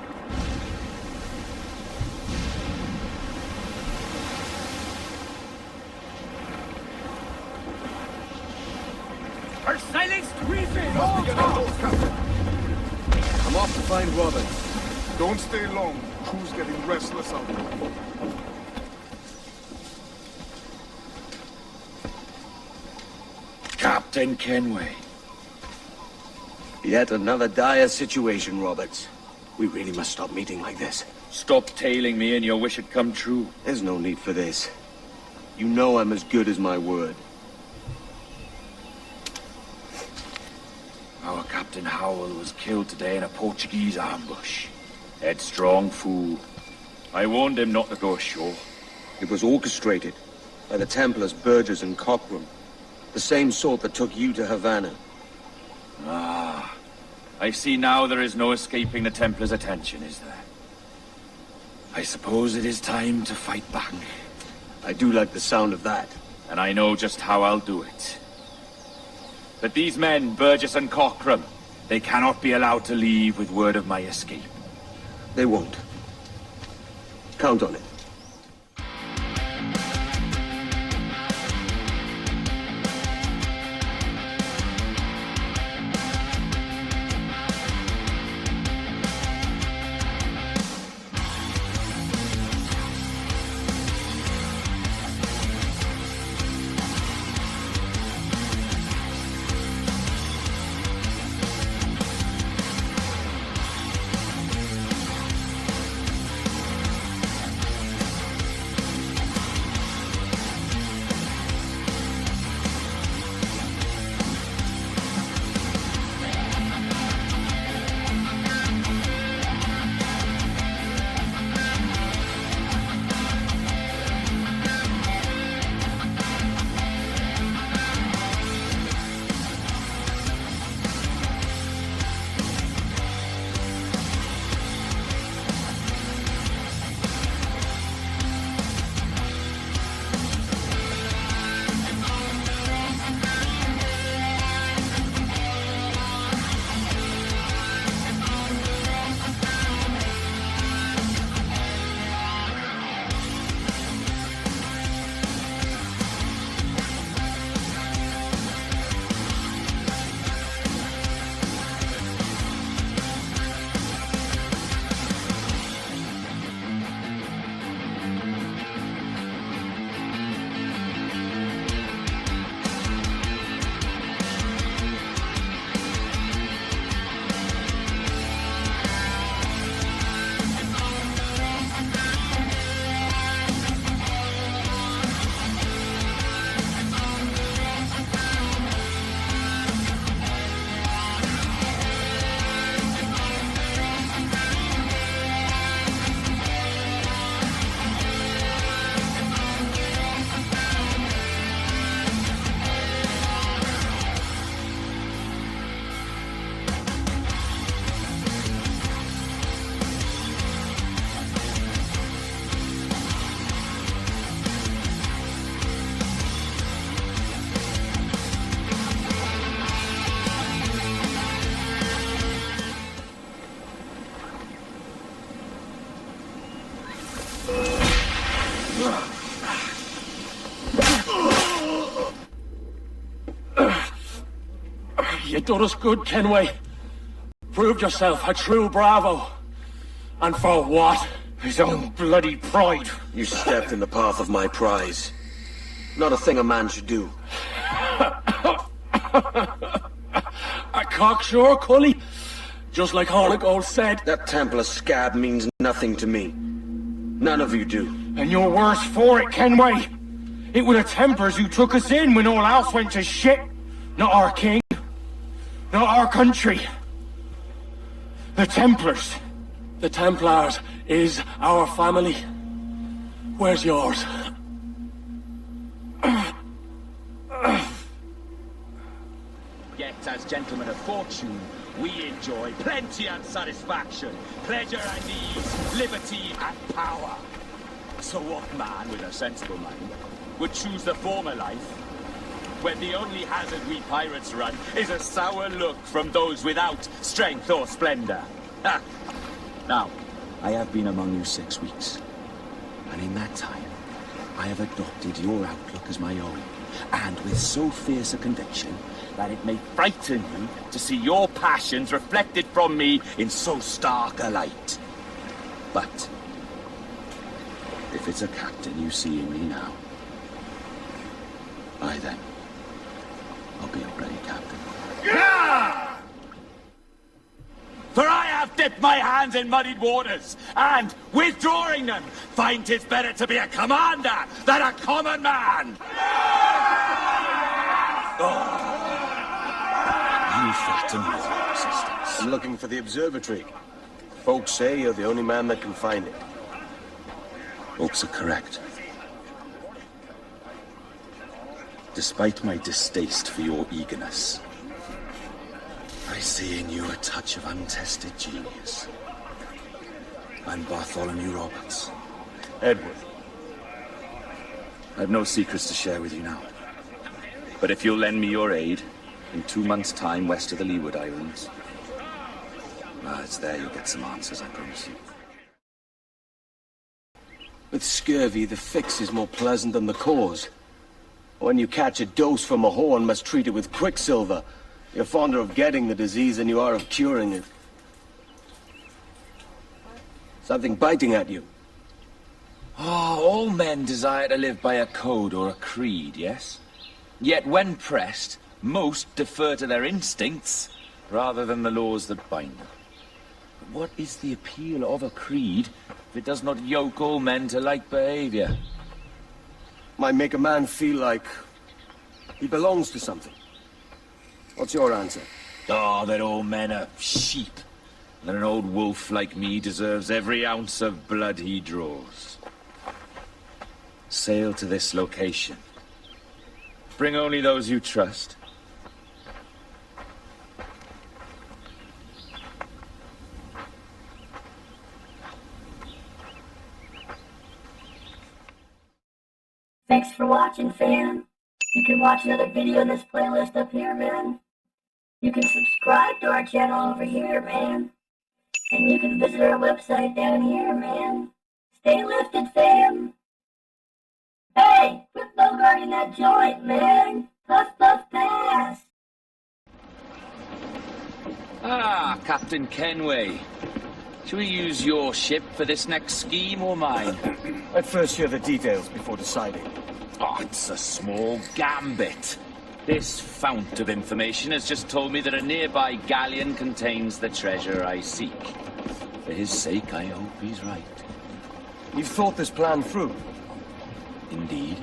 H: Our sailings to refit!
B: I'm off to find Roberts.
M: Don't stay long. Crew's getting restless out there.
H: Captain Kenway.
B: Yet another dire situation, Roberts. We really must stop meeting like this.
H: Stop tailing me and your wish had come true.
B: There's no need for this. You know I'm as good as my word.
H: Our Captain Howell was killed today in a Portuguese ambush. Headstrong fool. I warned him not to go ashore.
B: It was orchestrated by the Templars Burgess and Cockrum. The same sort that took you to Havana.
H: Ah. I see now there is no escaping the Templars' attention, is there? I suppose it is time to fight back.
B: I do like the sound of that.
H: And I know just how I'll do it. But these men, Burgess and Cockrum, they cannot be allowed to leave with word of my escape.
B: They won't. Count on it.
H: You done us good, Kenway. Proved yourself a true bravo. And for what? His own bloody pride.
B: You stepped in the path of my prize. Not a thing a man should do.
H: A cocksure, Cully. Just like Hornigold said.
B: That Templar scab means nothing to me. None of you do.
H: And you're worse for it, Kenway. It were the Templars who took us in when all else went to shit. Not our king. Not our country. The Templars. The Templars is our family. Where's yours?
L: Yet, as gentlemen of fortune, we enjoy plenty and satisfaction, pleasure and ease, liberty and power. So what man with a sensible mind would choose the former life when the only hazard we pirates run is a sour look from those without strength or splendor. Ha! Now, I have been among you 6 weeks, and in that time, I have adopted your outlook as my own, and with so fierce a conviction that it may frighten you to see your passions reflected from me in so stark a light. But if it's a captain you see in me now, I then, I'll be a bloody captain. Yeah! For I have dipped my hands in muddied waters, and, withdrawing them, find 'tis better to be a commander than a common man! Oh. You flatter me with your resistance.
H: I'm looking for the observatory. Folks say you're the only man that can find it.
L: Folks are correct. Despite my distaste for your eagerness, I see in you a touch of untested genius. I'm Bartholomew Roberts.
H: Edward.
L: I've no secrets to share with you now. But if you'll lend me your aid, in 2 months' time west of the Leeward Islands, well, it's there you'll get some answers, I promise you.
H: With scurvy, the fix is more pleasant than the cause. When you catch a dose from a horn, must treat it with quicksilver. You're fonder of getting the disease than you are of curing it. Something biting at you.
L: Oh, all men desire to live by a code or a creed, yes? Yet when pressed, most defer to their instincts rather than the laws that bind them. But what is the appeal of a creed if it does not yoke all men to like behavior?
H: Might make a man feel like he belongs to something. What's your answer?
L: Oh, that all men are sheep. And that an old wolf like me deserves every ounce of blood he draws. Sail to this location. Bring only those you trust.
G: Thanks for watching, fam. You can watch another video in this playlist up here, man. You can subscribe to our channel over here, man. And you can visit our website down here, man. Stay lifted, fam. Hey, quit bogarting that joint, man. Puff, puff, pass.
L: Ah, Captain Kenway. Shall we use your ship for this next scheme or mine?
H: I'd first hear the details before deciding.
L: Oh, it's a small gambit. This fount of information has just told me that a nearby galleon contains the treasure I seek. For his sake, I hope he's right.
H: You've thought this plan through?
L: Indeed.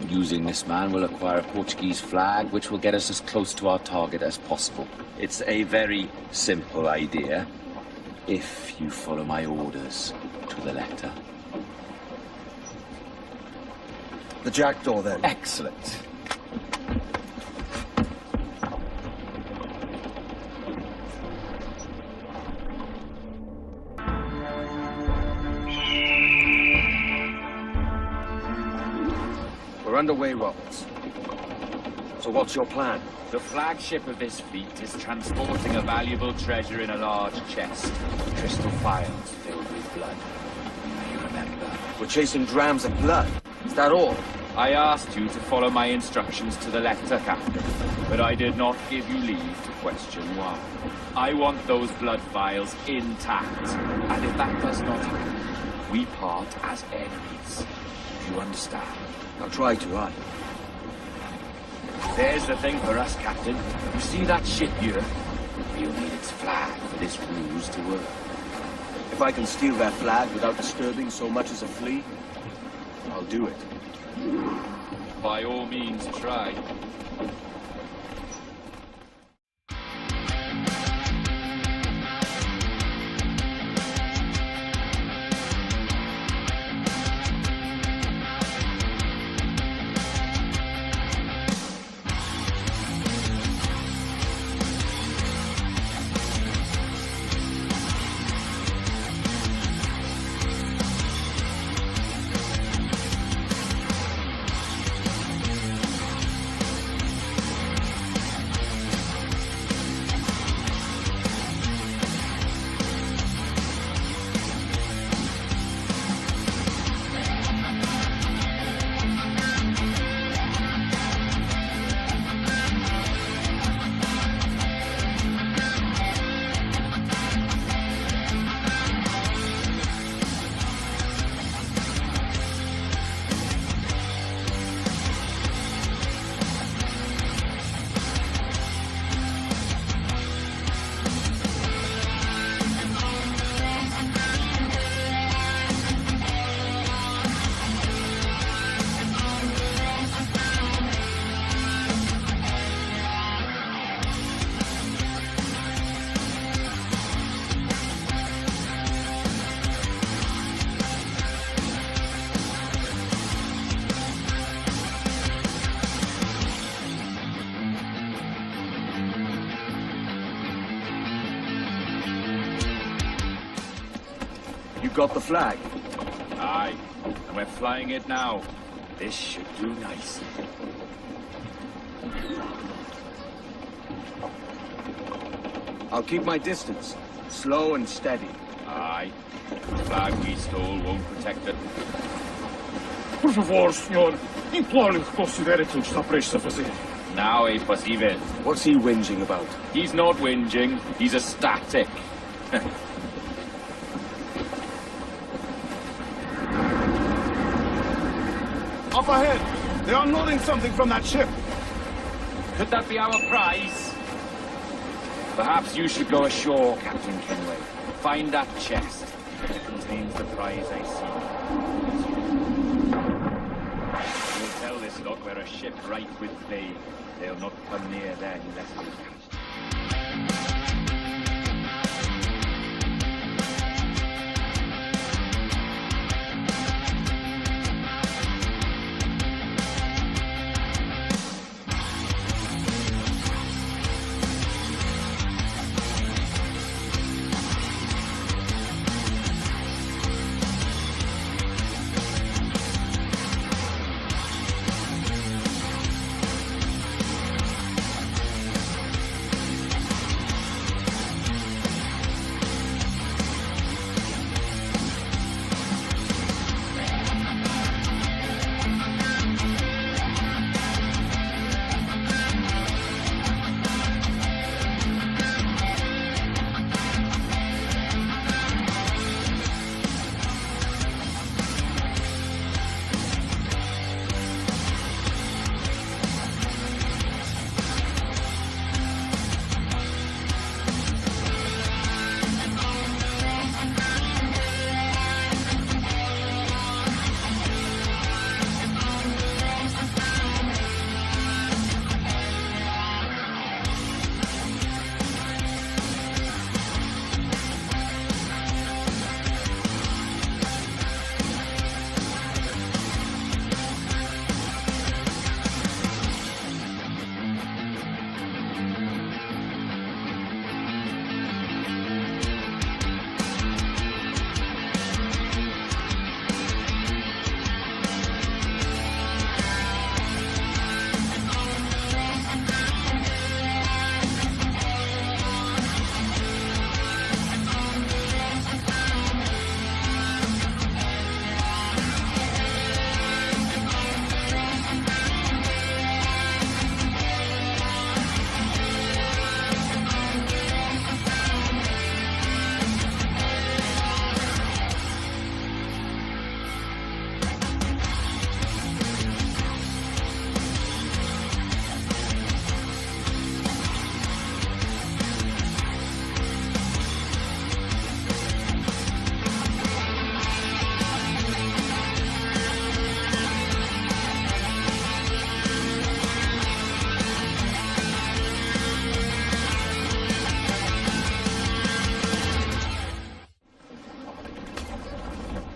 L: Using this man, we'll acquire a Portuguese flag, which will get us as close to our target as possible. It's a very simple idea, if you follow my orders to the letter.
H: The jackdaw, then.
L: Excellent.
H: We're underway, Roberts. So what's your plan?
L: The flagship of this fleet is transporting a valuable treasure in a large chest. Crystal phials filled with blood. You remember?
H: We're chasing drams of blood. Is that all?
L: I asked you to follow my instructions to the letter, Captain, but I did not give you leave to question why. I want those blood vials intact, and if that does not happen, we part as enemies. Do you understand?
H: I'll try to, aye.
L: There's the thing for us, Captain. You see that ship here? We'll need its flag for this ruse to work.
H: If I can steal that flag without disturbing so much as a flea, I'll do it.
L: By all means, try.
B: got the flag?
L: Aye, and we're flying it now. This should do nicely.
B: I'll keep my distance. Slow and steady.
L: Aye. The flag we stole won't protect it.
T: Por favor, senhor. Imploro-lhe que considere que está prestes a fazer.
L: Now é possível.
B: What's he whinging about?
L: He's not whinging. He's ecstatic.
F: Up ahead! They're unloading something from that ship.
L: Could that be our prize? Perhaps you should go ashore, Captain Kenway. Find that chest. It contains the prize I see. You'll tell this lot we're a ship rife with plague. They'll not come near there unless they catch.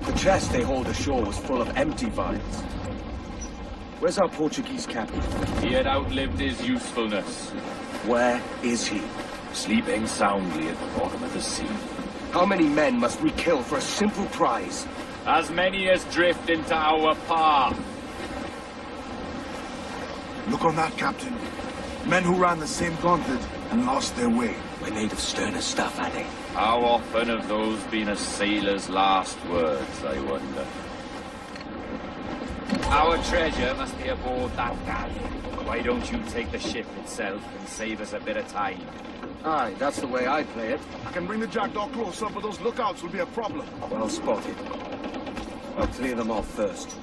B: The chest they hauled ashore was full of empty vials. Where's our Portuguese captain?
L: He had outlived his usefulness.
B: Where is he?
L: Sleeping soundly at the bottom of the sea.
B: How many men must we kill for a simple prize?
L: As many as drift into our path.
M: Look on that, Captain. Men who ran the same gauntlet and lost their way.
B: We're made of sterner stuff, are they?
L: How often have those been a sailor's last words, I wonder? Our treasure must be aboard that galleon. Why don't you take the ship itself and save us a bit of time?
B: Aye, that's the way I play it.
F: I can bring the jackdaw closer, but those lookouts will be a problem.
B: Well spotted. I'll clear them off first.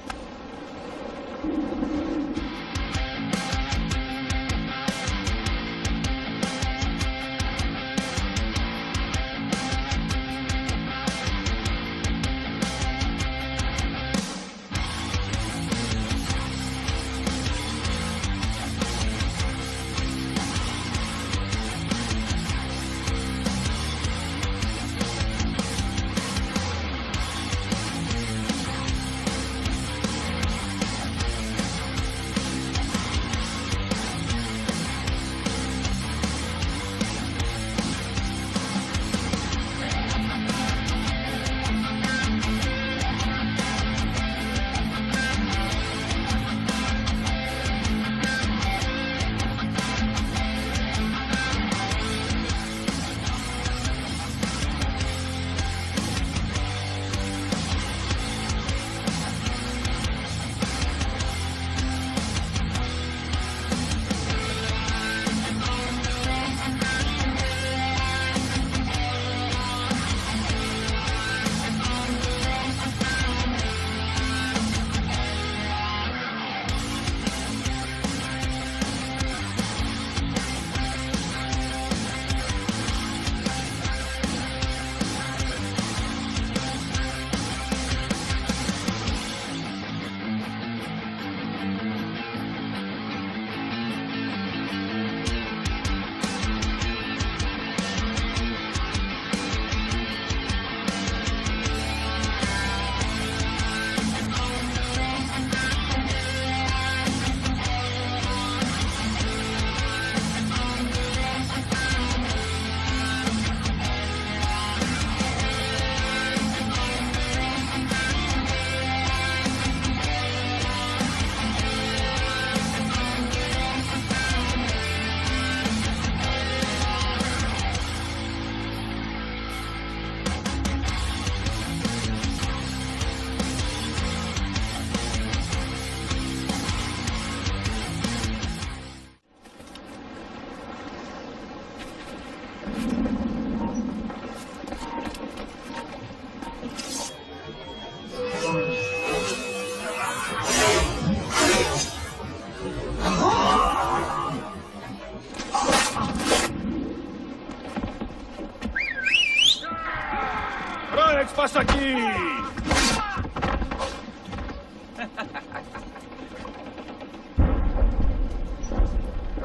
H: Hasta aquí!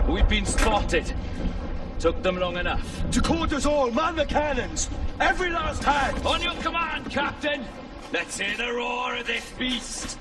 L: We've been spotted. Took them long enough.
H: To quarters all, man the cannons! Every last hand!
L: On your command, Captain! Let's hear the roar of this beast!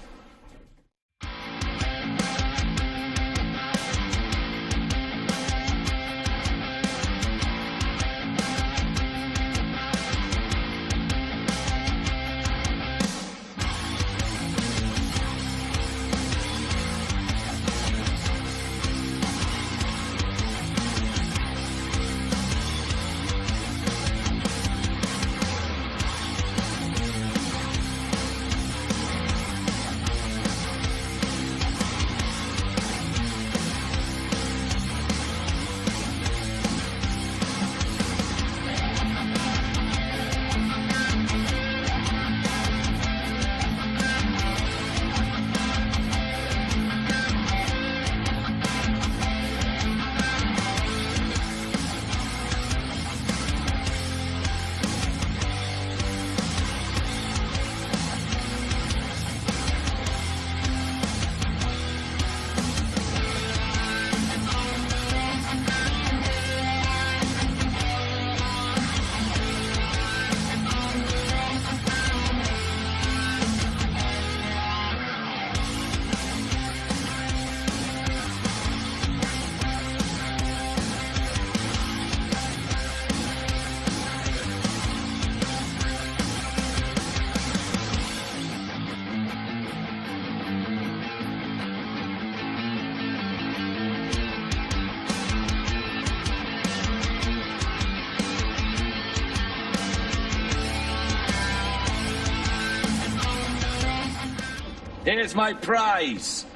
L: Here's my prize!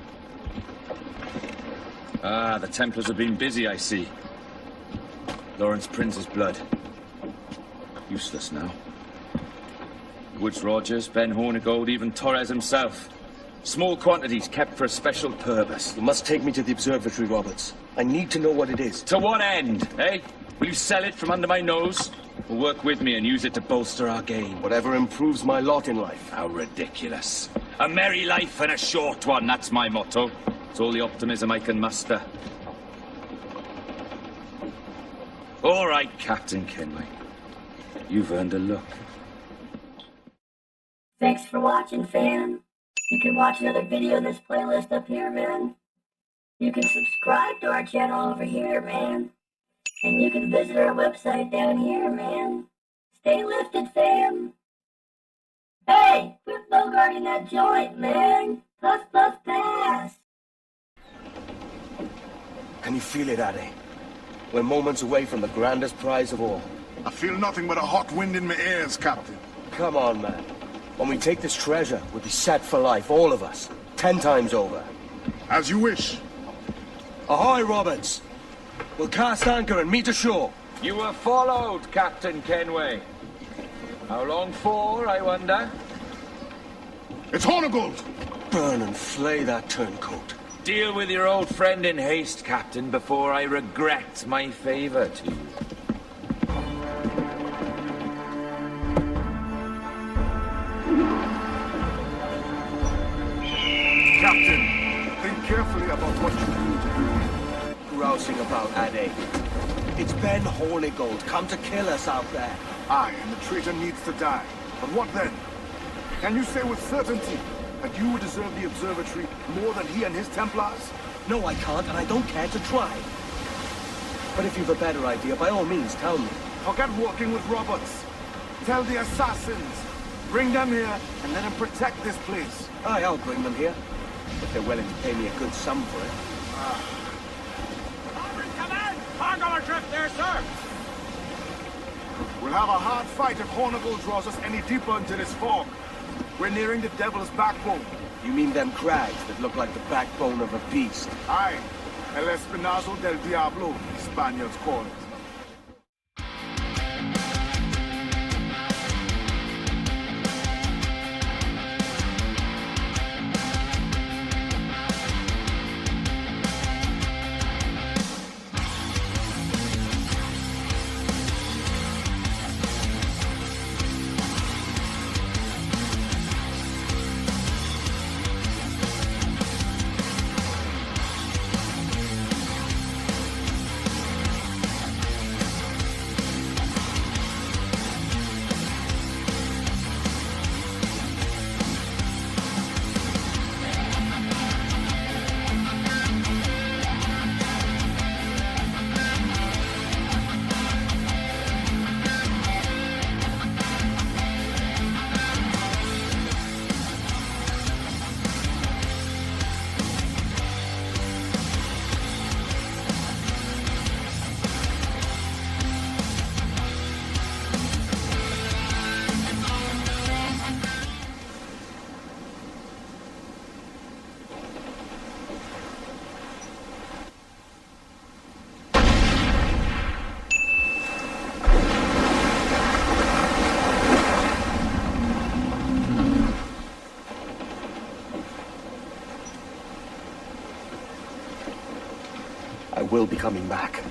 L: Ah, the Templars have been busy, I see. Lawrence Prince's blood. Useless now. Woods Rogers, Ben Hornigold, even Torres himself. Small quantities kept for a special purpose.
H: You must take me to the observatory, Roberts. I need to know what it is.
L: To what end, eh? Will you sell it from under my nose? Or work with me and use it to bolster our game?
H: Whatever improves my lot in life.
L: How ridiculous. A merry life and a short one, that's my motto. It's all the optimism I can muster. All right, Captain Kenway. You've earned a look.
G: Thanks for watching, fam. You can watch another video in this playlist up here, man. You can subscribe to our channel over here, man. And you can visit our website down here, man. Stay lifted, fam. Hey, quit bogarting that joint, man. Puff, puff, pass.
H: Can you feel it, Addy? We're moments away from the grandest prize of all.
M: I feel nothing but a hot wind in my ears, Captain.
H: Come on, man. When we take this treasure, we'll be set for life, all of us. 10 times over.
M: As you wish.
H: Ahoy, Roberts! We'll cast anchor and meet ashore.
L: You were followed, Captain Kenway. How long for, I wonder?
M: It's Hornigold!
H: Burn and flay that turncoat.
L: Deal with your old friend in haste, Captain, before I regret my favor to you.
M: Captain, think carefully about what you need to do.
H: Grousing about, Addy. It's Ben Hornigold, come to kill us out there.
M: Aye, and the traitor needs to die. But what then? Can you say with certainty that you would deserve the observatory more than he and his Templars?
H: No, I can't, and I don't care to try. But if you've a better idea, by all means, tell me.
M: Forget working with Roberts. Tell the assassins. Bring them here, and let them protect this place.
H: Aye, I'll bring them here. If they're willing to pay me a good sum for it.
V: Cargo adrift there, sir!
M: We'll have a hard fight if Hornigold draws us any deeper into this fog. We're nearing the Devil's Backbone.
H: You mean them crags that look like the backbone of a beast?
M: Aye. El Espinazo del Diablo, the Spaniards call it.
B: I will be coming back.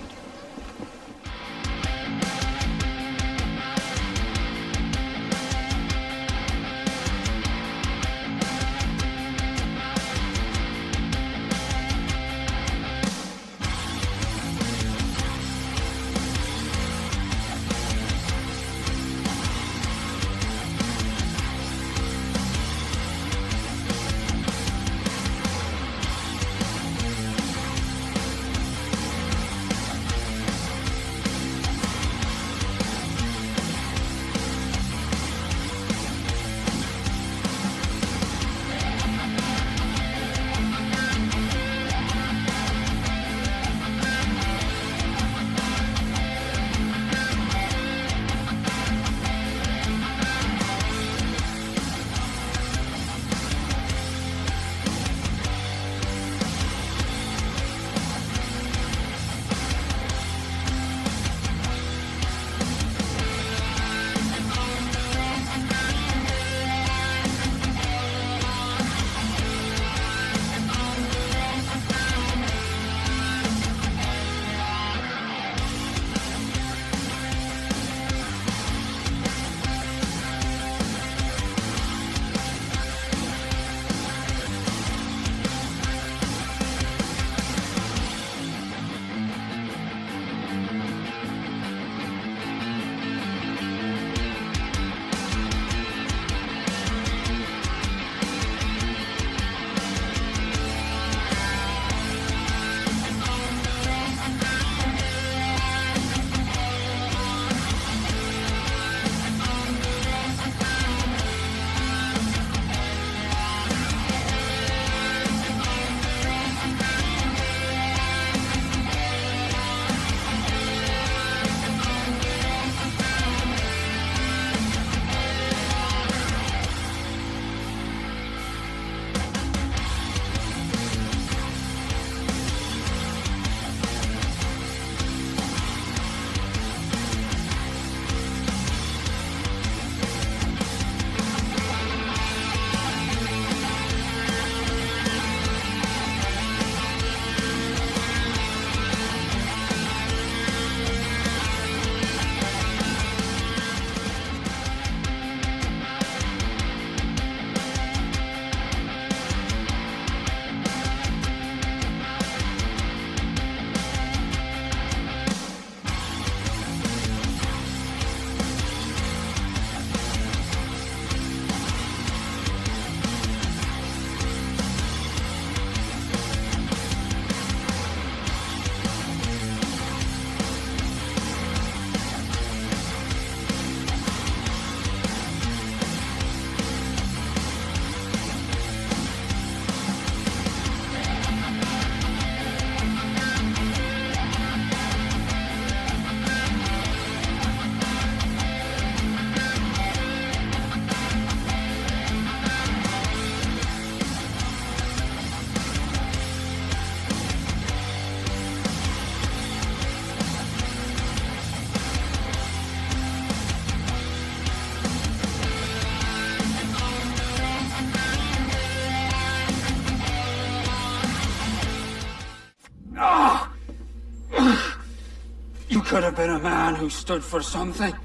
J: You could have been a man who stood for something.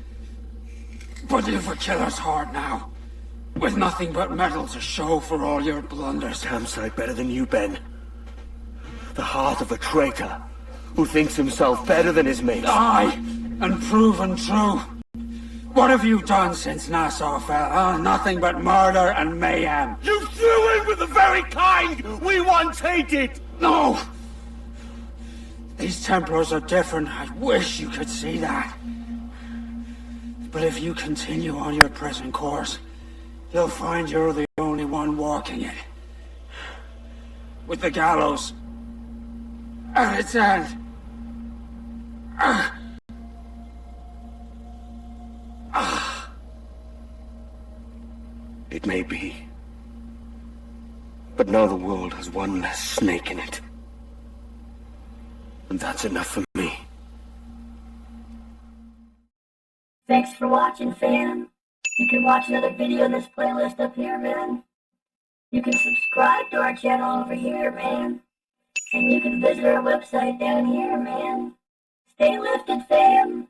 J: But you've a killer's heart now. With nothing but metal to show for all your blunders.
B: Damn sight better than you, Ben. The heart of a traitor who thinks himself better than his mates.
J: Aye, and proven true. What have you done since Nassau fell, huh? Nothing but murder and mayhem.
H: You threw in with the very kind we once hated!
J: No! These Templars are different. I wish you could see that. But if you continue on your present course, you'll find you're the only one walking it. With the gallows at its end.
B: It may be. But now the world has one less snake in it. And that's enough for me.
G: Thanks for watching, fam. You can watch another video in this playlist up here, man. You can subscribe to our channel over here, man. And you can visit our website down here, man. Stay lifted, fam.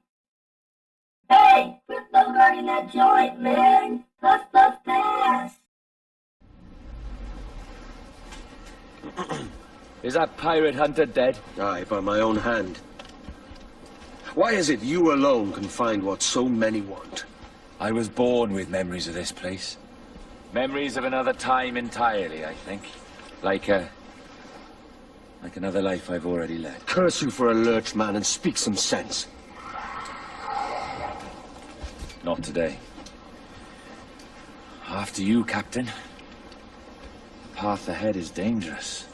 G: Hey, quit bogarting that joint, man. Puff, puff, pass.
B: Is that pirate hunter dead? Aye, by my own hand. Why is it you alone can find what so many want?
A: I was born with memories of this place. Memories of another time entirely, I think. Like another life I've already led.
B: Curse you for a lurch, man, and speak some sense.
A: Not today. After you, Captain. The path ahead is dangerous.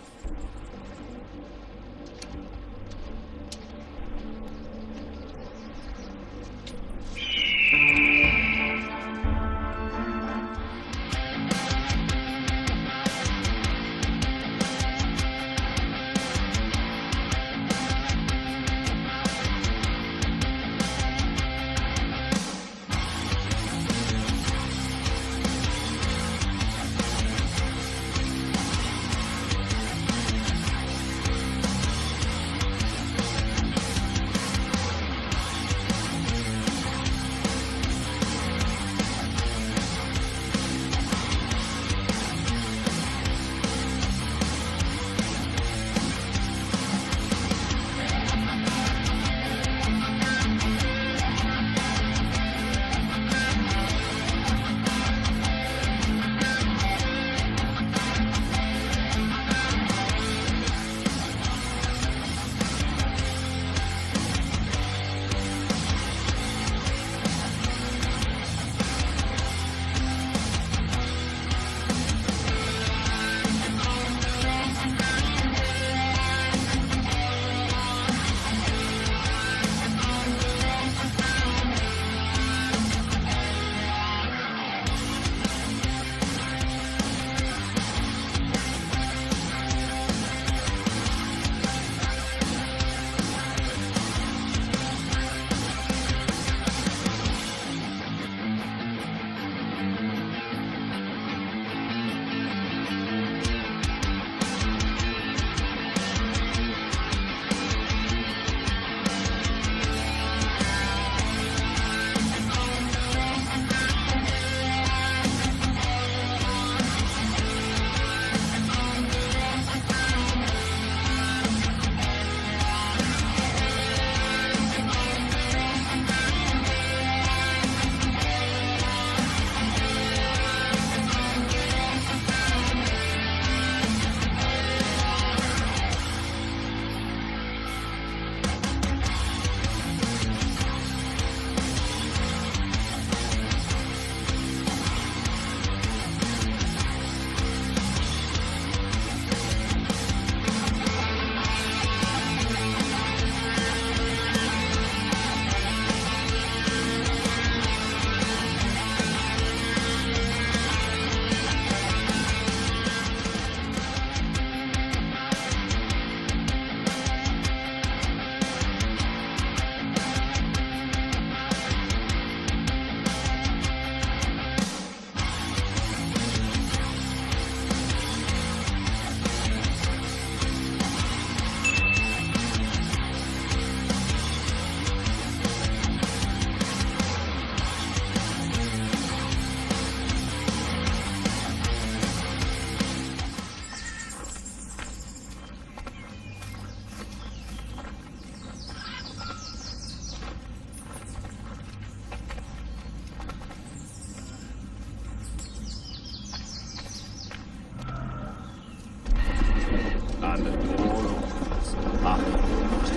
A: And the door opens after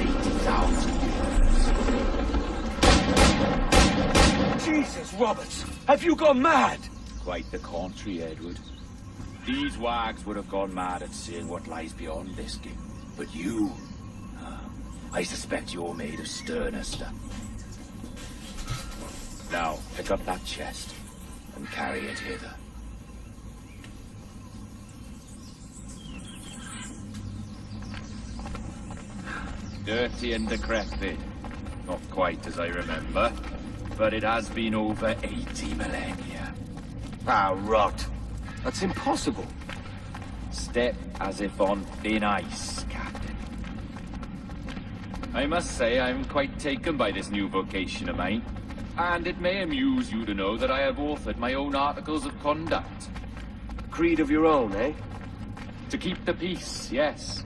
A: 80,000 years.
B: Jesus, Roberts! Have you gone mad?
A: Quite the contrary, Edward. These wags would have gone mad at seeing what lies beyond this gate. But you... I suspect you're made of sterner stuff. Now, pick up that chest and carry it hither. Dirty and decrepit. Not quite as I remember, but it has been over 80 millennia.
B: Ah, rot. That's impossible.
A: Step as if on thin ice, Captain. I must say I'm quite taken by this new vocation of mine. And it may amuse you to know that I have authored my own articles of conduct.
B: Creed of your own, eh?
A: To keep the peace, yes.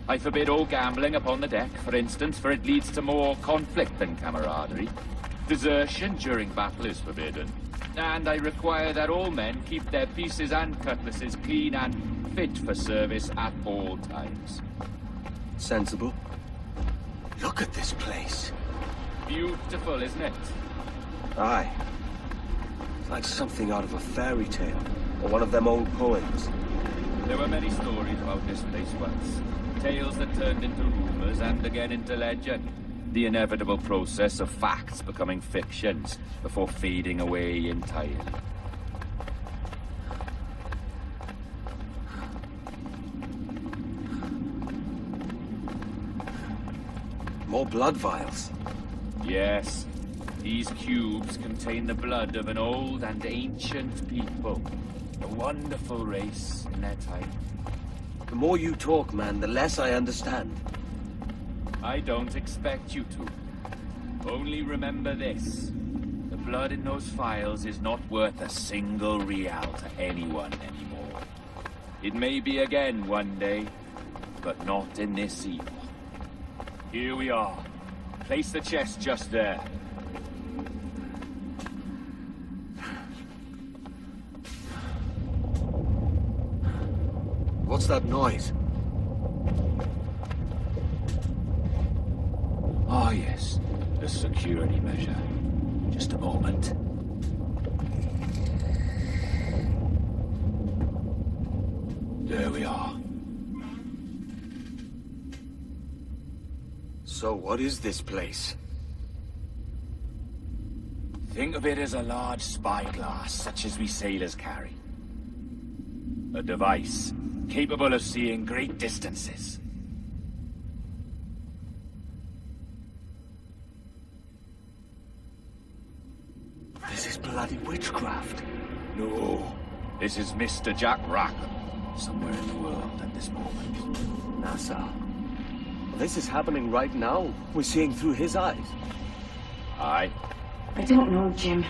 A: I forbid all gambling upon the deck, for instance, for it leads to more conflict than camaraderie. Desertion during battle is forbidden. And I require that all men keep their pieces and cutlasses clean and fit for service at all times.
B: Sensible. Look at this place.
A: Beautiful, isn't it?
B: Aye. It's like something out of a fairy tale, or one of them old poems.
A: There were many stories about this place once. Tales that turned into rumors and again into legend. The inevitable process of facts becoming fictions before fading away entirely.
B: More blood vials.
A: Yes. These cubes contain the blood of an old and ancient people. A wonderful race in their time.
B: The more you talk, man, the less I understand.
A: I don't expect you to. Only remember this. The blood in those files is not worth a single real to anyone anymore. It may be again one day, but not in this epoch. Here we are. Place the chest just there.
B: What's that noise?
A: Ah, yes. The security measure. Just a moment. There we are.
B: So what is this place?
A: Think of it as a large spyglass, such as we sailors carry. A device capable of seeing great distances.
B: This is bloody witchcraft.
A: No, this is Mr. Jack Rackham, somewhere in the world at this moment.
B: NASA. This is happening right now. We're seeing through his eyes.
A: Aye.
N: I don't know, Jim.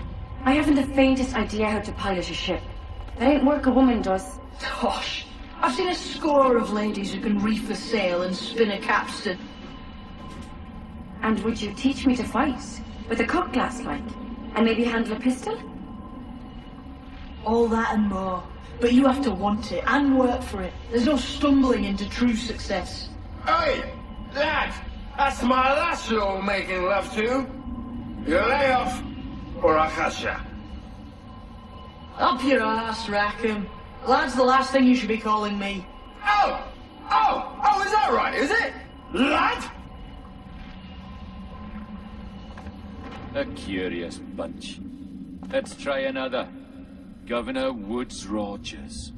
N: I haven't the faintest idea how to pilot a ship. That ain't work a woman does.
O: Tosh. I've seen a score of ladies who can reef a sail and spin a capstan.
N: And would you teach me to fight? With a cutlass, like? And maybe handle a pistol?
O: All that and more. But you have to want it and work for it. There's no stumbling into true success.
C: Hey, lad! That's my lass you're making love to. You lay off, or I'll catch ya.
O: Up your ass, Rackham. Lad's the last thing you should be calling me.
C: Oh, is that right, is it? Lad?
A: A curious bunch. Let's try another. Governor Woods Rogers.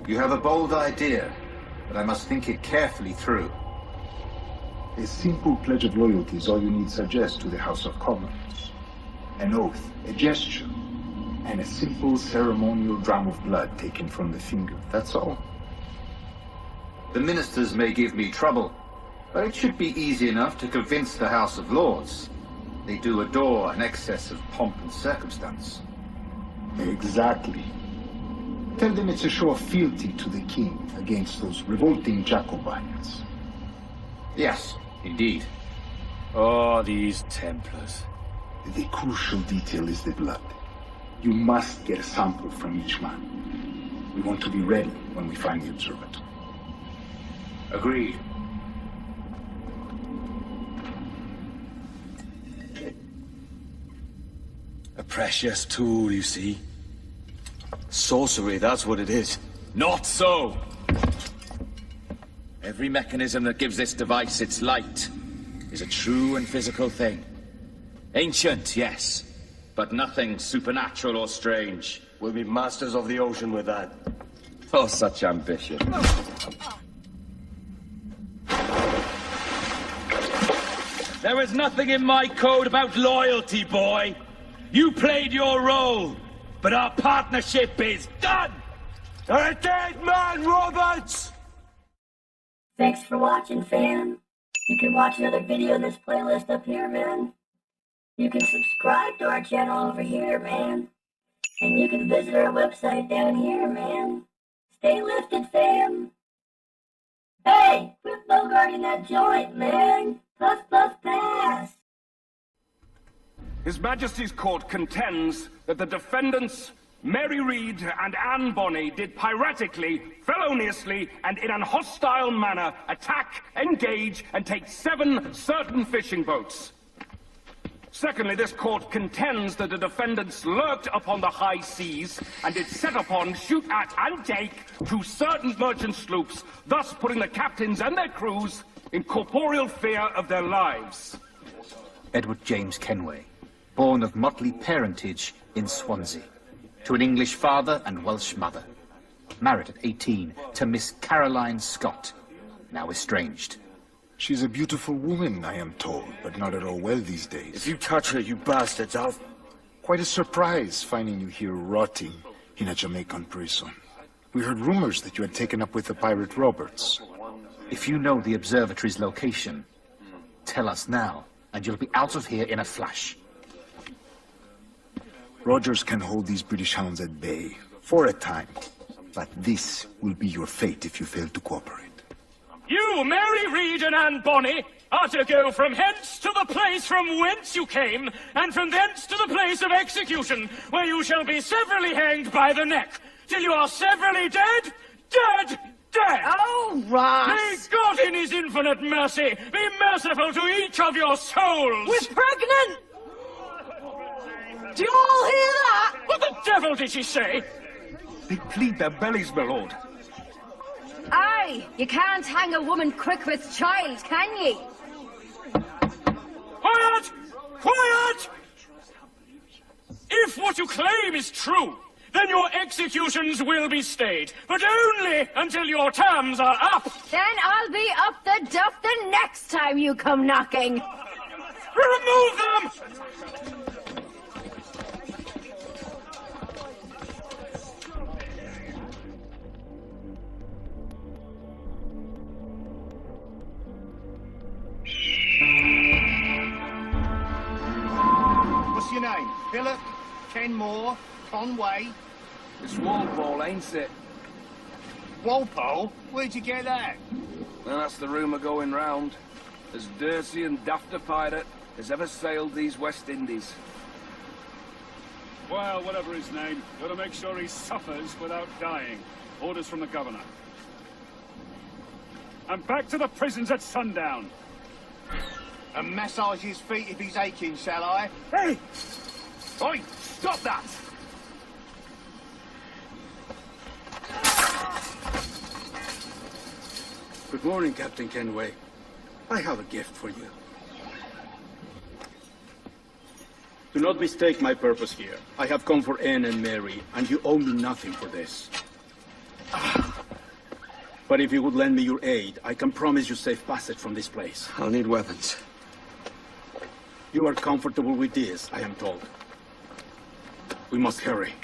K: You have a bold idea, but I must think it carefully through.
D: A simple pledge of loyalty is all you need suggest to the House of Commons. An oath, a gesture, and a simple ceremonial dram of blood taken from the finger. That's all.
K: The ministers may give me trouble, but it should be easy enough to convince the House of Lords. They do adore an excess of pomp and circumstance.
D: Exactly. Tell them it's a show of fealty to the king against those revolting Jacobites.
K: Yes, indeed.
A: Oh, these Templars.
D: The crucial detail is the blood. You must get a sample from each man. We want to be ready when we find the observatory.
K: Agreed.
A: A precious tool, you see.
B: Sorcery, that's what it is.
A: Not so! Every mechanism that gives this device its light is a true and physical thing. Ancient, yes, but nothing supernatural or strange.
B: We'll be masters of the ocean with that.
A: Oh, such ambition.
L: There is nothing in my code about loyalty, boy. You played your role, but our partnership is done!
H: You're a dead man, Roberts!
G: Thanks for watching, fam. You can watch another video in this playlist up here, man. You can subscribe to our channel over here, man. And you can visit our website down here, man. Stay lifted, fam. Hey, quit bogarting that joint, man. Puff, puff, pass.
T: His Majesty's Court contends that the defendants, Mary Reed and Anne Bonny, did piratically, feloniously, and in an hostile manner attack, engage, and take 7 certain fishing boats. Secondly, this court contends that the defendants lurked upon the high seas and did set upon, shoot at, and take 2 certain merchant sloops, thus putting the captains and their crews in corporeal fear of their lives.
K: Edward James Kenway, born of motley parentage in Swansea, to an English father and Welsh mother. Married at 18 to Miss Caroline Scott, now estranged.
D: She's a beautiful woman, I am told, but not at all well these days.
B: If you touch her, you bastards, I'll...
D: Quite a surprise finding you here rotting in a Jamaican prison. We heard rumors that you had taken up with the pirate Roberts.
K: If you know the observatory's location, tell us now, and you'll be out of here in a flash.
D: Rogers can hold these British hounds at bay, for a time. But this will be your fate if you fail to cooperate.
T: You, Mary Reed and Anne Bonny, are to go from hence to the place from whence you came, and from thence to the place of execution, where you shall be severally hanged by the neck, till you are severally dead, dead, dead!
N: Oh, Ross!
T: May God in his infinite mercy be merciful to each of your souls!
O: We're pregnant! Do you all hear that?
T: What the devil did she say? They plead their bellies, my lord.
N: Aye, you can't hang a woman quick with child, can ye?
T: Quiet! Quiet! If what you claim is true, then your executions will be stayed, but only until your terms are up.
N: Then I'll be up the duff the next time you come knocking.
T: Remove them!
R: What's your name? Philip? Kenmore? Conway?
B: It's Walpole, ain't it?
R: Walpole? Where'd you get that?
B: Well, that's the rumour going round. As dirty and daft a pirate as ever sailed these West Indies.
T: Well, whatever his name, gotta make sure he suffers without dying. Orders from the governor. And back to the prisons at sundown.
R: And massage his feet if he's aching, shall I?
T: Hey! Oi! Stop that!
P: Good morning, Captain Kenway. I have a gift for you. Do not mistake my purpose here. I have come for Anne and Mary, and you owe me nothing for this. But if you would lend me your aid, I can promise you safe passage from this place.
B: I'll need weapons.
P: You are comfortable with this, I am told. We must hurry.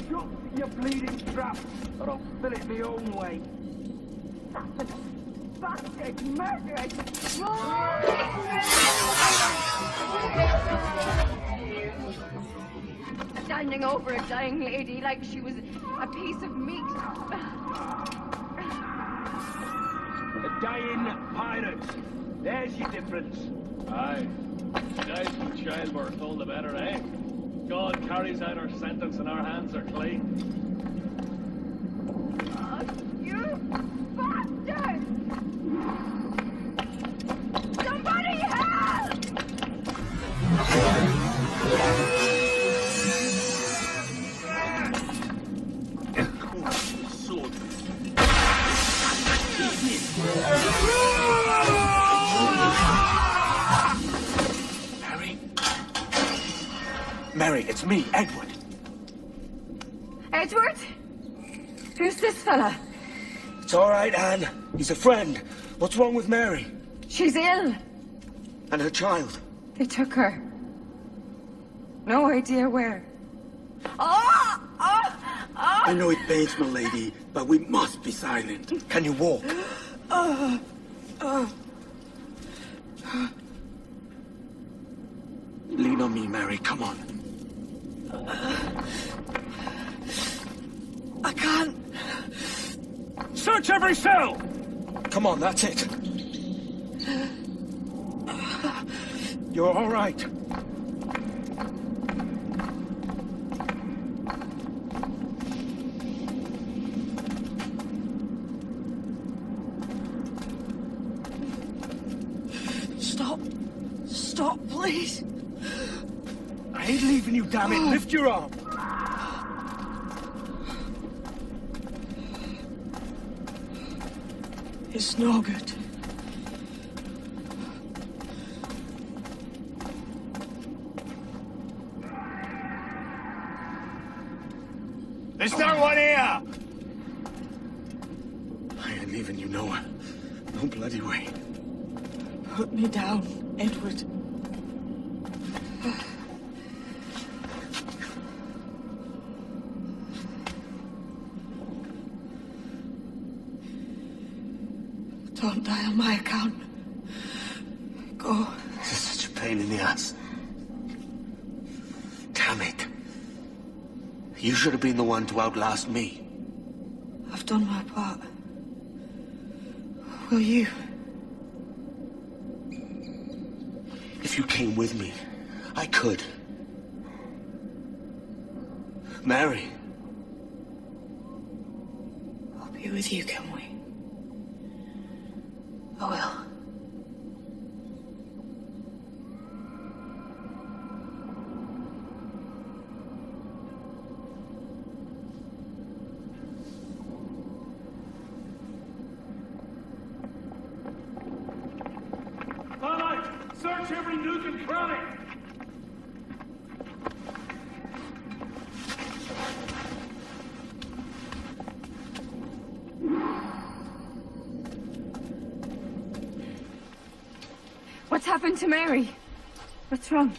H: Shut your bleeding trap, or I'll fill it my own way.
N: Bastard! Murderers! Standing over a dying lady like she was a piece of meat.
H: A dying pirate. There's your difference.
S: Aye. Dies from childbirth, all the better, eh? God carries out our sentence and our hands are clean.
N: Oh, you bastard! Somebody help!
H: Sword.
B: Mary, it's me, Edward.
N: Edward? Who's this fella?
B: It's all right, Anne. He's a friend. What's wrong with Mary?
N: She's ill.
B: And her child?
N: They took her. No idea where. Oh! Oh! Oh!
P: I know it pains, my lady, but we must be silent.
B: Can you walk? Lean on me, Mary. Come on.
N: I can't.
H: Search every cell!
B: Come on, that's it. You're all right.
N: Stop. Stop, please.
B: I ain't leaving you, damn it. Lift your arm.
N: It's no good.
H: There's no one here!
B: I ain't leaving you nowhere. No bloody way.
N: Put me down, Edward. Don't die on my account. Go.
B: This is such a pain in the ass. Damn it. You should have been the one to outlast me.
N: I've done my part. Will you?
B: If you came with me, I could. Mary.
N: I'll be with you, can we? I will.
H: Alright, search every nook and cranny!
N: What's happened to Mary? What's wrong?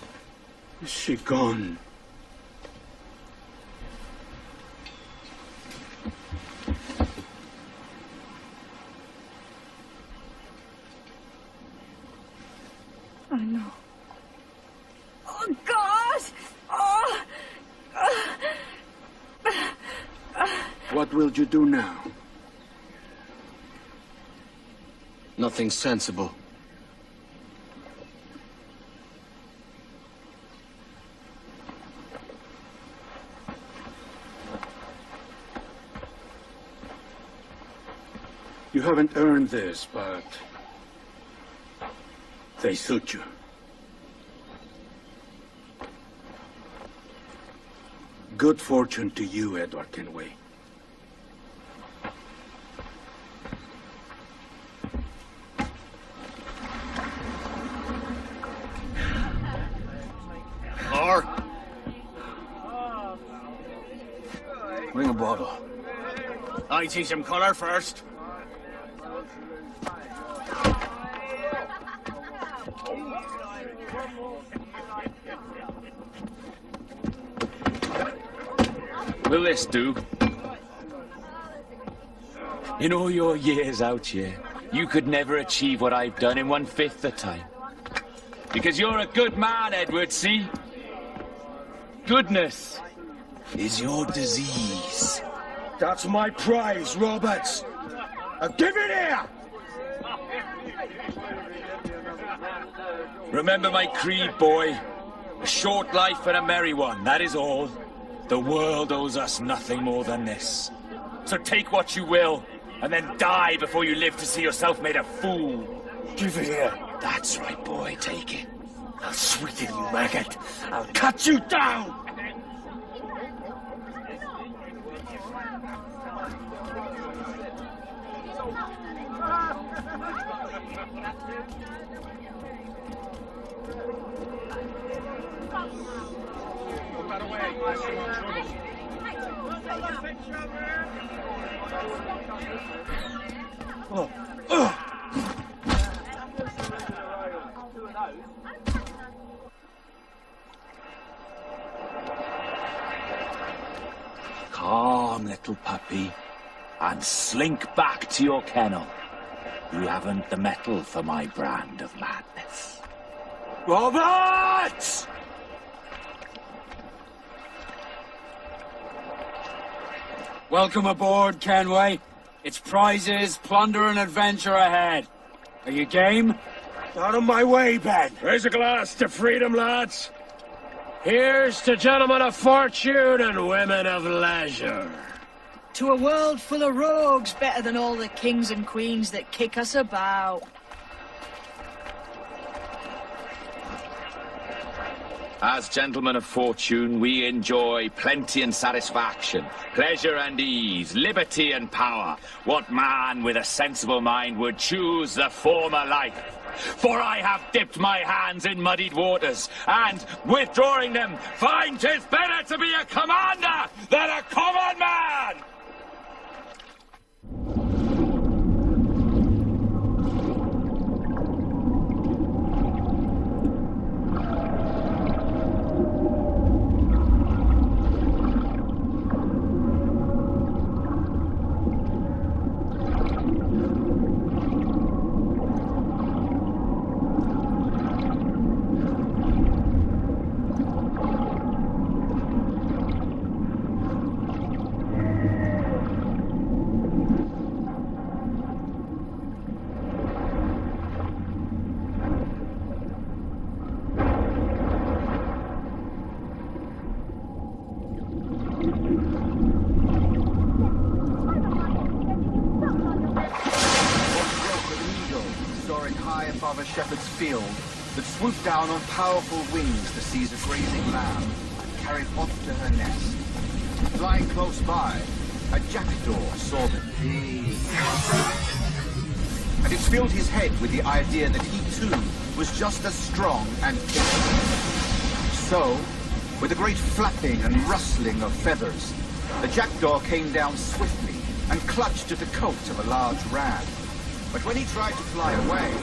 P: Is she gone?
N: I know. Oh, God! Oh!
P: What will you do now?
B: Nothing sensible.
P: You haven't earned this, but they suit you. Good fortune to you, Edward Kenway.
B: Or bring a bottle. I see some color first.
A: Will this do? In all your years out here, you could never achieve what I've done in 1/5 the time. Because you're a good man, Edward, see? Goodness is your disease.
H: That's my prize, Roberts. Give it here!
A: Remember my creed, boy. A short life and a merry one, that is all. The world owes us nothing more than this. So take what you will, and then die before you live to see yourself made a fool.
H: Give it here.
A: That's right, boy, take it.
H: I'll sweeten you, maggot. I'll cut you down!
A: Calm, little puppy, and slink back to your kennel. You haven't the mettle for my brand of madness.
H: Roberts!
J: Welcome aboard, Kenway. It's prizes, plunder, and adventure ahead. Are you game?
H: Out of my way, Ben. Raise a glass to freedom, lads.
Q: Here's to gentlemen of fortune and women of leisure.
O: To a world full of rogues, better than all the kings and queens that kick us about.
A: As gentlemen of fortune, we enjoy plenty and satisfaction, pleasure and ease, liberty and power. What man with a sensible mind would choose the former life? For I have dipped my hands in muddied waters, and, withdrawing them, find 'tis better to be a commander than a common man!
K: Above a shepherd's field that swooped down on powerful wings to seize a grazing lamb and carry it off to her nest. Flying close by, a jackdaw saw them. And it filled his head with the idea that he too was just as strong and capable. So, with a great flapping and rustling of feathers, the jackdaw came down swiftly and clutched at the coat of a large ram. But when he tried to fly away,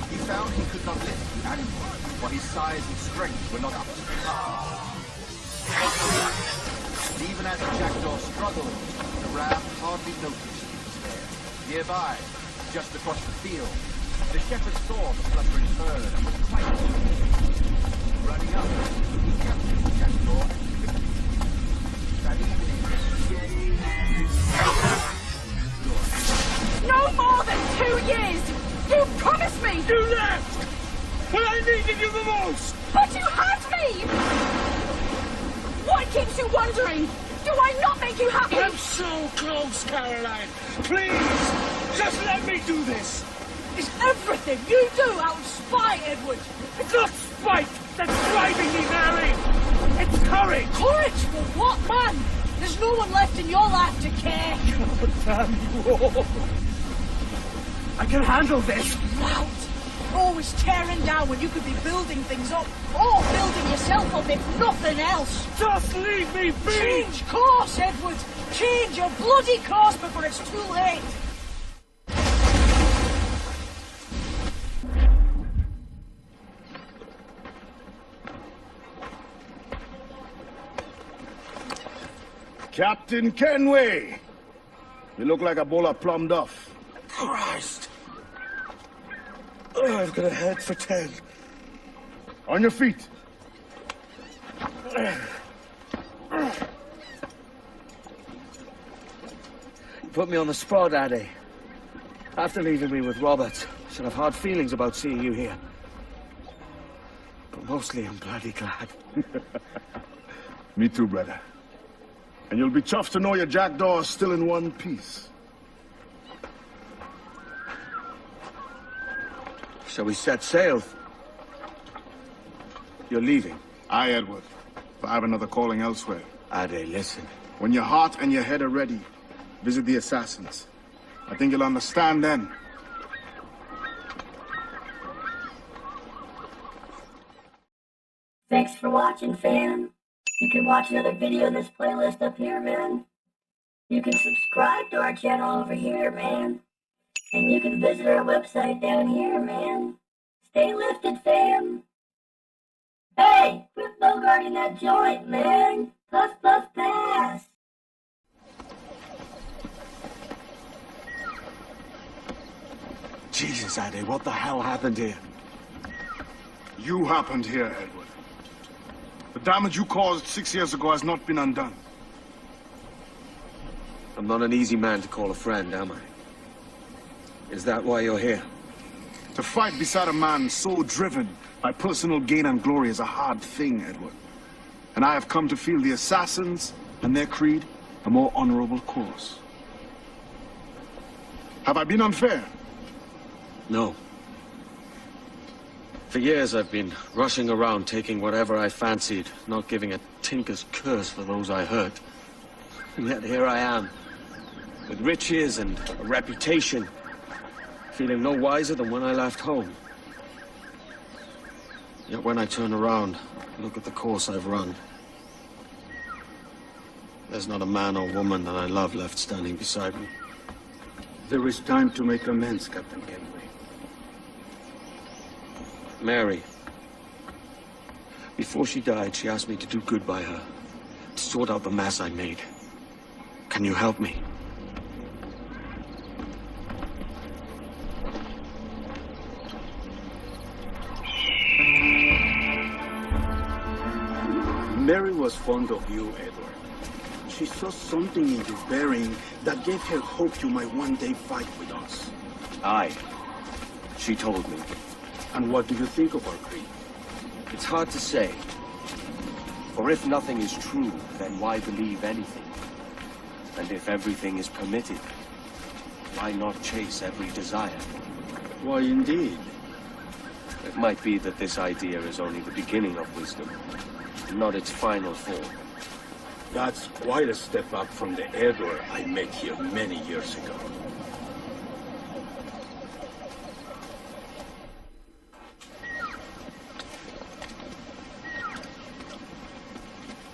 K: he found he could not lift the animal, for his size and strength were not up to the task. Even as the jackdaw struggled, the ram hardly noticed he was there. Nearby, just across the field, the shepherd saw the fluttering herd and was fighting. Running up, he captured the jackdaw and quickly. That evening,
O: No more than 2 years! You promised me!
H: You left! When I needed you the most!
O: But you had me! What keeps you wondering? Do I not make you happy?
H: I'm so close, Caroline! Please! Just let me do this!
O: Is everything you do out of spite, Edward?
H: It's not spite that's driving me, Mary! It's courage!
O: Courage for what, man? There's no one left in your life to care.
H: God damn you all! I can handle this!
O: Loud! Always tearing down when you could be building things up, or building yourself up if nothing else.
H: Just leave me be!
O: Change course, Edward! Change your bloody course before it's too late!
M: Captain Kenway! You look like a bowl of plum duff.
H: Christ! Oh, I've got a head for 10.
M: On your feet.
B: You put me on the spot, Addy. After leaving me with Robert, I should have hard feelings about seeing you here. But mostly I'm bloody glad.
M: Me too, brother. And you'll be chuffed to know your jackdaw is still in one piece.
B: Shall we set sail? You're leaving?
M: Aye, Edward. But I have another calling elsewhere.
B: Addy, listen.
M: When your heart and your head are ready, visit the assassins. I think you'll understand then.
G: Thanks for watching, fam. You can watch another video in this playlist up here, man. You can subscribe to our channel over here, man. And you can visit our website down here, man. Stay lifted, fam. Hey, quit bogarting that joint, man. Puff, puff, pass.
B: Jesus, Addy, what the hell happened here?
M: You happened here, Edward. The damage you caused 6 years ago has not been undone.
B: I'm not an easy man to call a friend, am I? Is that why you're here?
M: To fight beside a man so driven by personal gain and glory is a hard thing, Edward. And I have come to feel the assassins and their creed a more honorable cause. Have I been unfair?
B: No. For years I've been rushing around taking whatever I fancied, not giving a tinker's curse for those I hurt. And yet here I am, with riches and a reputation, feeling no wiser than when I left home. Yet when I turn around, look at the course I've run. There's not a man or woman that I love left standing beside me.
P: There is time to make amends, Captain Kenway.
B: Mary. Before she died, she asked me to do good by her, to sort out the mess I made. Can you help me?
P: Mary was fond of you, Edward. She saw something in your bearing that gave her hope you might one day fight with us.
B: Aye. She told me.
P: And what do you think of our creed?
B: It's hard to say. For if nothing is true, then why believe anything? And if everything is permitted, why not chase every desire?
P: Why, indeed.
B: It might be that this idea is only the beginning of wisdom, not its final form.
P: That's quite a step up from the Edward I met here many years ago.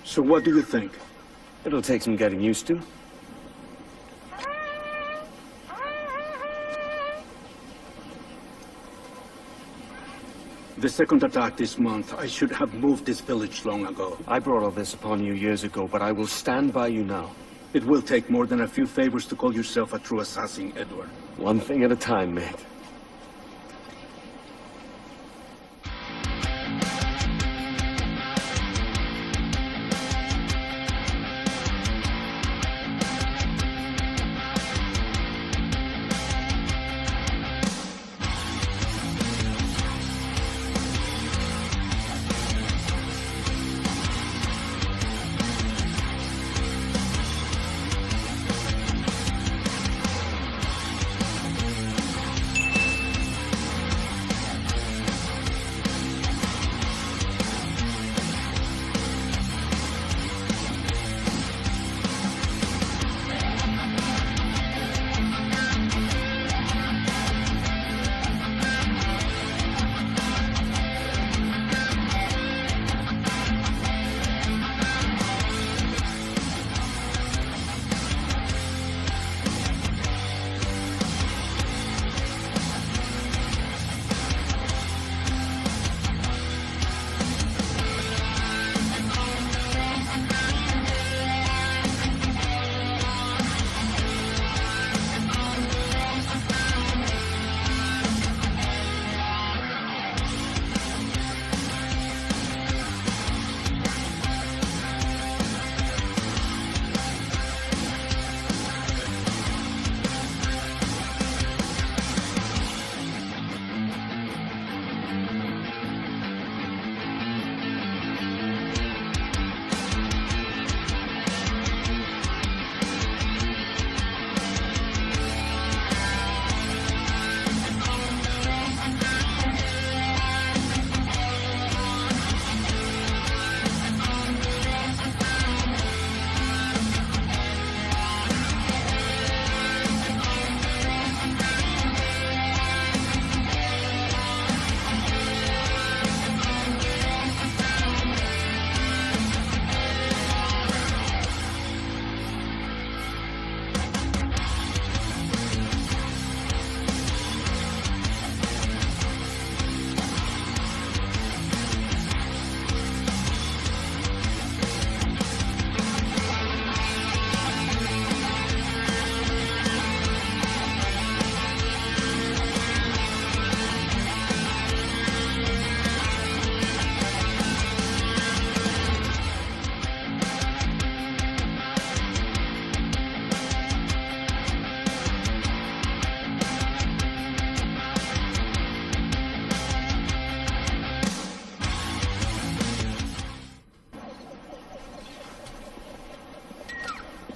P: So what do you think?
B: It'll take some getting used to.
P: The second attack this month, I should have moved this village long ago.
B: I brought all this upon you years ago, but I will stand by you now.
P: It will take more than a few favors to call yourself a true assassin, Edward.
B: One thing at a time, mate.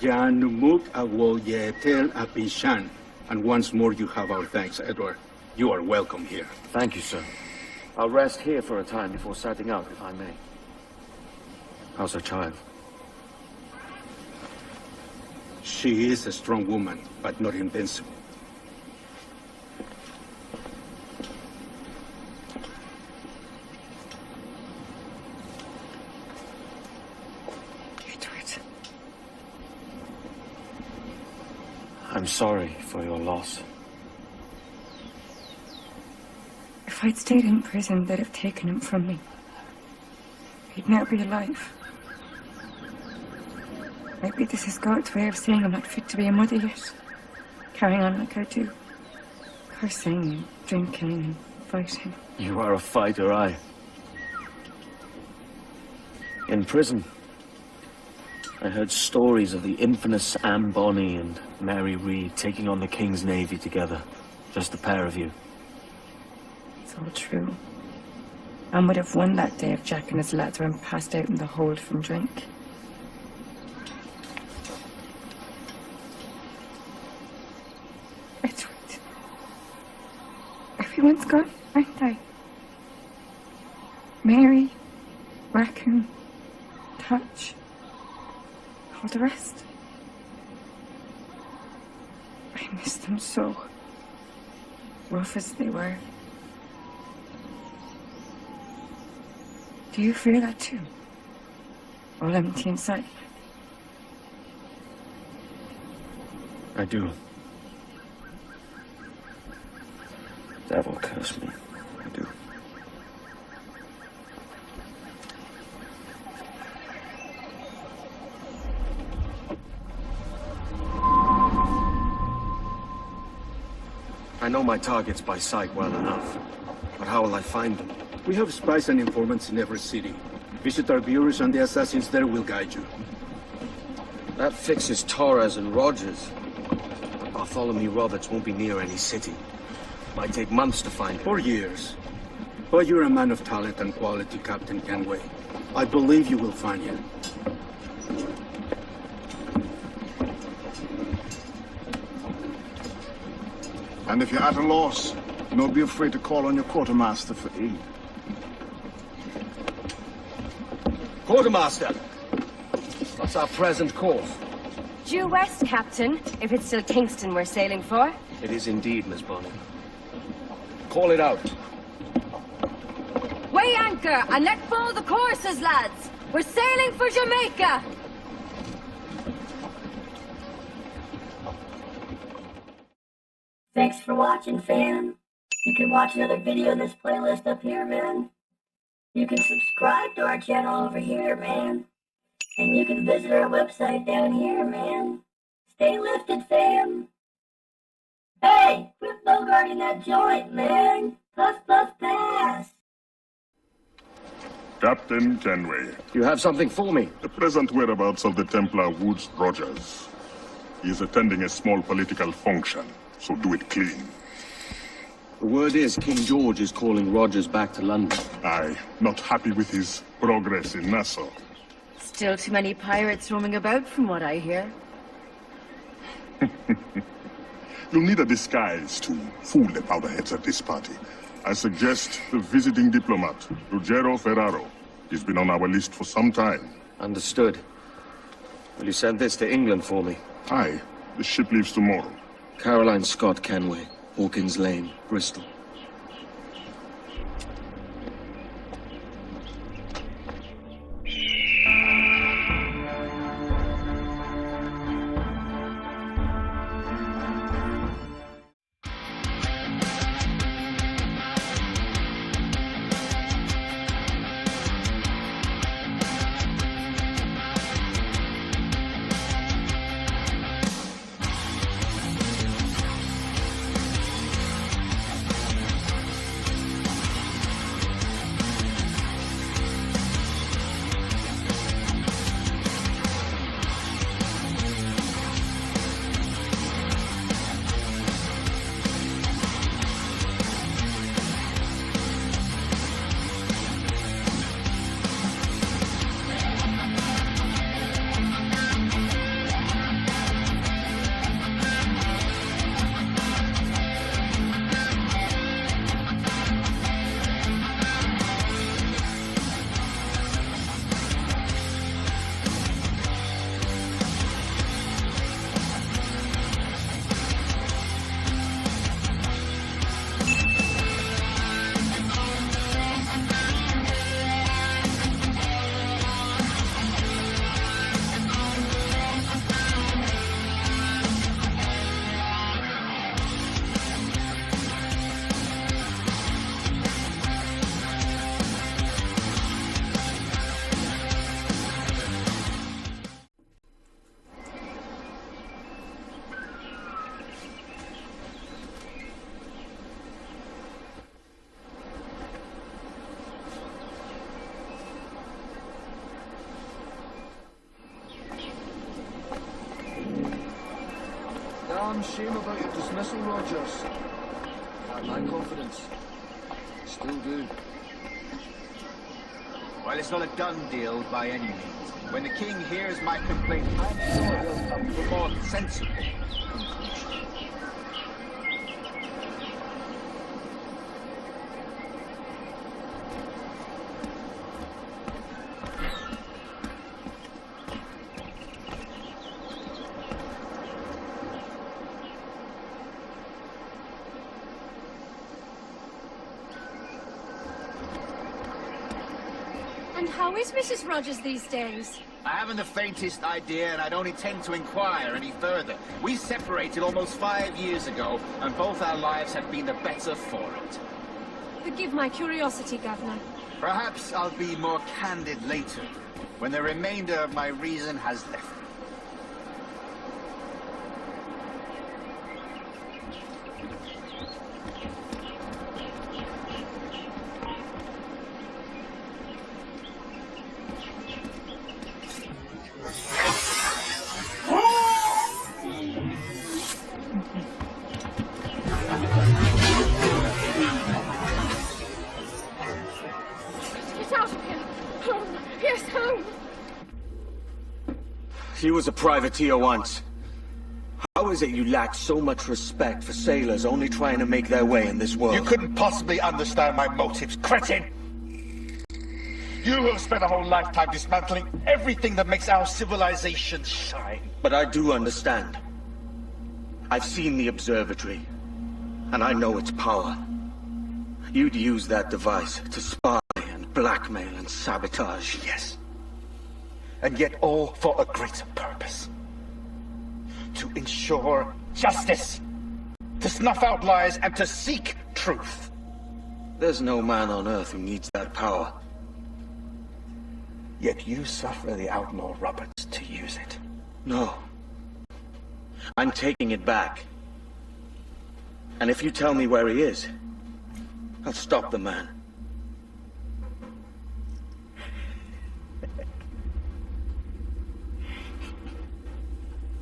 P: Jan Numuk Awoyetel Apishan. And once more you have our thanks, Edward. You are welcome here.
B: Thank you, sir. I'll rest here for a time before setting out, if I may. How's her child?
P: She is a strong woman, but not invincible.
B: I'm sorry for your loss.
E: If I'd stayed in prison, they'd have taken him from me. He'd never be alive. Maybe this is God's way of saying I'm not fit to be a mother yet. Carrying on like I do. Cursing and drinking and fighting.
B: You are a fighter, aye. In prison, I heard stories of the infamous Anne Bonny and Mary Read taking on the King's Navy together. Just the pair of you.
E: It's all true. Anne would have won that day if Jack and his lads weren't passed out in the hold from drink. Edward. Everyone's gone, aren't they? Mary, Raccoon, Touch. All the rest. I miss them so. Rough as they were. Do you feel that too? All empty inside?
B: I do. Devil curse me. I do. I know my targets by sight well enough, but how will I find them?
P: We have spies and informants in every city. Visit our bureaus and the assassins there will guide you.
B: That fixes Torres and Rogers. But Bartholomew Roberts won't be near any city. Might take months to find him.
P: Or years. But you're a man of talent and quality, Captain Kenway. I believe you will find him.
M: And if you're at a loss, don't be afraid to call on your quartermaster for aid.
B: Quartermaster! What's our present course?
N: Due west, Captain, if it's still Kingston we're sailing for.
B: It is indeed, Miss Bonny. Call it out.
N: Weigh anchor and let fall the courses, lads. We're sailing for Jamaica.
G: Thanks for watching, fam. You can watch another video in this playlist up here, man. You can subscribe to our channel over here, man. And you can visit our website down here, man. Stay lifted, fam. Hey, quit bogarting that joint, man. Puff, puff, pass.
U: Captain Kenway.
B: You have something for me?
U: The present whereabouts of the Templar Woods Rogers. He is attending a small political function, so do it clean.
B: The word is King George is calling Rogers back to London.
U: Aye, not happy with his progress in Nassau.
N: Still too many pirates roaming about from what I hear.
U: You'll need a disguise to fool the powderheads at this party. I suggest the visiting diplomat, Ruggiero Ferraro. He's been on our list for some time.
B: Understood. Will you send this to England for me?
U: Aye. The ship leaves tomorrow.
B: Caroline Scott Kenway, Hawkins Lane, Bristol.
C: damn shame about your dismissal, Rogers. Had my confidence. Still do.
K: Well, it's not a done deal by any means. When the king hears my complaint, I'm sure he'll come to a more sensible conclusion.
F: And how is Mrs. Rogers these days?
K: I haven't the faintest idea, and I don't intend to inquire any further. We separated almost 5 years ago, and both our lives have been the better for it.
F: Forgive my curiosity, Governor.
K: Perhaps I'll be more candid later, when the remainder of my reason has left me.
F: Get out of here! Home! Yes, home!
B: He was a privateer once. How is it you lack so much respect for sailors only trying to make their way in this world?
K: You couldn't possibly understand my motives, cretin! You have spent a whole lifetime dismantling everything that makes our civilization shine.
B: But I do understand. I've seen the observatory, and I know its power. You'd use that device to spy and blackmail and sabotage.
K: Yes. And yet all for a greater purpose. To ensure justice. To snuff out lies and to seek truth.
B: There's no man on Earth who needs that power.
K: Yet you suffer the outlaw Roberts to use it.
B: No. I'm taking it back. And if you tell me where he is, I'll stop the man.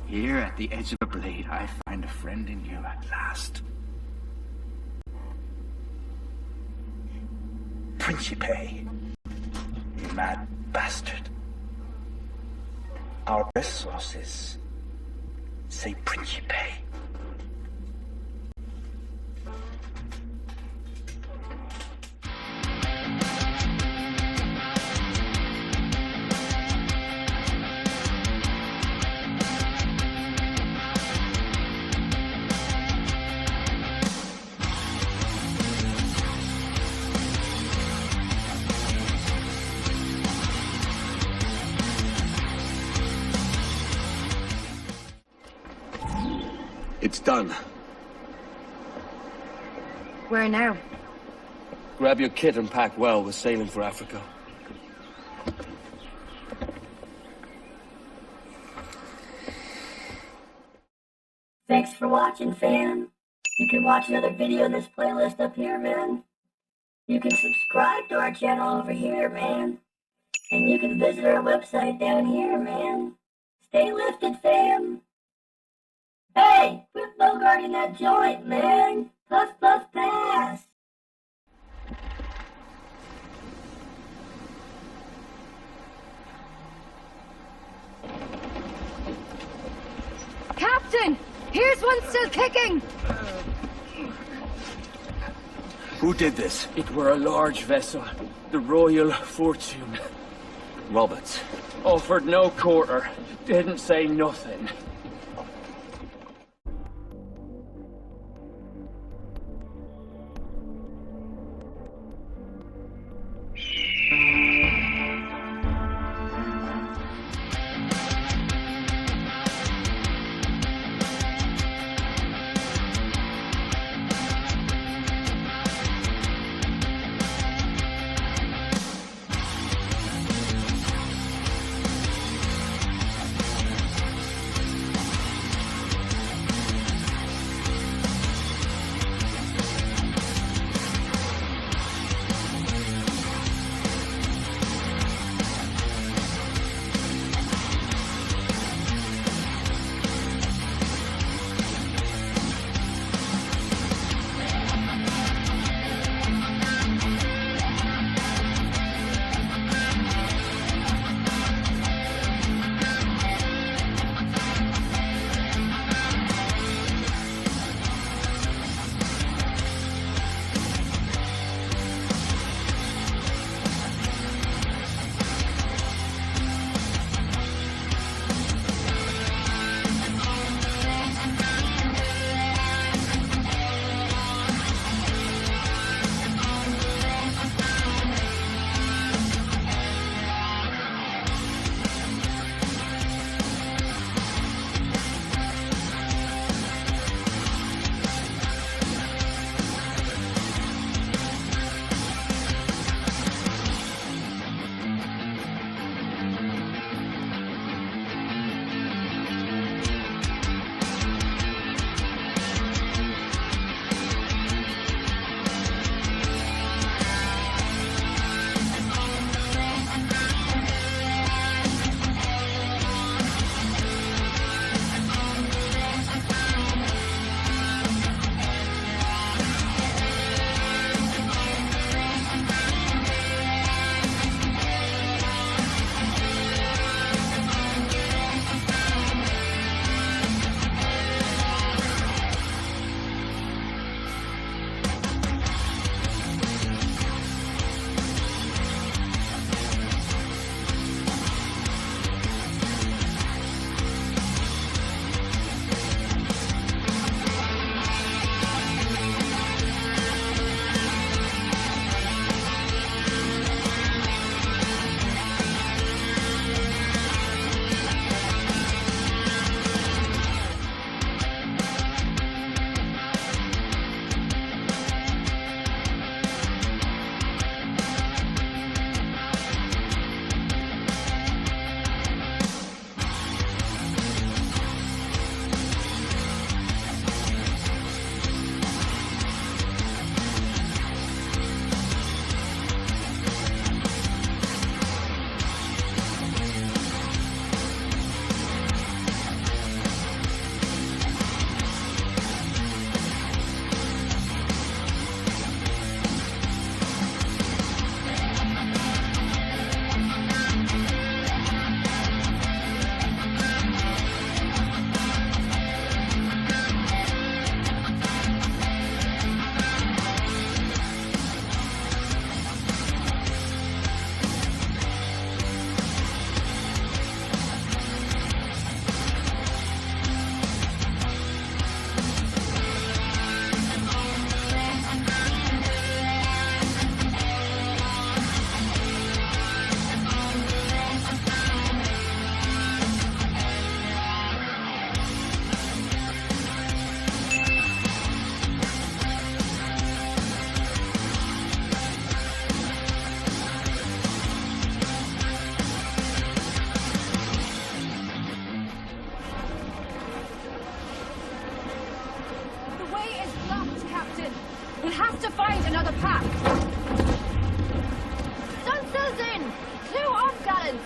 K: Here at the edge of the blade, I find a friend in you at last. Principe, you mad bastard. Our best sources say Principe.
B: It's done.
N: Where now?
B: Grab your kit and pack well. We're sailing for Africa.
G: Thanks for watching, fam. You can watch another video in this playlist up here, man. You can subscribe to our channel over here, man. And you can visit our website down here, man. Stay lifted, fam. Hey, quit bogarting that joint, man. Puff, puff, pass.
F: Captain! Here's one still kicking!
B: Who did this?
Q: It were a large vessel, the Royal Fortune.
B: Roberts.
Q: Offered no quarter, didn't say nothing.
F: We'll have to find another path. Stunsails in! Clew off gallants!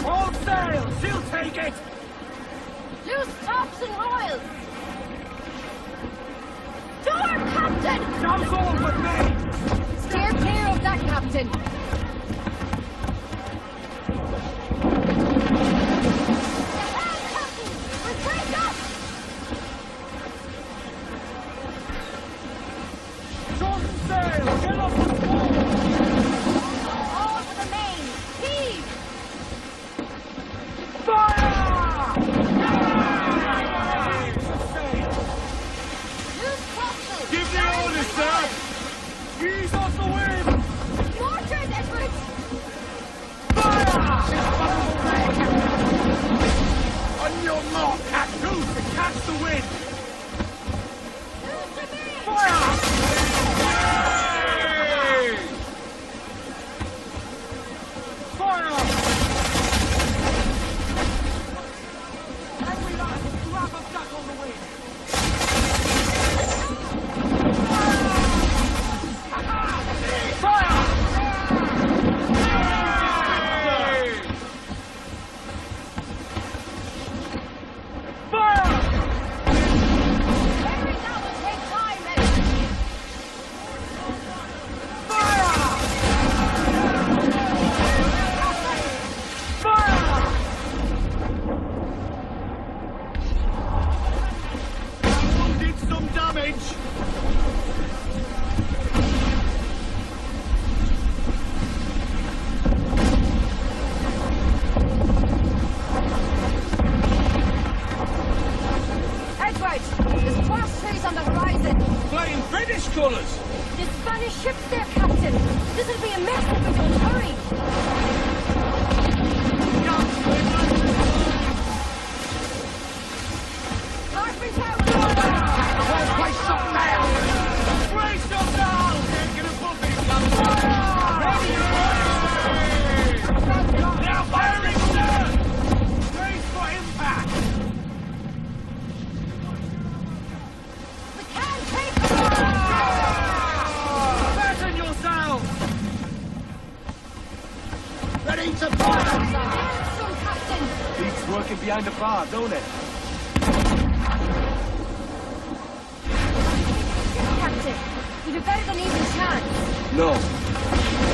H: All sails! She'll take it!
F: Loose tops and royals! Door, Captain!
H: Jumps all with me!
F: Steer clear of that, Captain!
B: Behind the bar, don't it?
F: Captain, you've a better than even chance.
B: No.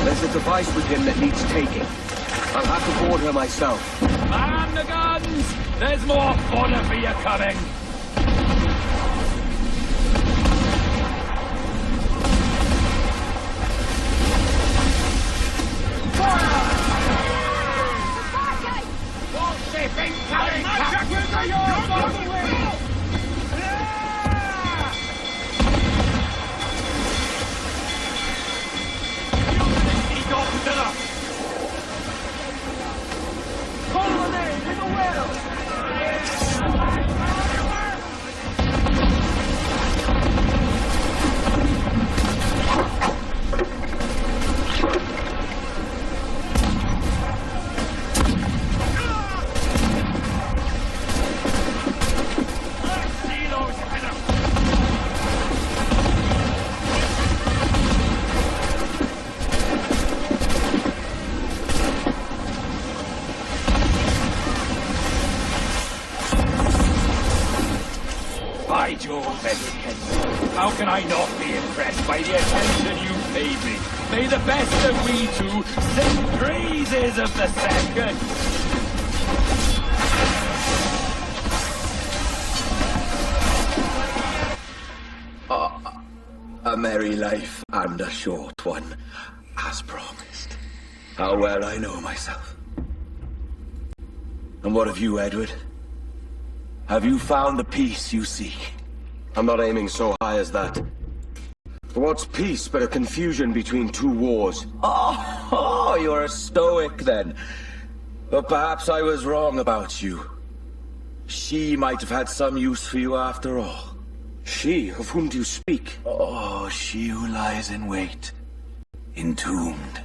B: There's a device with him that needs taking. I'll have to board her myself.
A: Man the guns! There's more fodder for you coming! By Jove, Edward, how can I not be impressed by the attention you paid me? May the best of we two sing praises of the second.
L: A merry life and a short one, as promised. How well I know myself. And what of you, Edward? Have you found the peace you seek?
B: I'm not aiming so high as that. What's peace but a confusion between two wars?
L: Oh, you're a stoic then. But perhaps I was wrong about you. She might have had some use for you after all.
B: She? Of whom do you speak?
L: Oh, she who lies in wait. Entombed.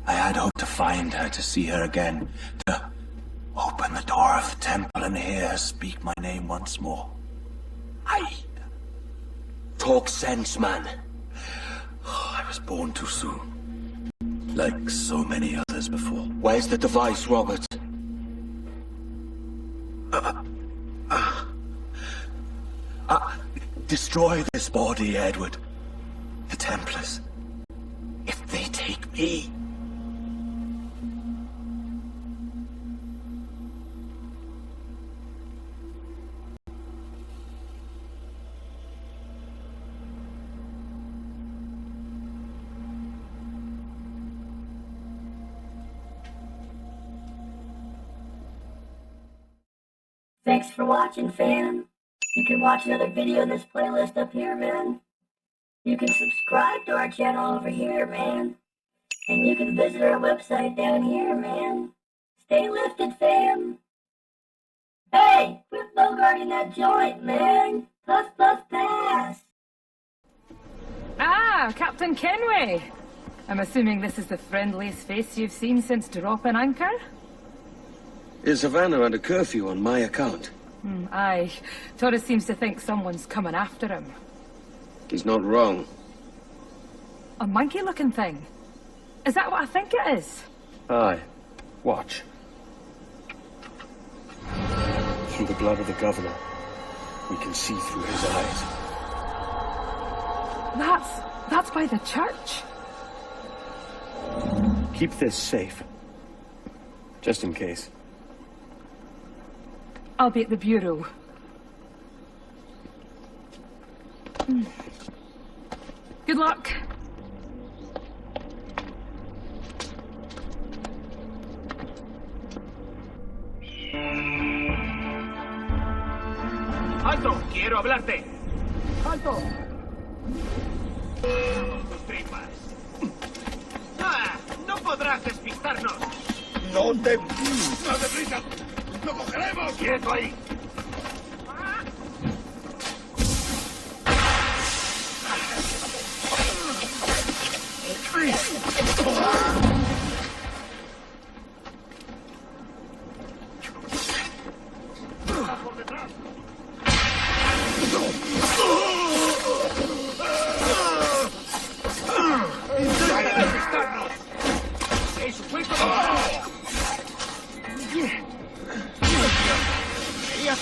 L: I had hoped to find her, to see her again. To Open the door of the temple and hear speak my name once more. Aye. Talk sense, man. I was born too soon. Like so many others before. Where's the device, Robert? Destroy this body, Edward. The Templars. If they take me...
G: Thanks for watching, fam. You can watch another video in this playlist up here, man. You can subscribe to our channel over here, man. And you can visit our website down here, man. Stay lifted, fam. Hey, quit bogarting that joint, man. Puff, puff, pass.
E: Ah, Captain Kenway. I'm assuming this is the friendliest face you've seen since dropping anchor?
B: Is Havana under curfew on my account?
E: Aye. Torres seems to think someone's coming after him.
B: He's not wrong.
E: A monkey-looking thing? Is that what I think it is?
B: Aye. Watch. Through the blood of the governor, we can see through his eyes.
E: That's by the church.
B: Keep this safe. Just in case.
E: I'll be at the bureau. Good luck.
H: ¡Alto! ¡Quiero hablarte!
C: ¡Alto!
H: ¡Tus tripas! ¡Ah! ¡No podrás despistarnos!
C: ¡No te... ¡No deprisa! ¡Lo cogeremos!
H: ¡Quieto ahí! ¡Por detrás! ¡Intenta despistarnos! ¡He supuesto! ¡Creía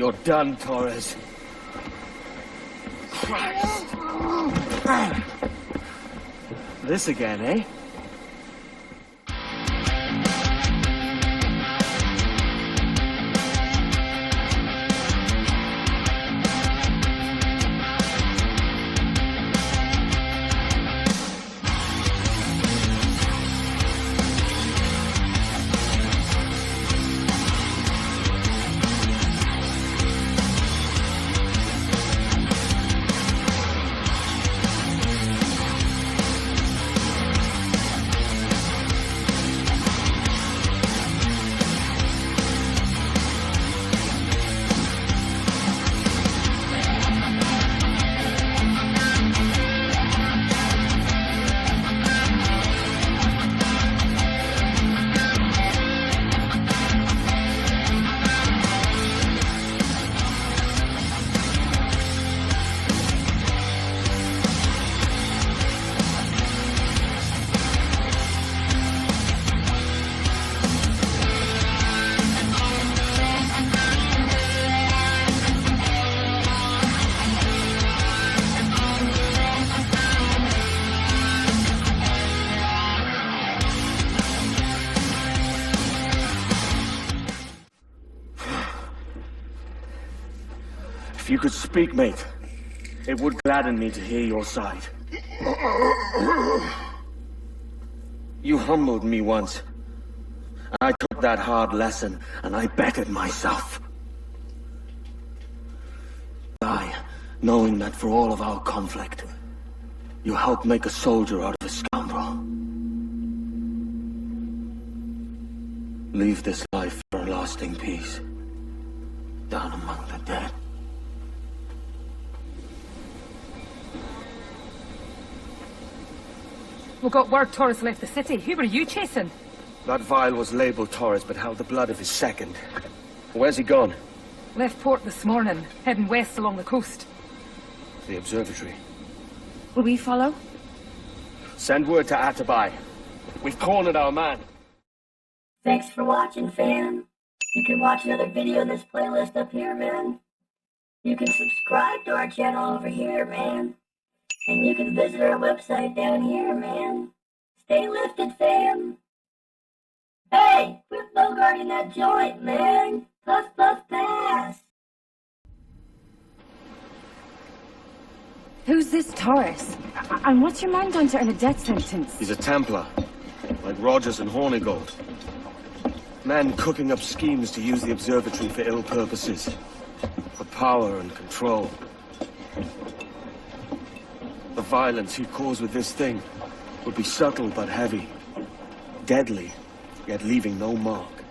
B: You're done, Torres. Christ. This again, eh? If you could speak, mate, it would gladden me to hear your side. You humbled me once. I took that hard lesson, and I bettered myself. Die, knowing that for all of our conflict, you helped make a soldier out of a scoundrel. Leave this life for a lasting peace, down among the dead.
I: We got word Torres left the city. Who were you chasing?
B: That vial was labeled Torres, but held the blood of his second. Where's he gone?
I: Left port this morning, heading west along the coast.
B: The observatory.
N: Will we follow?
B: Send word to Atabai. We've cornered our man.
G: Thanks for watching, fam. You can watch another video in this playlist up here, man. You can subscribe to our channel over here, man. And you can visit our website down here, man. Stay lifted, fam. Hey, quit bogarting that joint, man. Puff, puff, pass.
N: Who's this Torres? And what's your man done to earn a death sentence?
B: He's a Templar, like Rogers and Hornigold. Men cooking up schemes to use the observatory for ill purposes. For power and control. The violence he caused with this thing would be subtle but heavy. Deadly, yet leaving no mark.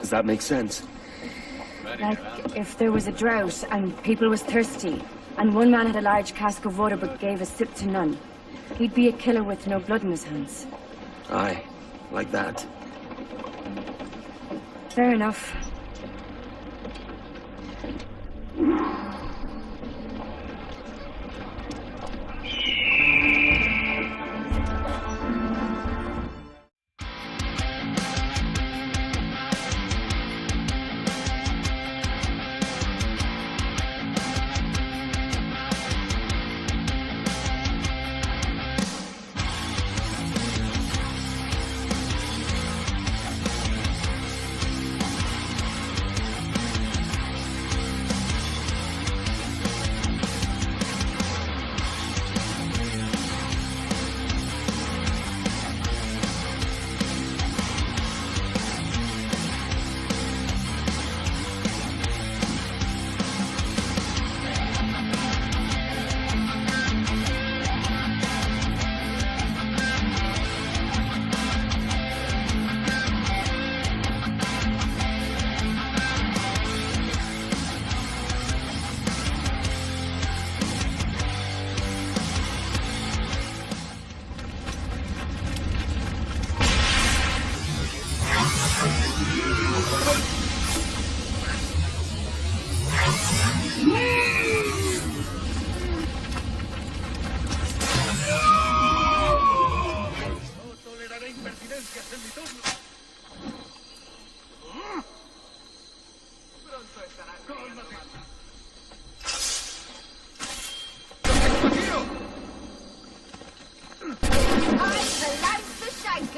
B: Does that make sense?
N: Like, if there was a drought and people was thirsty, and one man had a large cask of water but gave a sip to none, he'd be a killer with no blood in his hands.
B: Aye, like that.
N: Fair enough.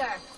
F: leader.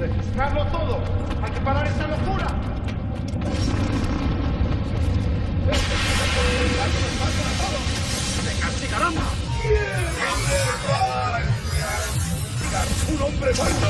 C: ¡Registrarlo todo! ¡Hay que parar esta locura!
H: ¡Te castigarán! ¡Un hombre muerto!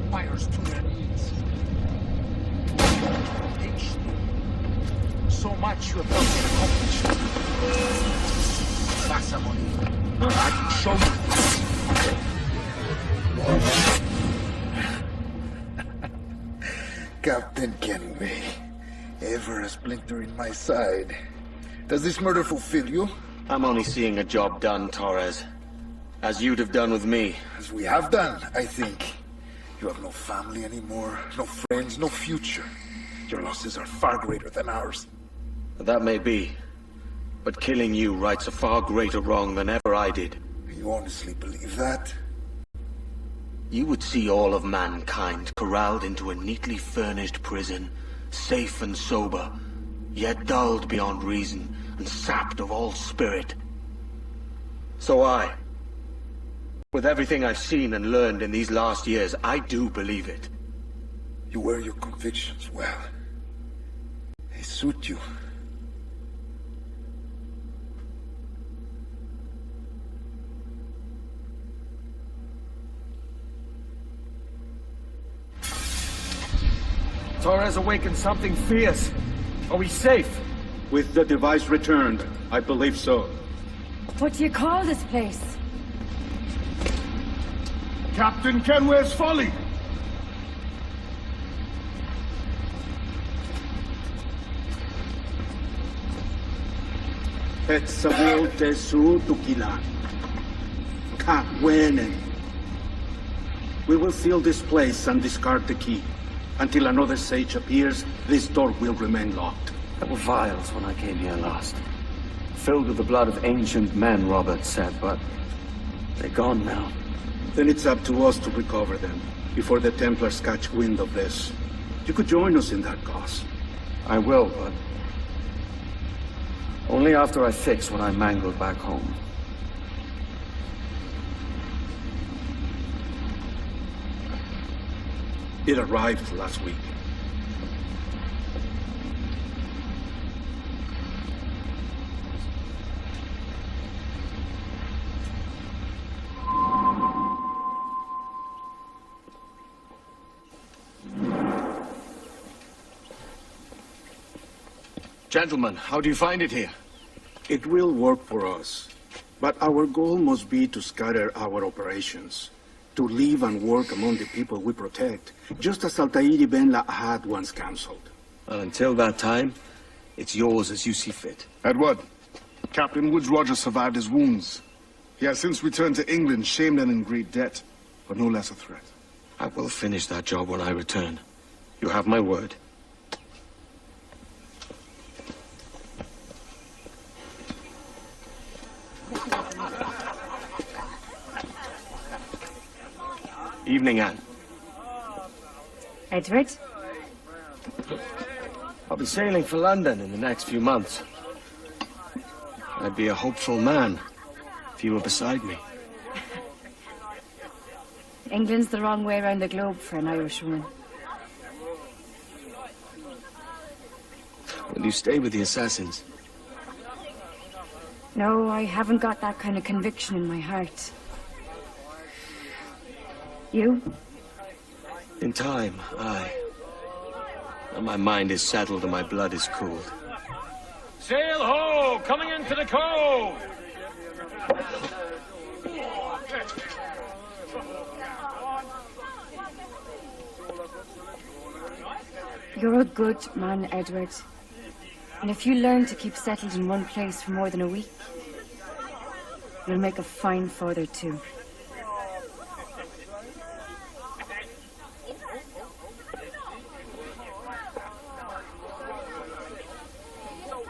K: vampires to their knees. Each so much you have not yet accomplished. Masamoni, I can show you.
C: Captain Kenway, ever a splinter in my side. Does this murder fulfill you?
B: I'm only seeing a job done, Torres. As you'd have done with me.
C: As we have done, I think. You have no family anymore, no friends, no future. Your losses are far greater than ours.
B: That may be. But killing you rights a far greater wrong than ever I did.
C: You honestly believe that?
B: You would see all of mankind corralled into a neatly furnished prison, safe and sober, yet dulled beyond reason and sapped of all spirit. So with everything I've seen and learned in these last years, I do believe it.
C: You wear your convictions well. They suit you.
B: Torres awakened something fierce. Are we safe?
P: With the device returned, I believe so.
N: What do you call this place?
M: Captain Kenway's Folly!
P: Etsavil Tesu Tukila. Kawenen. We will seal this place and discard the key. Until another sage appears, this door will remain locked.
B: There were vials when I came here last. Filled with the blood of ancient men, Robert said, but they're gone now.
P: Then it's up to us to recover them, before the Templars catch wind of this. You could join us in that cause.
B: I will, but only after I fix what I mangled back home.
P: It arrived last week.
B: Gentlemen, how do you find it here?
P: It will work for us. But our goal must be to scatter our operations. To live and work among the people we protect, just as Altair Ben had once cancelled.
B: Well, until that time, it's yours as you see fit.
M: Edward, Captain Woods Rogers survived his wounds. He has since returned to England, shamed and in great debt, but no less a threat.
B: I will finish that job when I return. You have my word. Evening, Anne.
N: Edward?
B: I'll be sailing for London in the next few months. I'd be a hopeful man if you were beside me.
N: England's the wrong way around the globe for an Irishwoman.
B: Will you stay with the assassins?
N: No, I haven't got that kind of conviction in my heart. You?
B: In time, aye. And my mind is settled and my blood is cooled.
S: Sail ho! Coming into the cove!
N: You're a good man, Edward. And if you learn to keep settled in one place for more than a week, you'll make a fine father too.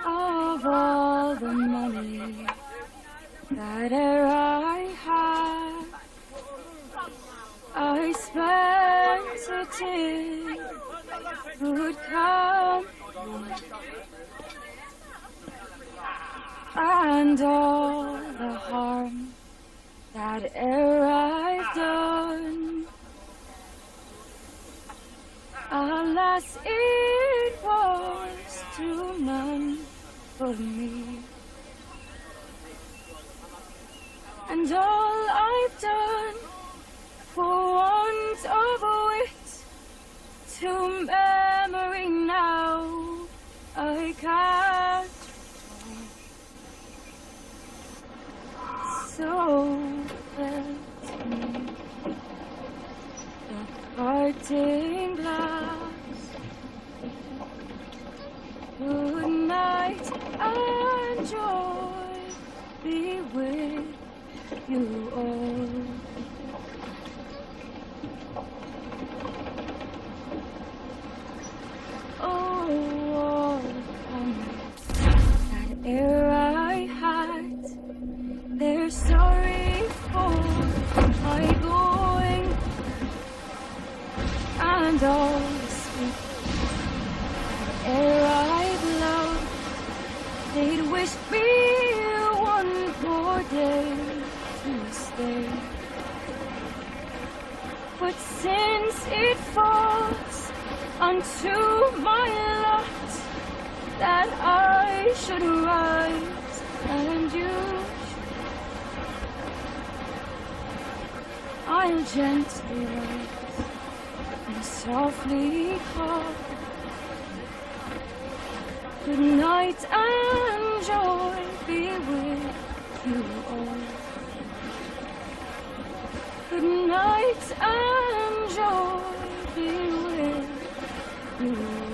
N: Of all the money that e'er I had, I spent it in good company, and all the harm that e'er I've done, alas, it was to none but me. And all I've done for want of a
E: to memory now. I can't. So let me the parting glass. Good night and joy be with you all. Oh, that air I had, they're sorry for my going, and all the sweet air I've loved, they'd wish me one more day to stay. But since it falls unto my lot that I should rise and you should, I'll gently rise and softly call. Good night and joy be with you all. Good night and joy be with you all.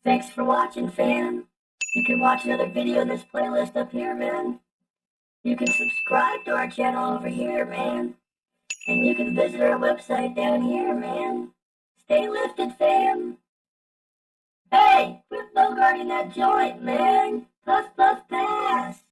G: Thanks for watching, fam. You can watch another video in this playlist up here, man. You can subscribe to our channel over here, man. And you can visit our website down here, man. Stay lifted, fam. Hey, quit bogarting that joint, man. Puff, puff, pass.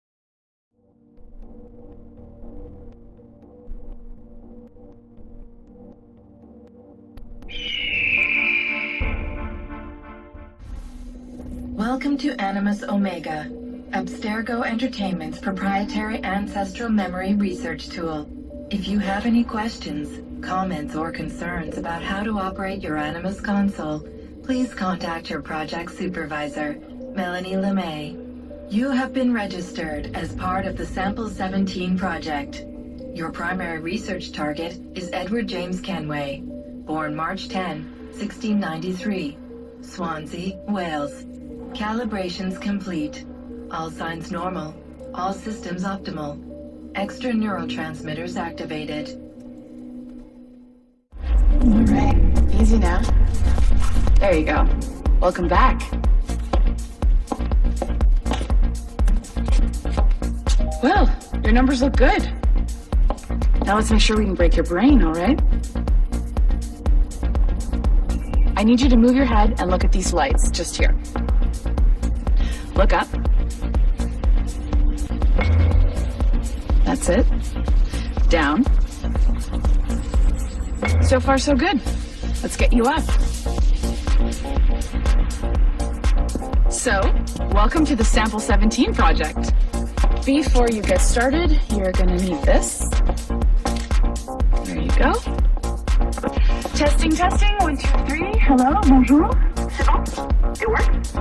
D: Welcome to Animus Omega, Abstergo Entertainment's proprietary ancestral memory research tool. If you have any questions, comments, or concerns about how to operate your Animus console, please contact your project supervisor, Melanie LeMay. You have been registered as part of the Sample 17 project. Your primary research target is Edward James Kenway, born March 10, 1693, Swansea, Wales. Calibrations complete. All signs normal. All systems optimal. Extra neurotransmitters activated.
V: Alright, easy now. There you go. Welcome back. Well, your numbers look good. Now let's make sure we can break your brain, alright? I need you to move your head and look at these lights, just here. Look up. That's it. Down. So far, so good. Let's get you up. So, welcome to the Sample 17 project. Before you get started, you're gonna need this. There you go. Testing, testing, 1, 2, 3. Hello, bonjour. C'est bon? It works?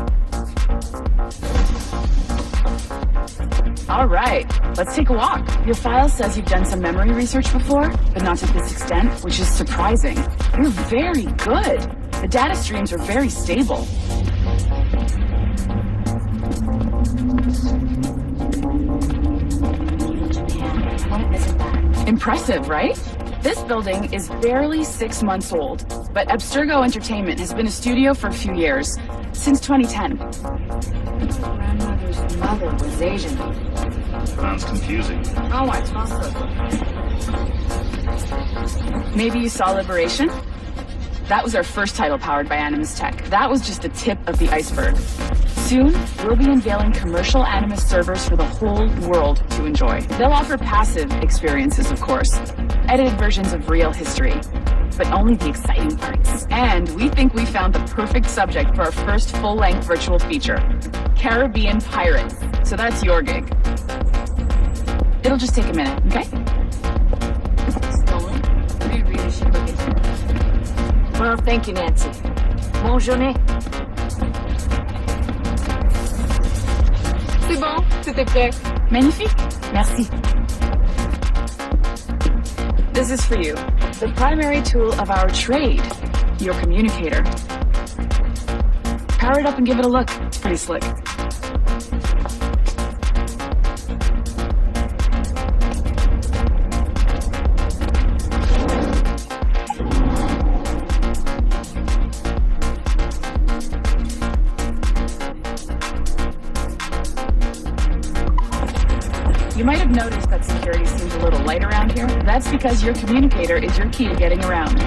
V: All right, let's take a walk. Your file says you've done some memory research before, but not to this extent, which is surprising. You're very good. The data streams are very stable. Impressive, right? This building is barely 6 months old, but Abstergo Entertainment has been a studio for a few years, since 2010.
D: Grandmother's mother was Asian.
R: Sounds confusing.
D: Oh, I tossed her.
V: Maybe you saw Liberation? That was our first title powered by Animus Tech. That was just the tip of the iceberg. Soon, we'll be unveiling commercial Animus servers for the whole world to enjoy. They'll offer passive experiences, of course, edited versions of real history, but only the exciting parts. And we think we found the perfect subject for our first full-length virtual feature, Caribbean Pirates. So that's your gig. It'll just take a minute, okay?
N: Stolen? We really should look into it. Well, thank you, Nancy. Bonne journée.
V: C'est bon, tout est prêt. Magnifique. Merci. This is for you. The primary tool of our trade, your communicator. Power it up and give it a look. It's pretty slick. You might have noticed that security seems a little light around here. That's because your communicator is your key to getting around.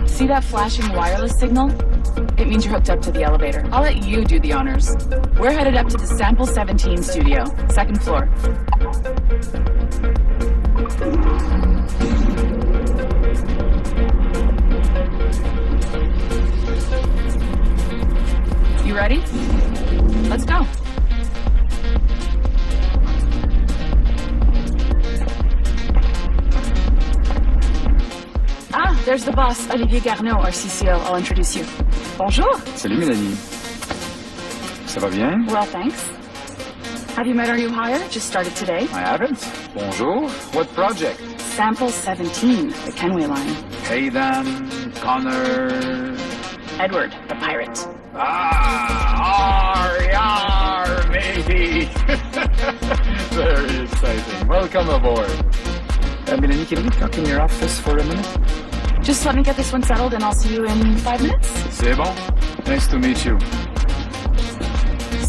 V: See that flashing wireless signal? It means you're hooked up to the elevator. I'll let you do the honors. We're headed up to the Sample 17 studio, second floor. You ready? Let's go. Ah, there's the boss, Olivier Garneau, our CCO. I'll introduce you. Bonjour.
J: Salut Mélanie. Ça va bien?
V: Well, thanks. Have you met our new hire? Just started today.
J: I haven't. Bonjour. What project?
V: Sample 17, the Kenway line.
J: Hayden, Connor...
V: Edward, the pirate.
J: Ah! Arr, matey! Very exciting. Welcome aboard. Mélanie, can we talk in your office for a minute?
V: Just let me get this one settled and I'll see you in 5 minutes.
J: C'est bon. Nice to meet you.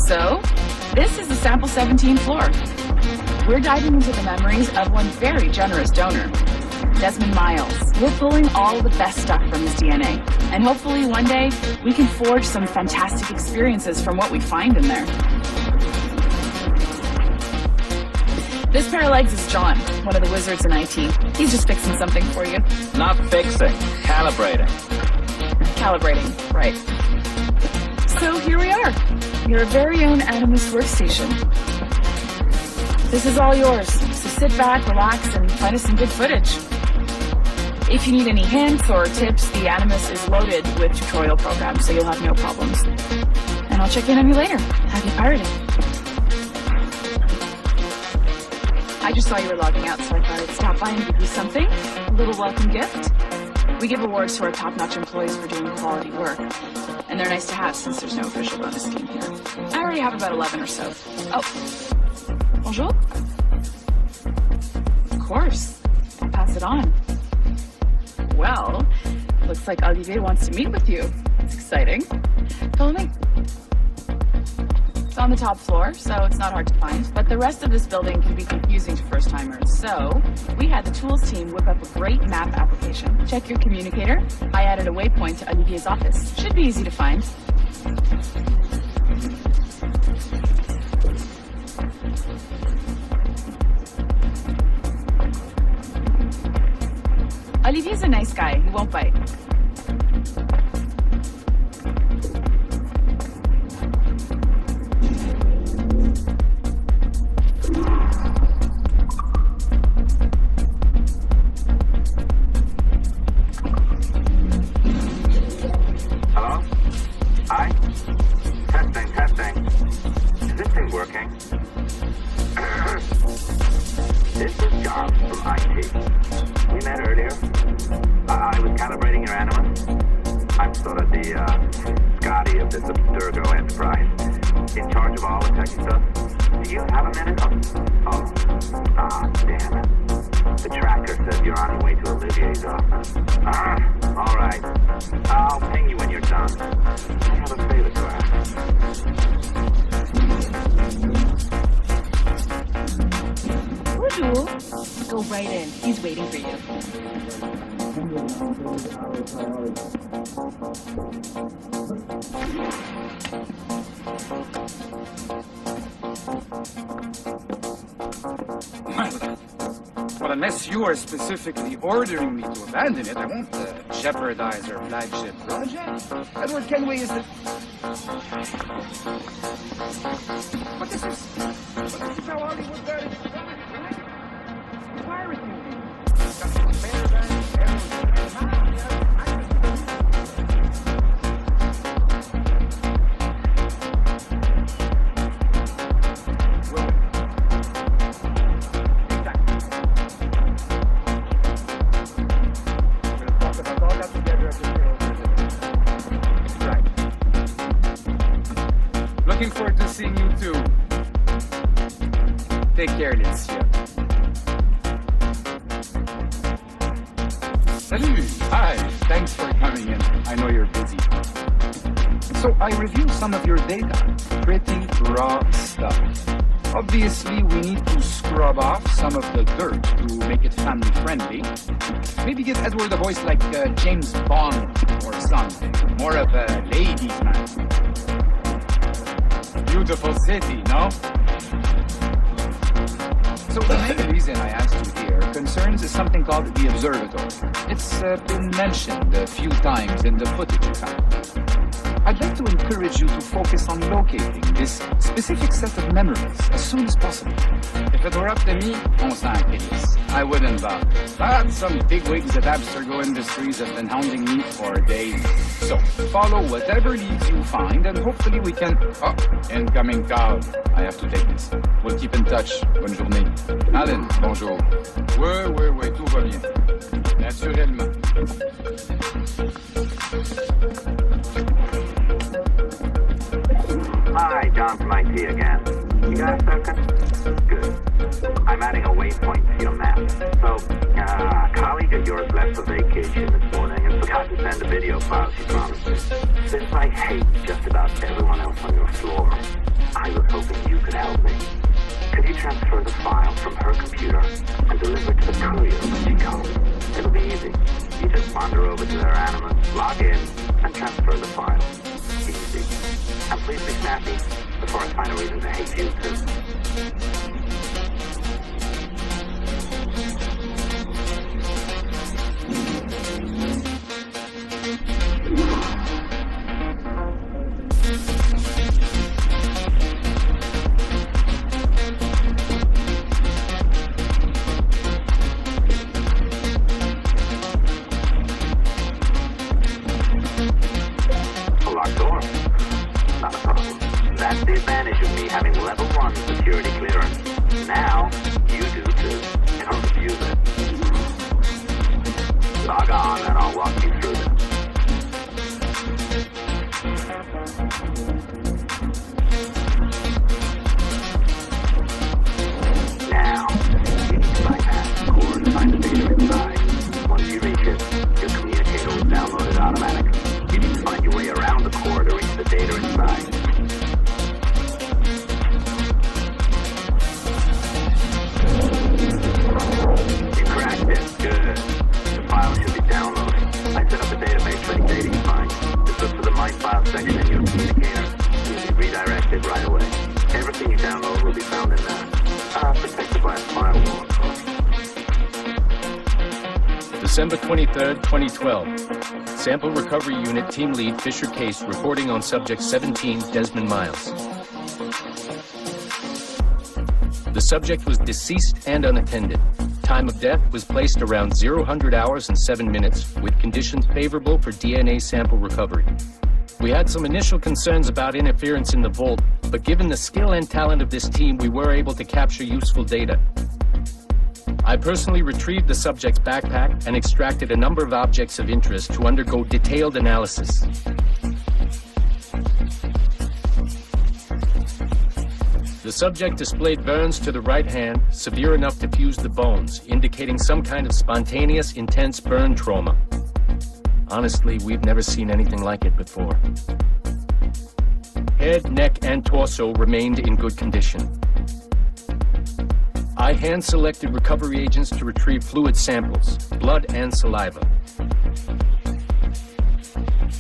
V: So, this is the Sample 17 floor. We're diving into the memories of one very generous donor, Desmond Miles. We're pulling all the best stuff from his DNA. And hopefully one day, we can forge some fantastic experiences from what we find in there. This pair of legs is John, one of the wizards in IT. He's just fixing something for you.
A: Not fixing, calibrating.
V: Calibrating, right. So here we are, your very own Animus workstation. This is all yours, so sit back, relax, and find us some good footage. If you need any hints or tips, the Animus is loaded with tutorial programs, so you'll have no problems. And I'll check in on you later. Happy pirating. I just saw you were logging out, so I thought I'd stop by and give you something. A little welcome gift. We give awards to our top-notch employees for doing quality work. And they're nice to have since there's no official bonus scheme here. I already have about 11 or so. Oh. Bonjour? Of course. I'll pass it on. Well, looks like Olivier wants to meet with you. That's exciting. Follow me. It's on the top floor, so it's not hard to find. But the rest of this building can be confusing to first-timers. So we had the tools team whip up a great map application. Check your communicator. I added a waypoint to Olivier's office. Should be easy to find. Olivier's a nice guy. He won't bite.
T: Hello? Hi? Testing. Is this thing working? This is John from IT. We met earlier. I was calibrating your Animus. I'm sort of the Scotty of this Abstergo enterprise, in charge of all the tech stuff. Do you have a minute? Damn it. The tracker said you're on your way to Olivier's office. All right. I'll ping you when you're done. I have a favor to ask.
V: Bonjour. Go right in. He's waiting for you.
J: Well, unless you are specifically ordering me to abandon it, I won't jeopardize our flagship project. Edward Kenway is the... What is this? What is this how Hollywood does it? Pirate movie. Looking forward to seeing you too. Take care, Lucia. Salut! Hi, thanks for coming in. I know you're busy. So I reviewed some of your data. Pretty raw stuff. Obviously, we need to scrub off some of the dirt to make it family-friendly. Maybe give Edward a voice like James Bond or something. More of a ladies' man. Beautiful city, no? So the main reason I asked you here concerns something called the observatory. It's been mentioned a few times in the footage you found. I'd like to encourage you to focus on locating this specific set of memories as soon as possible. If it were up to me, on s'en crisse. I wouldn't bother. But some bigwigs at Abstergo Industries have been hounding me for days. So, follow whatever leads you find, and hopefully we can... Oh, incoming call. I have to take this. We'll keep in touch. Bonne journée. Alan, bonjour. Oui, tout va bien. Naturellement.
T: Hi, John from IT again. You got a second? Good. I'm adding a waypoint to your map. So, a colleague of yours left for vacation this morning and forgot to send a video file she promised me. Since I hate just about everyone else on your floor, I was hoping you could help me. Could you transfer the file from her computer and deliver it to the courier when she comes? It'll be easy. You just wander over to their Animus, log in, and transfer the file. Easy. And please be snappy before I find a reason to hate you too. That's the advantage of me having level 1 security clearance. Now, you do too. Don't refuse it. Saga on and I'll walk you through this. Now, you need to bypass the core to find the data inside. Once you reach it, your communicator will download it automatically. You need to find your way around the core to reach the data inside. Good. The file should be downloading. I set up a database for any data you find. Just look for the My File section in your communicator. You'll be redirected right away. Everything you download will be found in there. Protected by a firewall.
O: December 23rd, 2012. Sample Recovery Unit Team Lead Fisher Case reporting on Subject 17, Desmond Miles. The subject was deceased and unattended. Time of death was placed around 0000 hours and 7 minutes, with conditions favorable for DNA sample recovery. We had some initial concerns about interference in the vault, but given the skill and talent of this team, we were able to capture useful data. I personally retrieved the subject's backpack and extracted a number of objects of interest to undergo detailed analysis. The subject displayed burns to the right hand, severe enough to fuse the bones, indicating some kind of spontaneous, intense burn trauma. Honestly, we've never seen anything like it before. Head, neck, and torso remained in good condition. I hand-selected recovery agents to retrieve fluid samples, blood and saliva.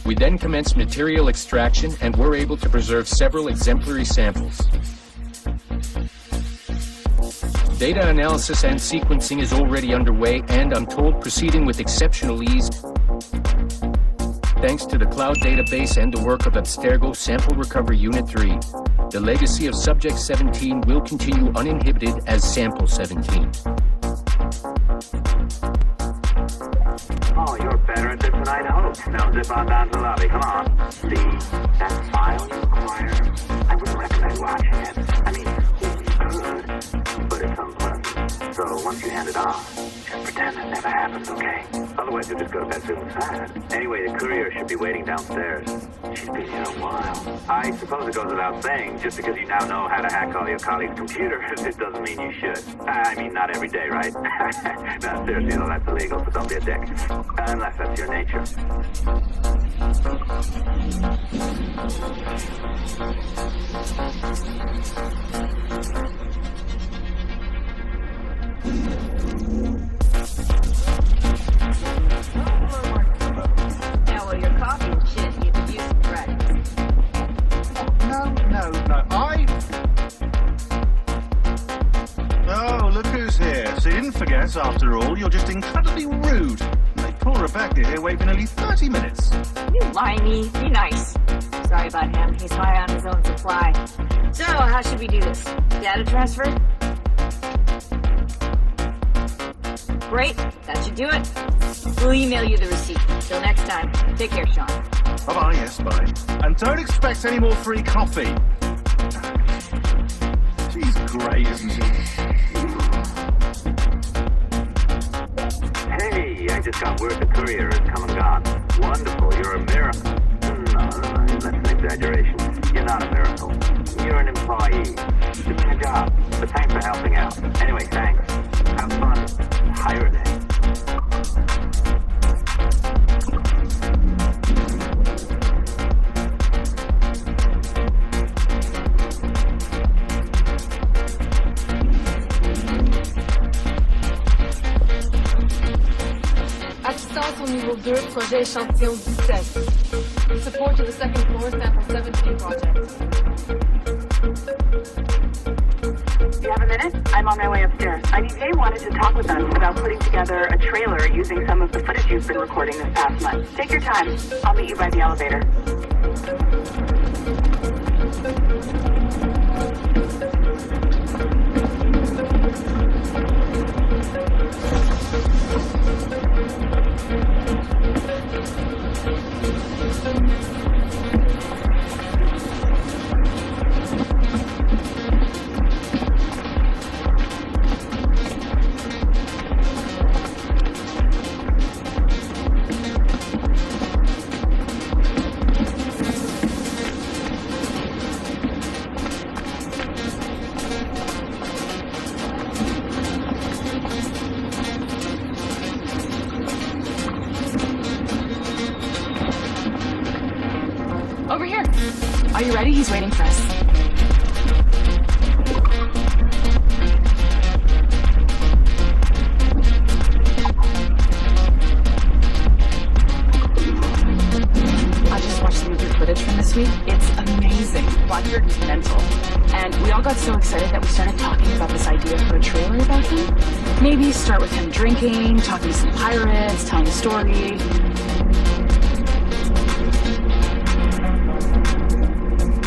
O: We then commenced material extraction and were able to preserve several exemplary samples. Data analysis and sequencing is already underway, and I'm told proceeding with exceptional ease thanks to the cloud database and the work of Abstergo Sample Recovery Unit 3. The legacy of Subject 17 will continue uninhibited as Sample 17.
T: Oh, you're better at this than I'd hoped. Now zip on down to the lobby. Come on. See that file you acquired? I wouldn't recommend watching it. I mean, you could, but it's unpleasant. So once you hand it off, just pretend it never happened, okay? Otherwise, you'll just go to bed feeling sad. Anyway, the courier should be waiting downstairs. She's been here a while. I suppose it goes without saying, just because you now know how to hack all your colleagues' computers, it doesn't mean you should. I mean, not every day, right? No, seriously, though, that's illegal, so don't be a dick. Unless that's your nature.
Q: Now, well, your coffee and shit, you could use some credit.
K: No, Oh, look who's here. So you didn't forget, after all, you're just incredibly rude. They pulled Rebecca here, wait for nearly 30 minutes.
Q: You limey, be nice. Sorry about him, he's high on his own supply. So, how should we do this? Data transfer? Great, that should do it. We'll email you the receipt. Till next time, take care, Sean.
K: Bye-bye, yes, bye. And don't expect any more free coffee. She's great, isn't she?
T: Hey, I just got word the courier has come and gone. Wonderful, you're a miracle. No, that's an exaggeration. You're not a miracle. You're an employee. Doing a job. But thanks for helping out. Anyway, thanks. Have fun. Hire a day.
F: Assistance au niveau 2, projet échantillon 17. Support to the second floor, sample 17 project.
V: You have a minute? I'm on my way upstairs. IDJ wanted to talk with us about putting together a trailer using some of the footage you've been recording this past month. Take your time. I'll meet you by the elevator. Over here. Are you ready? He's waiting for us. I just watched some of your footage from this week. It's amazing. Roger is mental. And we all got so excited that we started talking about this idea for a trailer about him. Maybe start with him drinking, talking to some pirates, telling a story.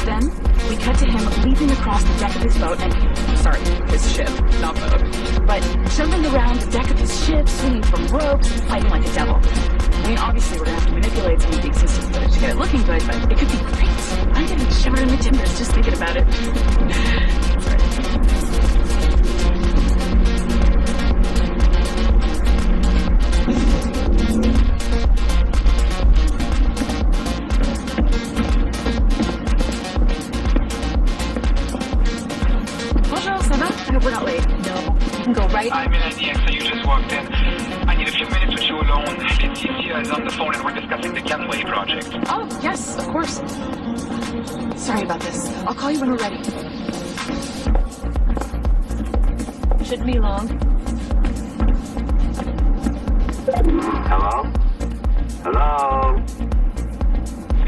V: Then, we cut to him leaping across the deck of his boat and, sorry, his ship, not boat, but jumping around the deck of his ship, swinging from ropes, fighting like a devil. I mean, obviously we're gonna have to manipulate some of the existing footage to get it looking good, but it could be great. I'm getting shivered in the timbers just thinking about it. Bonjour, ça va? I hope we're not late. No, you can go right.
U: I'm Melanie, so you just walked in. I need a few minutes with you alone. Leticia is on the phone and we're discussing the Gateway project.
V: Oh, yes, of course. Sorry about this. I'll call you when we're ready. Shouldn't be long.
T: Hello? Hello?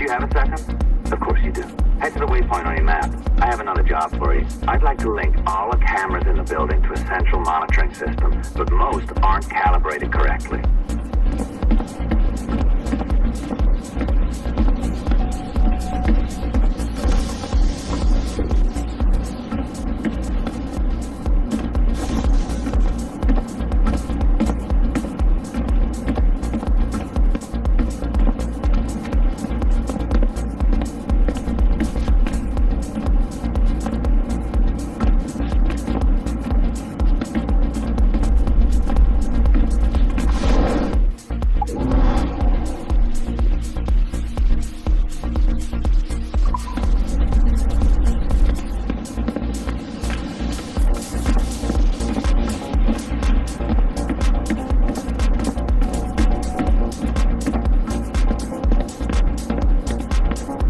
T: you have a second? Of course you do. Head to the waypoint on your map. I have another job for you. I'd like to link all the cameras in the building to a central monitoring system, but most aren't calibrated correctly.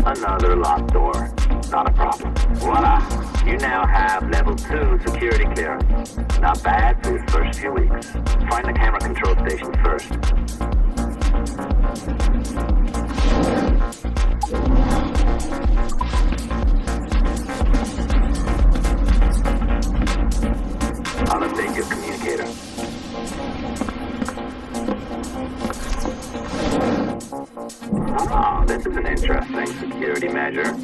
T: Another locked door. Not a problem. Voila! You now have level 2 security clearance. Not bad for your first few weeks. Find the camera control station first. I'll update your communicator. Ah, this is an interesting security measure.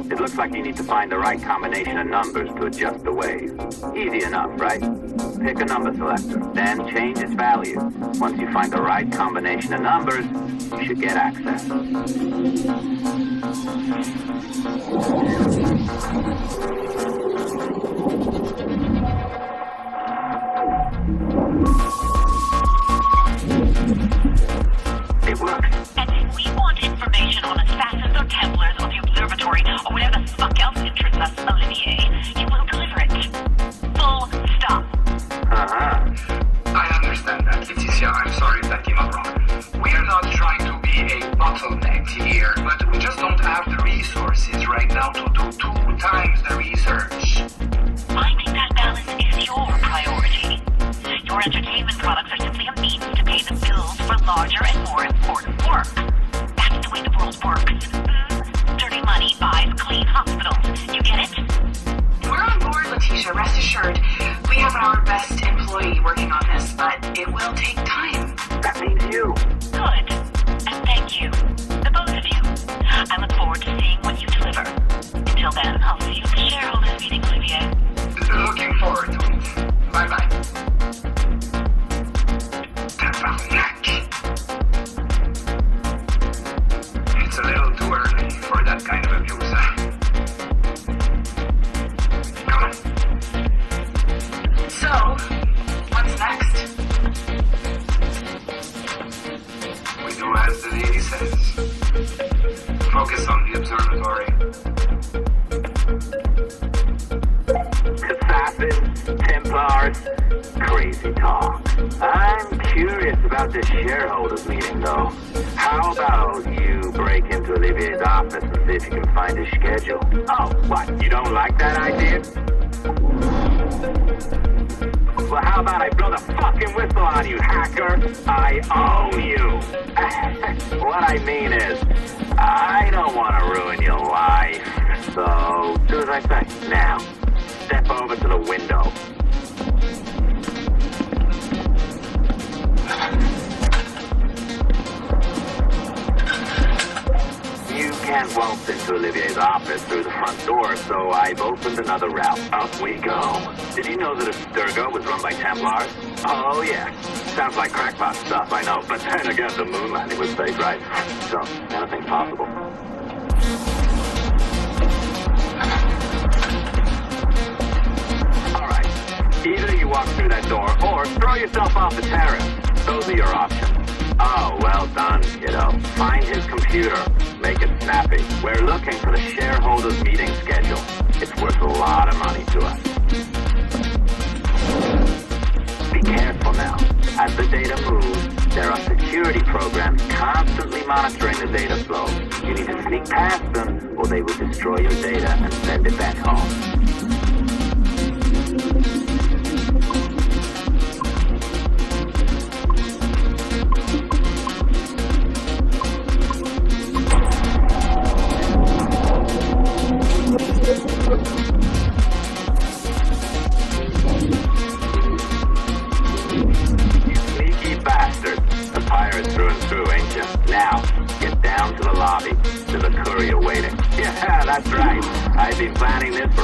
T: It looks like you need to find the right combination of numbers to adjust the wave. Easy enough, right? Pick a number selector, then change its value. Once you find the right combination of numbers, you should get access. It works.
I: And if we want information on assassins or Templars or the observatory or whatever the fuck else interests us, Olivier, you will deliver it. Full stop.
U: I understand that, Leticia. I'm sorry if that came up wrong. We are not trying to be a bottleneck here, but we just don't have the resources right now to do 2 times the research.
I: Finding that balance is your priority. Your entertainment products are simply a means to pay the bills for larger and more important work. That's the way the world works. Dirty money buys clean hospitals. You get it?
V: We're on board, Leticia. Rest assured. We have our best employee working on this, but it will take time.
T: That means you.
I: Good. And thank you. The both of you. I look forward to seeing what you deliver. Until then, I'll see you at the shareholders meeting, Olivier.
U: Looking forward to it. Bye-bye. Tabarnak. It's a little too early for that kind of abuse. Come on.
V: So, what's next?
U: We do as the lady says. Focus on the observatory.
T: Assassins, Templars, crazy talk. I'm curious about this shareholders meeting, though. How about you break into Olivier's office and see if you can find his schedule? Oh, what? You don't like that idea? Well, how about I blow the fucking whistle on you, hacker? I own you. What I mean is, I don't want to ruin your life. So, do as I say. Now, step over to the window. You can't waltz into Olivier's office through the front door, so I've opened another route. Up we go. Did you know that Abstergo was run by Templars? Oh, yeah. Sounds like crackpot stuff, I know. But then again, the moon landing was fake, right? So, anything's possible. All right. Either you walk through that door, or throw yourself off the terrace. Those are your options. Oh, well done, kiddo. Find his computer. Make it snappy. We're looking for the shareholders meeting schedule. It's worth a lot of money to us. Be careful now. As the data moves, there are security programs constantly monitoring the data flow. You need to sneak past them, or they will destroy your data and send it back home.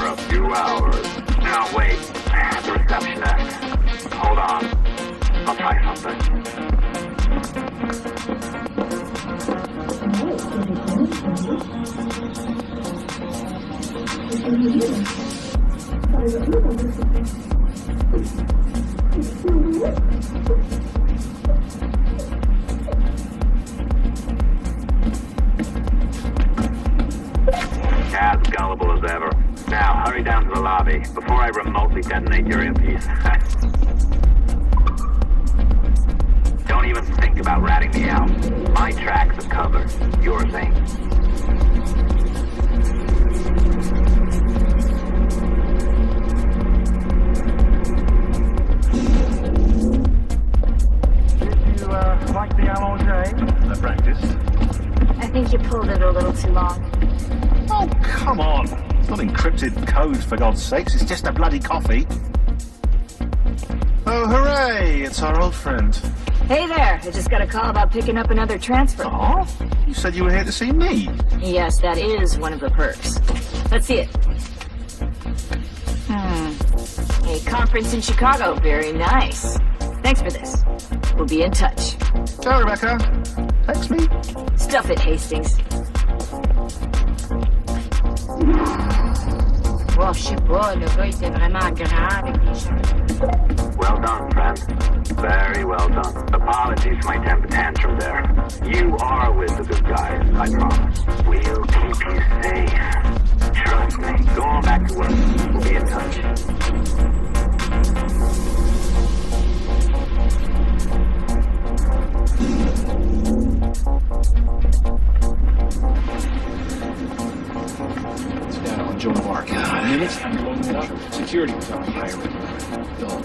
T: a few hours. Now, wait. The receptionist. Hold on. I'll try something. As gullible as ever. Now, hurry down to the lobby before I remotely detonate your earpiece. Don't even think about ratting me out. My tracks are covered. Yours ain't.
R: Did you like the allongé? I practiced.
Q: I think you pulled it a little too long.
R: Oh, come on. It's not encrypted code, for God's sakes. It's just a bloody coffee. Oh, hooray! It's our old friend.
Q: Hey there, I just got a call about picking up another transfer.
R: Oh? You said you were here to see me.
Q: Yes, that is one of the perks. Let's see it. A conference in Chicago. Very nice. Thanks for this. We'll be in touch.
R: Ciao, Rebecca. Text me.
Q: Stuff it, Hastings.
N: Oh, je sais pas, le gars était vraiment grand avec les cheveux.
T: Well done, friend. Very well done. Apologies for my temper tantrum there. You are with the good guys, I promise. We'll keep you safe. Trust me. Go on back to work. We'll be in touch.
J: It's down on Joan of Arc. Minutes and blowing it up. Security was on higher. Dog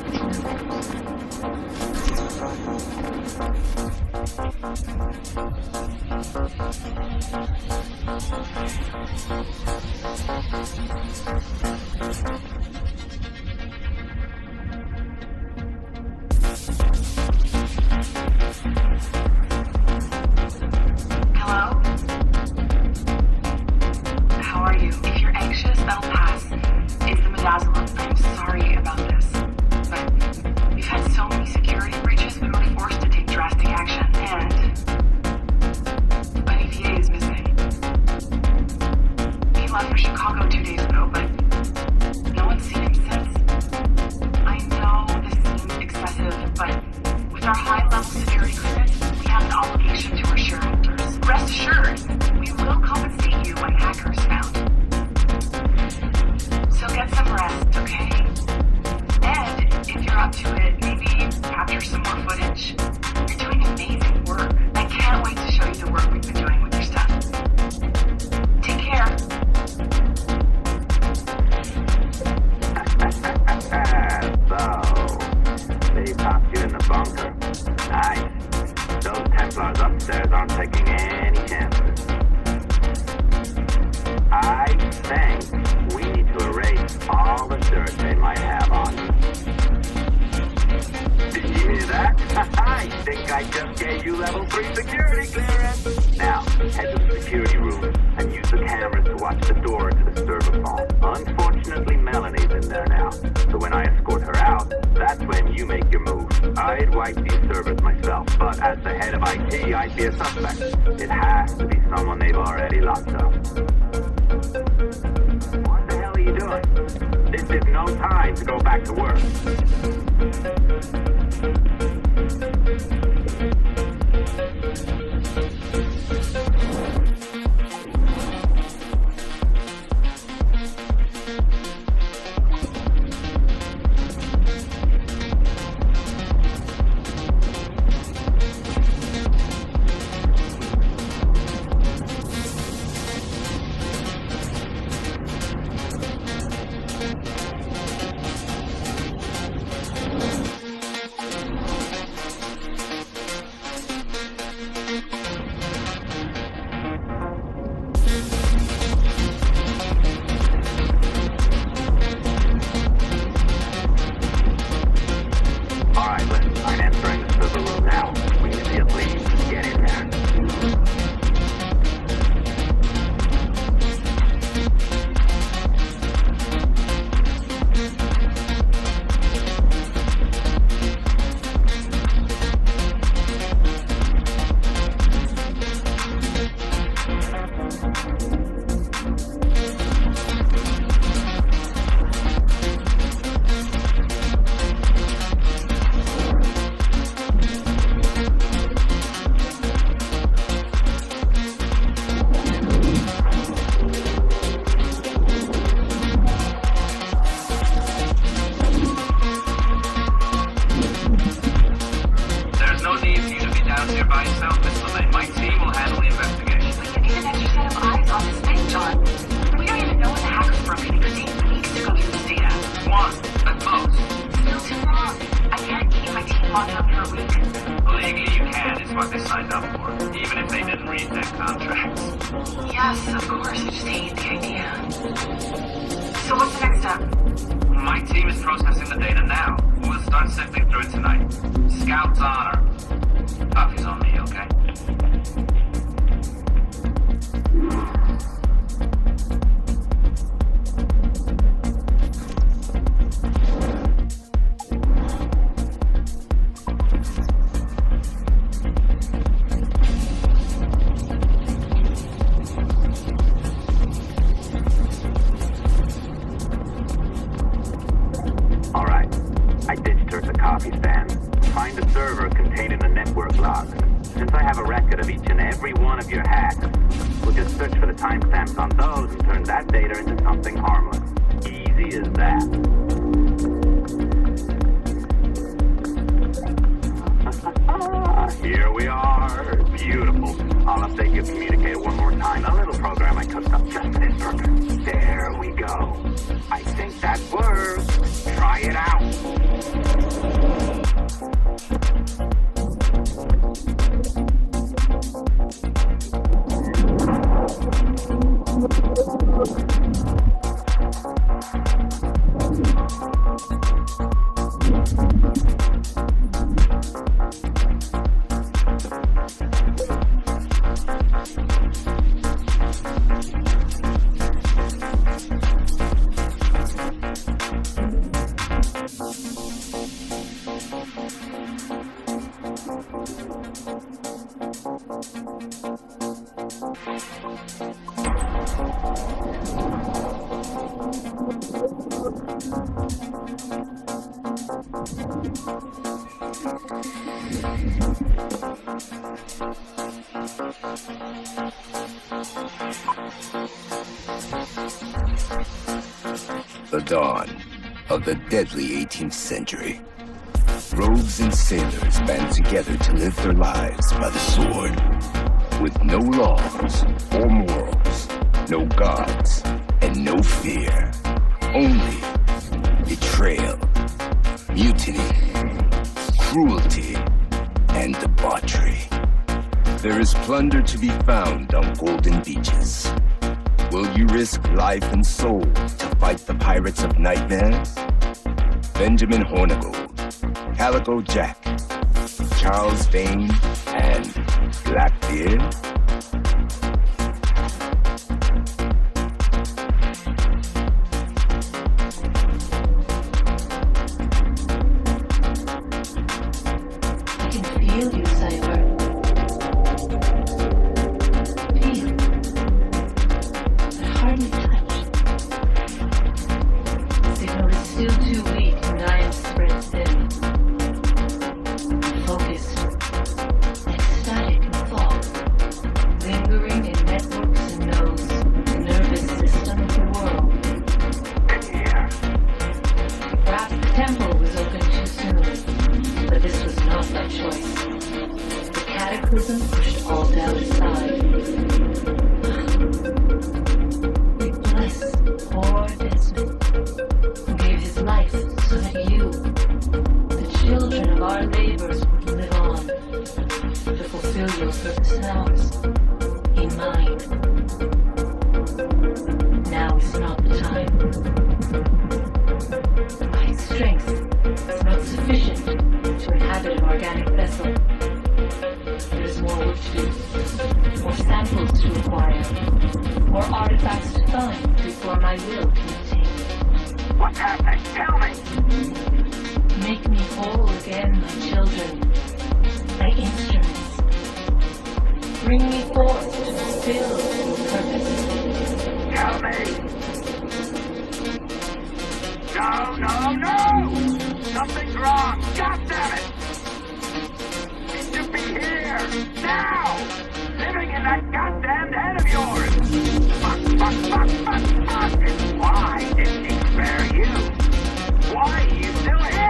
I: Hello? How are you? If you're anxious, that'll pass. It's the midazolam. I'm sorry about this. But we've had so many security breaches, we were forced to take drastic action. And Olivier is missing. He left for Chicago 2 days ago, but no one's seen him since. I know this seems excessive, but with our high-level security clearance, we have an obligation to our shareholders. Rest assured, we will compensate you when hackers found. So get some rest, okay? And if you're up to it, maybe capture some more footage. You're doing amazing work. I can't wait to show you the work we've been doing with your stuff. Take care.
T: So, they popped you in the bunker. Nice. Those Templars upstairs aren't taking any chances. I think we need to erase all the dirt they might have on you. Did you hear that? I think I just gave you level 3 security clearance. Now, head to the security room and use the cameras to watch the door to the server phone. Unfortunately, Melanie's in there now. So when I escort her out, that's when you make your move. I'd wipe these servers myself, but as the head of IT, I'd be a suspect. It has to be someone they've already locked up. What the hell are you doing? This is no time to go back to work.
U: My team is processing the data now. We'll start sifting through it tonight. Scout's honor. Coffee's on me, okay? All right. I ditched her to copy stand. Find the server containing the network logs. Since I have a record of each and every one of your hacks, we'll just search for the timestamps on those and turn that data into something harmless. Easy as that. Here we are. Beautiful. I'll update your communicator one more time. A little program I cooked up just for this purpose. There we go. I think that works. Try it out.
H: The dawn of the deadly 18th century. Rogues and sailors band together to live their lives by the sword, with no laws or morals, no gods, and no fear. Only betrayal, mutiny, cruelty, and debauchery. There is plunder to be found on golden beaches. Will you risk life and soul to fight the pirates of Nightmare? Benjamin Hornigold, Calico Jack, Charles Vane, and Blackbeard?
D: I can feel you, Sailor. Feel. But hardly touch. The signal is still too weak and I am spread thin. Focused. Ecstatic in thought. Lingering in networks and nodes. The nervous system of the world. Perhaps the temple was open too soon. But this was not my choice. The cataclysm pushed all doubt aside. We bless poor Desmond, who gave his life so that you, the children of our labors, would live on, to fulfill your purpose and ours, in mine. Now is not the time. My strength is not sufficient to inhabit an organic vessel. There is more work to do, more samples to acquire, more artifacts to find before my will can obtain.
U: What's happening? Tell me!
D: Make me whole again, my children, my instruments. Bring me forth to fulfill your purpose.
U: Tell me! No! Something's wrong! God damn it! It should be here! Now! Living in that goddamned head of yours! Fuck! Why didn't he spare you? Why are you still here?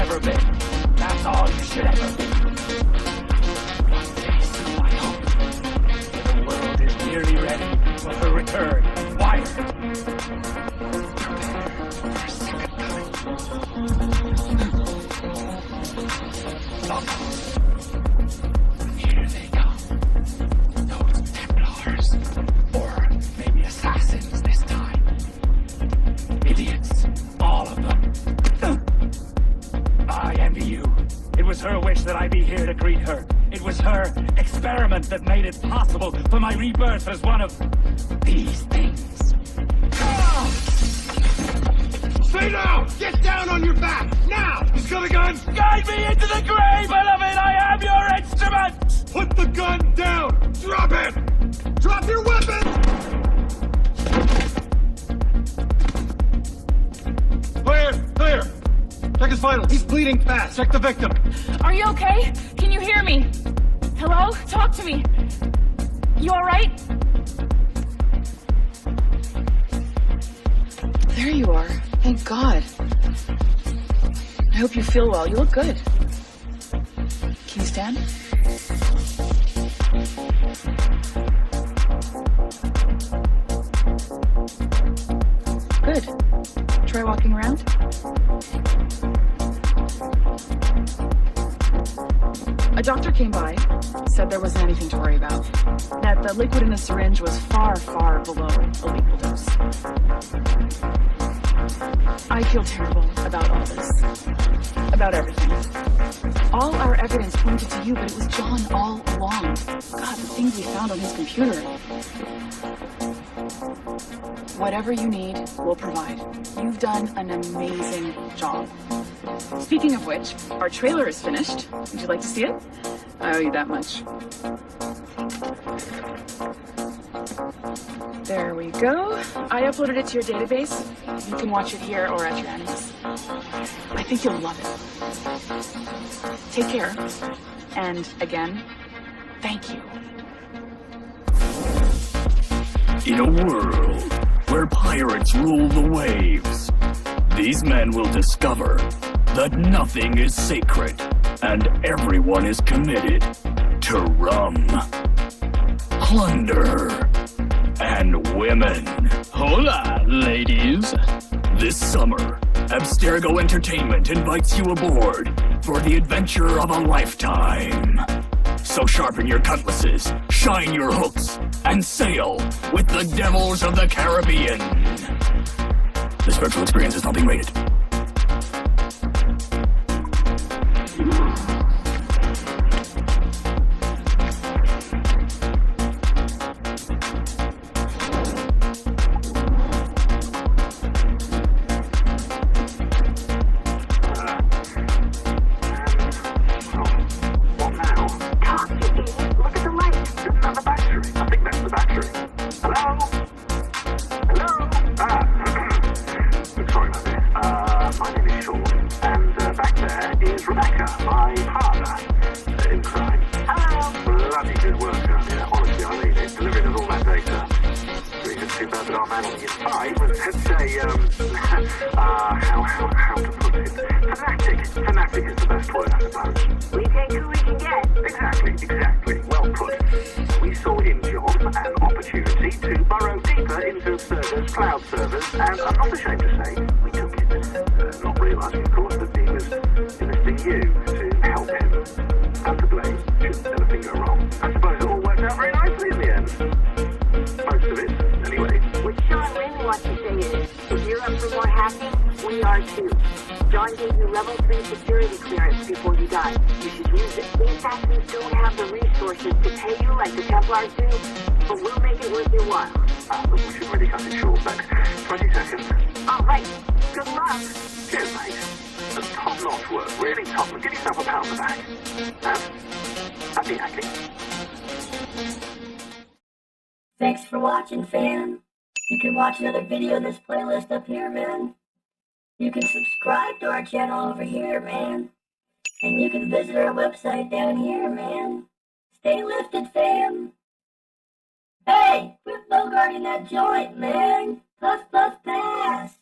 A: ever been. That's all you should ever be. One day soon, I hope. The world is nearly ready for her return. Wyatt! Prepare for a second coming. Look. Here they come. Those Templars. Or maybe assassins this time. Idiots. All of them. I envy you. It was her wish that I be here to greet her. It was her experiment that made it possible for my rebirth as one of these things.
M: Stay down! Get down on your back! Now! He's got a gun!
A: Guide me into the grave, beloved! I am your instrument!
M: Put the gun down! Drop it! Drop your weapon! Clear! Clear! Check his vitals. He's bleeding fast. Check the victim.
V: Are you okay? Can you hear me? Hello? Talk to me. You alright? There you are. Thank God. I hope you feel well. You look good. Can you stand? Good. Try walking around. A doctor came by, said there wasn't anything to worry about. That the liquid in the syringe was far, far below a lethal dose. I feel terrible about all this. About everything. All our evidence pointed to you, but it was John all along. God, the things we found on his computer. Whatever you need, we'll provide. You've done an amazing job. Speaking of which, our trailer is finished. Would you like to see it? I owe you that much. There we go. I uploaded it to your database. You can watch it here or at your Animus. I think you'll love it. Take care. And again, thank you.
C: In a world where pirates rule the waves, these men will discover that nothing is sacred and everyone is committed to rum, plunder, and women. Hola, ladies. This summer, Abstergo Entertainment invites you aboard for the adventure of a lifetime. So sharpen your cutlasses, shine your hooks, and sail with the devils of the Caribbean. This virtual experience is not being rated.
U: Fanatic is the best word, I suppose. We take who we can get. Exactly. Well put. We saw in John an opportunity to burrow deeper into servers, cloud servers, and I'm not ashamed to say we took it. Not realising, of course, that he was enlisting you to help him. And to blame, should anything go wrong. I suppose it all worked out very nicely in the end. Most of it, anyway.
Q: What Sean really wants to say is, if you're up for more hacking, we are too. John gave you level 3 security clearance before you died. You should use it. The assassins don't have the resources to pay you like the Templars do, but we'll make it worth your while.
U: We should really cut it short, back 20 seconds.
Q: All right. Good luck.
U: Cheers, mate. That's top-notch work. Really top. Give yourself a pat on the back. Happy hacking.
G: Thanks for watching, fam. You can watch another video in this playlist up here, man. You can subscribe to our channel over here, man. And you can visit our website down here, man. Stay lifted, fam. Hey, quit bogarting that joint, man. Puff, puff, pass.